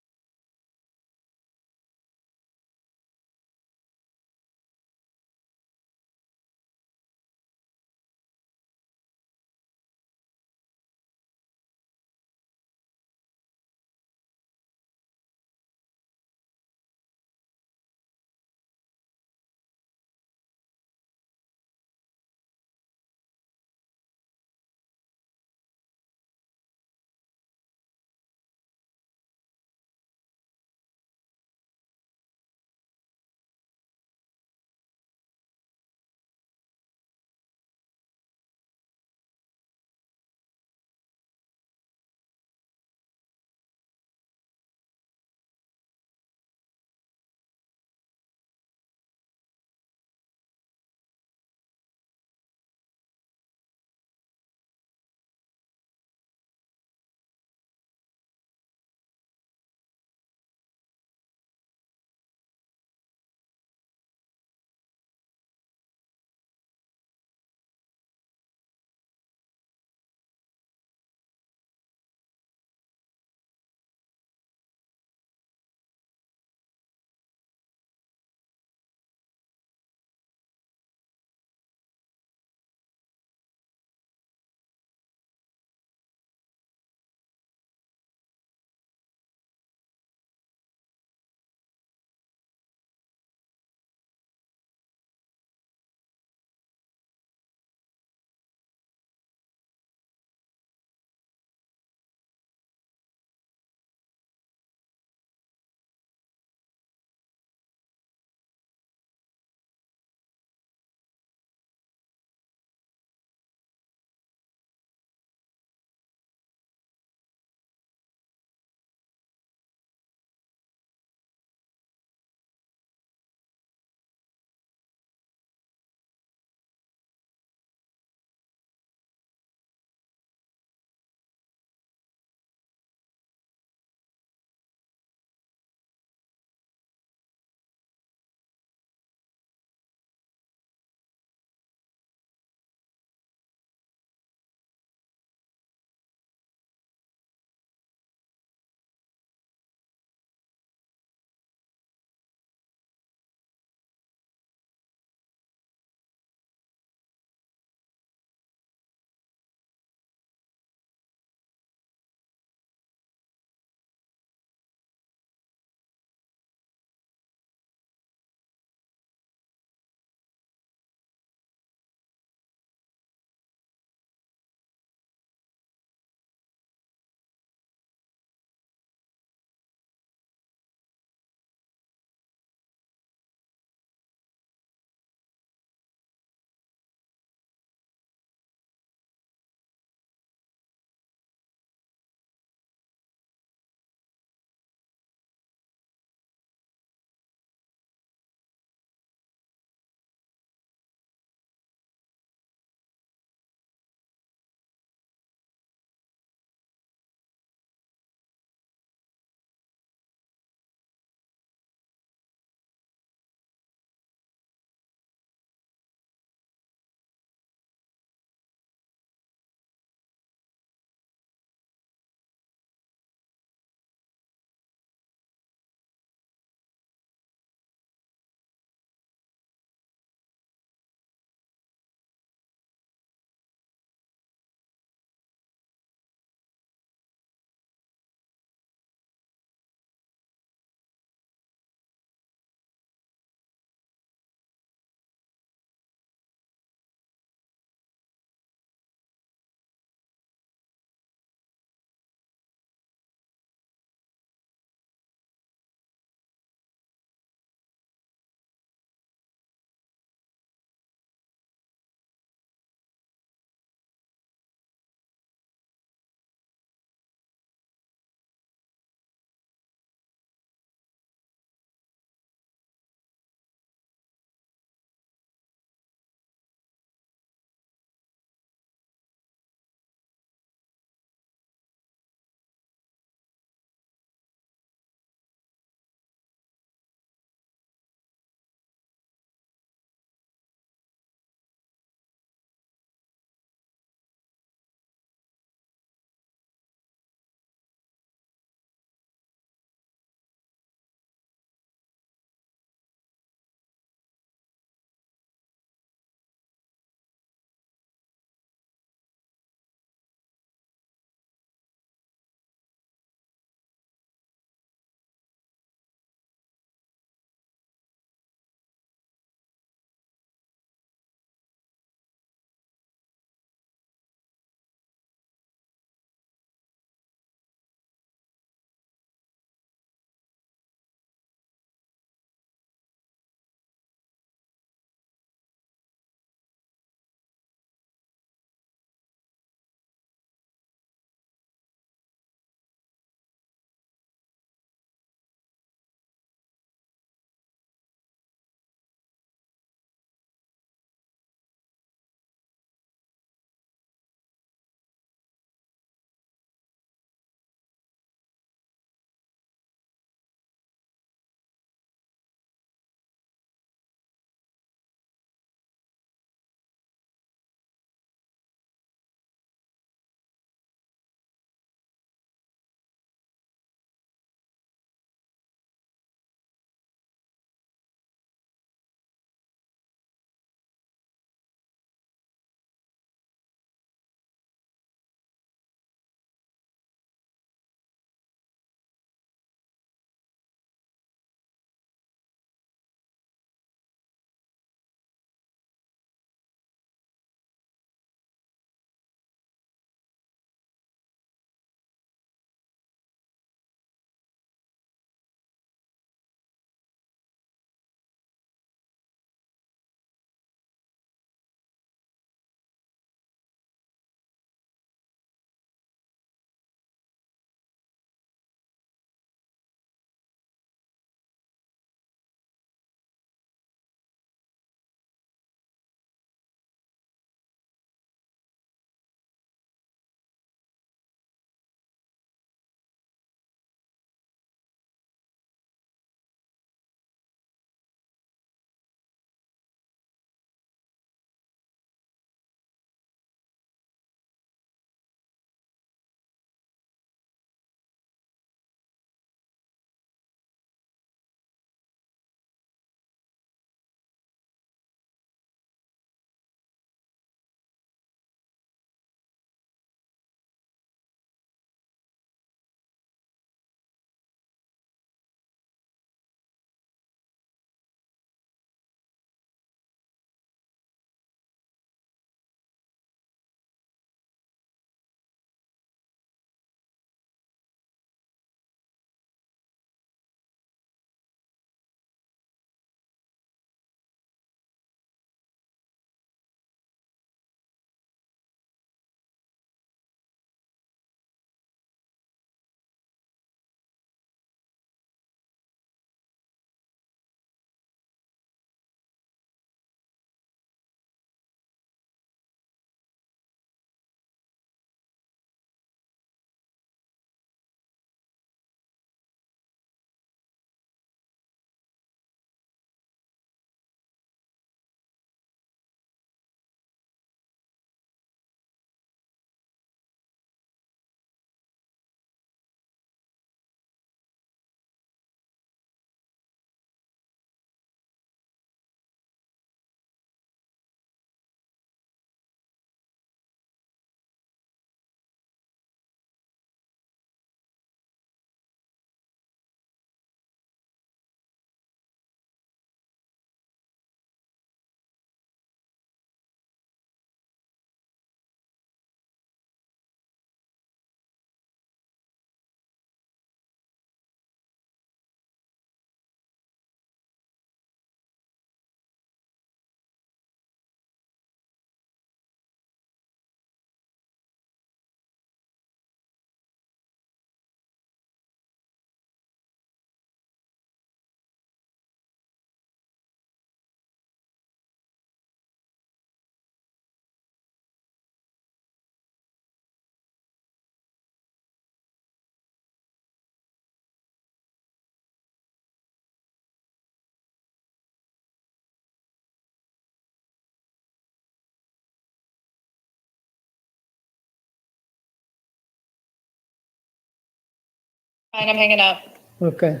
Fine, I'm hanging up. Okay.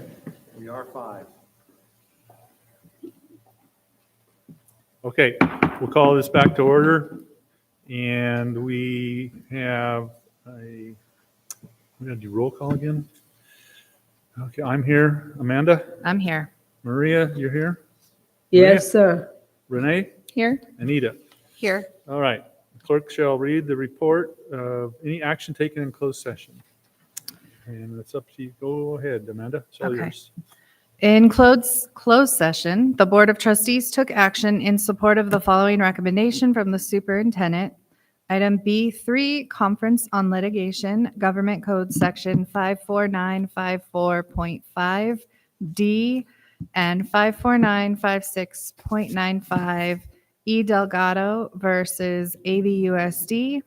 We are 5. Okay, we'll call this back to order. And we have we're going to do roll call again. Okay, I'm here. Amanda? I'm here. Maria, you're here? Yes, sir. Renee? Here. Anita? Here. All right. The clerk shall read the report of any action taken in closed session. And it's up to you. Go ahead, Amanda. It's all Okay. yours. In closed session, the Board of Trustees took action in support of the following recommendation from the superintendent. Item B3, Conference on Litigation, Government Code Section 54954.5 D and 54956.95 E Delgado versus AVUSD.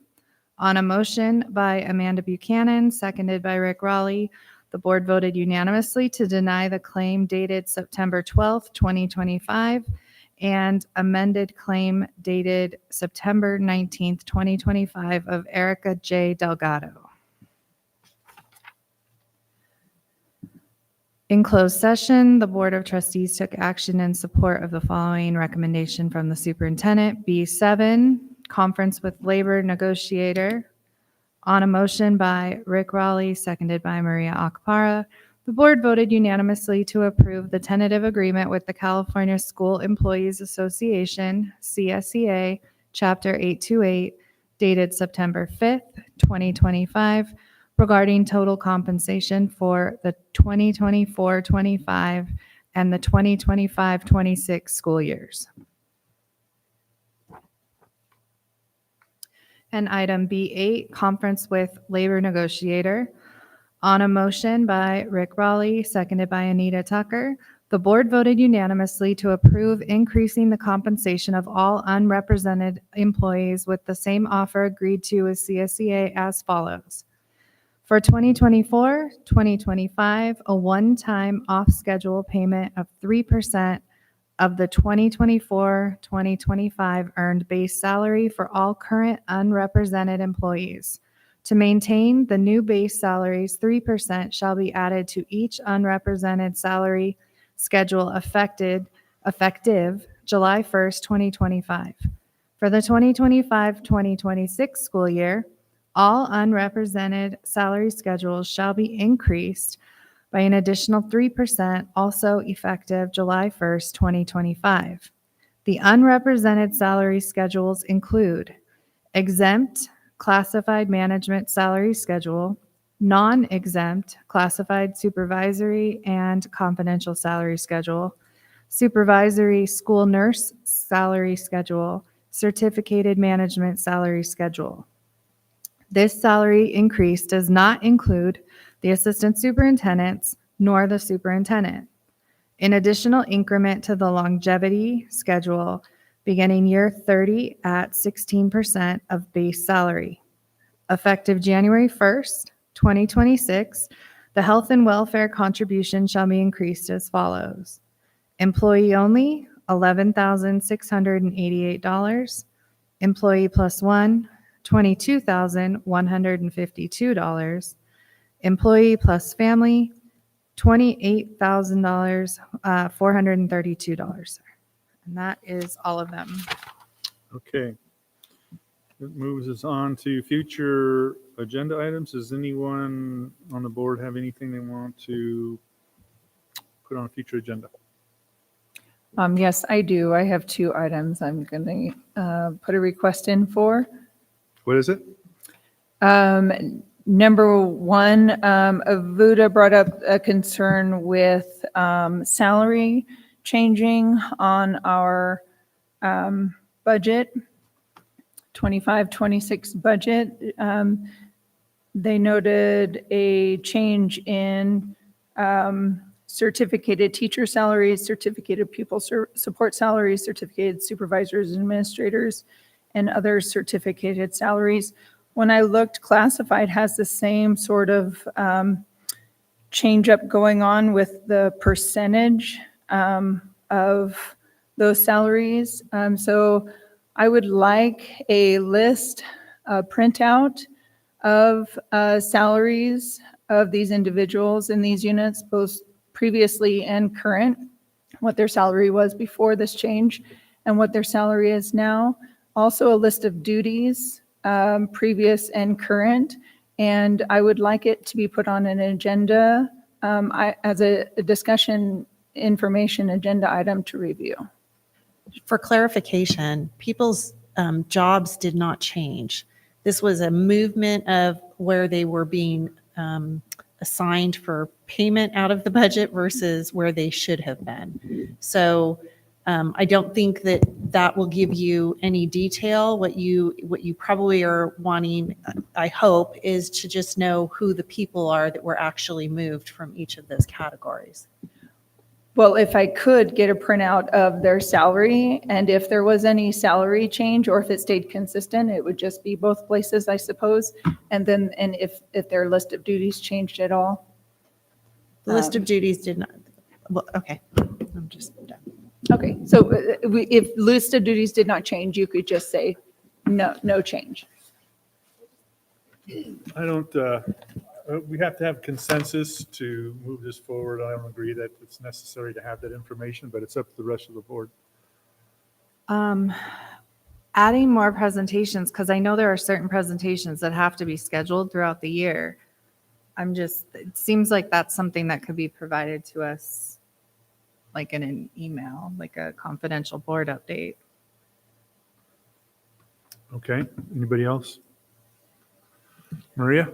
On a motion by Amanda Buchanan, seconded by Rick Raleigh, the board voted unanimously to deny the claim dated September 12th, 2025, and amended claim dated September 19th, 2025 of Erica J. Delgado. In closed session, the Board of Trustees took action in support of the following recommendation from the superintendent. B7, Conference with Labor Negotiator. On a motion by Rick Raleigh, seconded by Maria Akpara, the board voted unanimously to approve the tentative agreement with the California School Employees Association, CSEA, Chapter 828, dated September 5th, 2025, regarding total compensation for the 2024-25 and the 2025-26 school years. And item B8, Conference with Labor Negotiator. On a motion by Rick Raleigh, seconded by Anita Tucker, the board voted unanimously to approve increasing the compensation of all unrepresented employees with the same offer agreed to with CSEA as follows. For 2024-2025, a one-time off-schedule payment of 3% of the 2024-2025 earned base salary for all current unrepresented employees. To maintain the new base salaries, 3% shall be added to each unrepresented salary schedule effective July 1st, 2025. For the 2025-2026 school year, all unrepresented salary schedules shall be increased by an additional 3%, also effective July 1st, 2025. The unrepresented salary schedules include exempt classified management salary schedule, non-exempt classified supervisory and confidential salary schedule, supervisory school nurse salary schedule, certificated management salary schedule. This salary increase does not include the assistant superintendents nor the superintendent. An additional increment to the longevity schedule beginning year 30 at 16% of base salary. Effective January 1st, 2026, the health and welfare contribution shall be increased as follows. Employee only, $11,688. Employee plus one, $22,152. Employee plus family, $28,000, $432. And that is all of them. Okay. That moves us on to future agenda items. Does anyone on the board have anything they want to put on a future agenda? Yes, I do. I have 2 items I'm going to put a request in for. What is it? Number 1, Avuda brought up a concern with salary changing on our budget, 25-26 budget. They noted a change in certificated teacher salaries, certificated pupil support salaries, certificated supervisors and administrators, and other certificated salaries. When I looked, classified has the same sort of change up going on with the percentage of those salaries. So I would like a list, a printout of salaries of these individuals in these units, both previously and current, what their salary was before this change and what their salary is now. Also a list of duties, previous and current. And I would like it to be put on an agenda as a discussion information agenda item to review. For clarification, people's jobs did not change. This was a movement of where they were being assigned for payment out of the budget versus where they should have been. So I don't think that that will give you any detail. What you probably are wanting, I hope, is to just know who the people are that were actually moved from each of those categories. Well, if I could get a printout of their salary, and if there was any salary change, or if it stayed consistent, it would just be both places, I suppose. And then, and if their list of duties changed at all. The list of duties did not, well, okay, I'm just done. Okay, so if list of duties did not change, you could just say, no change. I don't, we have to have consensus to move this forward. I don't agree that it's necessary to have that information, but it's up to the rest of the board. Adding more presentations, because I know there are certain presentations that have to be scheduled throughout the year. It seems like that's something that could be provided to us, like in an email, like a confidential board update. Okay, anybody else? Maria?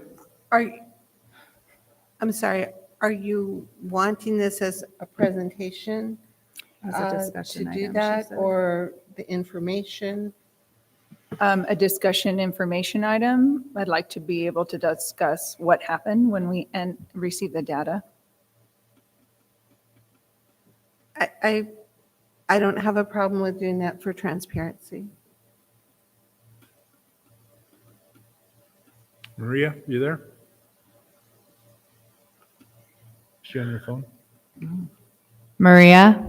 I'm sorry, are you wanting this as a presentation? As a discussion to do item, she that, said. or the information? A discussion information item. I'd like to be able to discuss what happened when we receive the data. I don't have a problem with doing that for transparency. Maria, you there? Is she on your phone? Maria?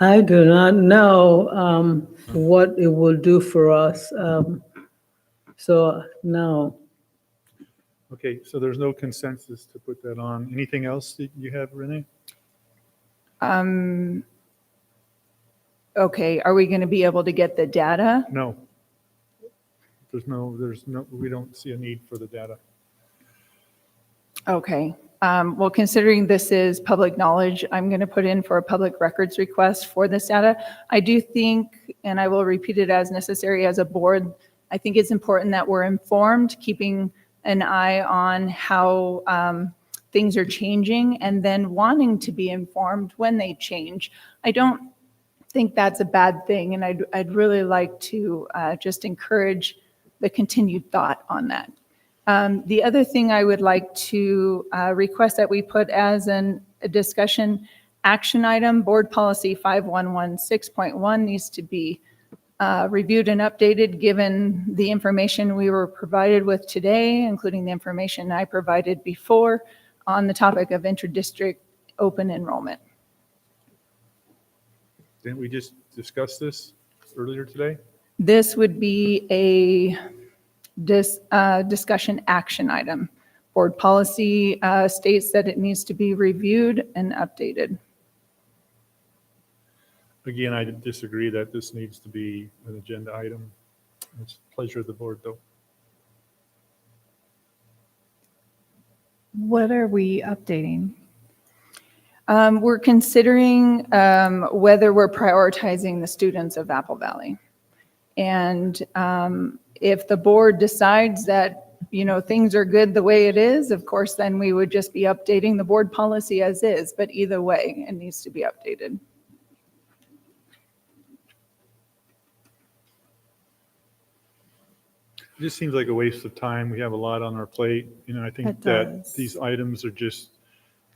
I do not know what it will do for us. So, no. Okay, so there's no consensus to put that on. Anything else that you have, Renee? Okay, are we going to be able to get the data? No. We don't see a need for the data. Okay. Well, considering this is public knowledge, I'm going to put in for a public records request for this data. I do think, and I will repeat it as necessary as a board, I think it's important that we're informed, keeping an eye on how things are changing, and then wanting to be informed when they change. I don't think that's a bad thing, and I'd really like to just encourage the continued thought on that. The other thing I would like to request that we put as a discussion action item, board policy 5116.1 needs to be reviewed and updated given the information we were provided with today, including the information I provided before on the topic of interdistrict open enrollment. Didn't we just discuss this earlier today? This would be a discussion action item. Board policy states that it needs to be reviewed and updated. Again, I disagree that this needs to be an agenda item. It's a pleasure of the board, though. What are we updating? We're considering whether we're prioritizing the students of Apple Valley. And if the board decides that, things are good the way it is, of course, then we would just be updating the board policy as is. But either way, it needs to be updated. It just seems like a waste of time. We have a lot on our plate. I think It that does. these items are just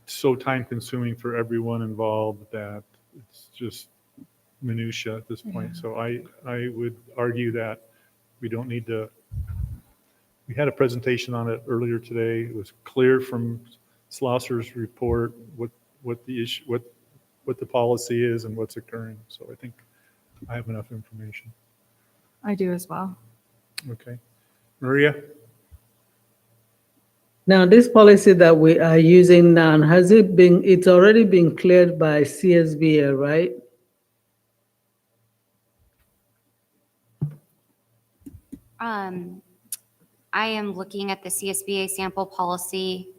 so time consuming for everyone involved that it's just minutia at this point. Yeah. So I would argue that we don't need to. We had a presentation on it earlier today. It was clear from Slosser's report what the issue, what the policy is and what's occurring. So I think I have enough information. I do as well. Okay. Maria? Now, this policy that we are using now, it's already been cleared by CSBA, right? I am looking at the CSBA sample policy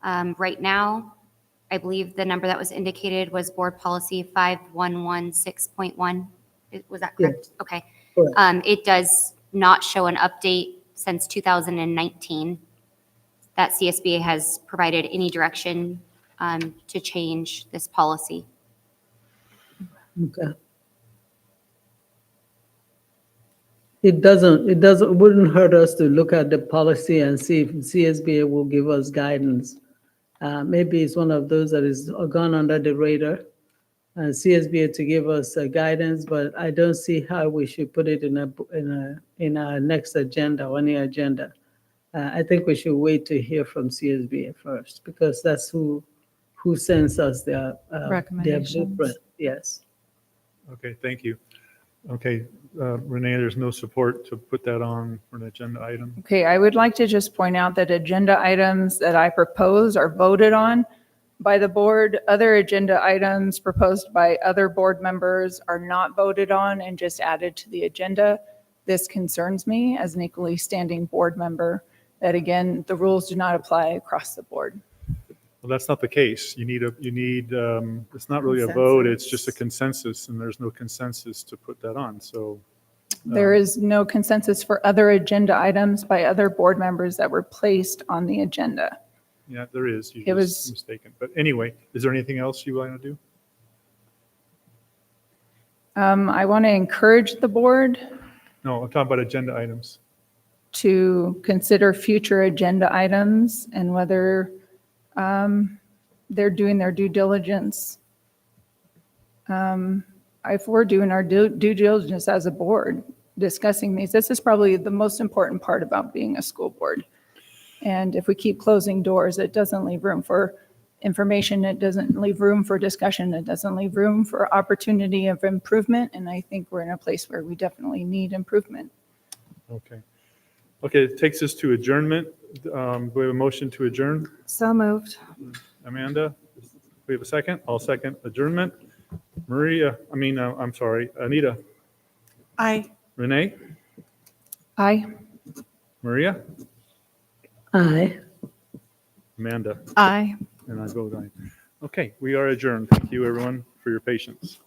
right now. I believe the number that was indicated was board policy 5116.1. Was that Yeah. correct? Okay. Correct. It does not show an update since 2019 that CSBA has provided any direction to change this policy. Okay. It wouldn't hurt us to look at the policy and see if CSBA will give us guidance. Maybe it's one of those that is gone under the radar, and CSBA to give us guidance, but I don't see how we should put it in our next agenda or any agenda. I think we should wait to hear from CSBA first, because that's who sends us their Recommendations. blueprint. Yes. Okay, thank you. Okay, Renee, there's no support to put that on for an agenda item. Okay, I would like to just point out that agenda items that I propose are voted on by the board. Other agenda items proposed by other board members are not voted on and just added to the agenda. This concerns me as an equally standing board member, that again, the rules do not apply across the board. Well, that's not the case. You need, it's not really a vote, it's just a consensus, and there's no consensus to put that on, so. There is no consensus for other agenda items by other board members that were placed on the agenda. Yeah, there is. It You're was- just mistaken. But anyway, is there anything else you want to do? I want to encourage the board No, I'm talking about agenda items. to consider future agenda items and whether they're doing their due diligence. If we're doing our due diligence as a board, discussing these, this is probably the most important part about being a school board. And if we keep closing doors, it doesn't leave room for information, it doesn't leave room for discussion, it doesn't leave room for opportunity of improvement. And I think we're in a place where we definitely need improvement. Okay. Okay, it takes us to adjournment. We have a motion to adjourn. So moved. Amanda, we have a second? I'll second adjournment. I'm sorry, Anita. Aye. Renee? Aye. Maria? Aye. Amanda? Aye. And I vote aye. Okay, we are adjourned. Thank you, everyone, for your patience.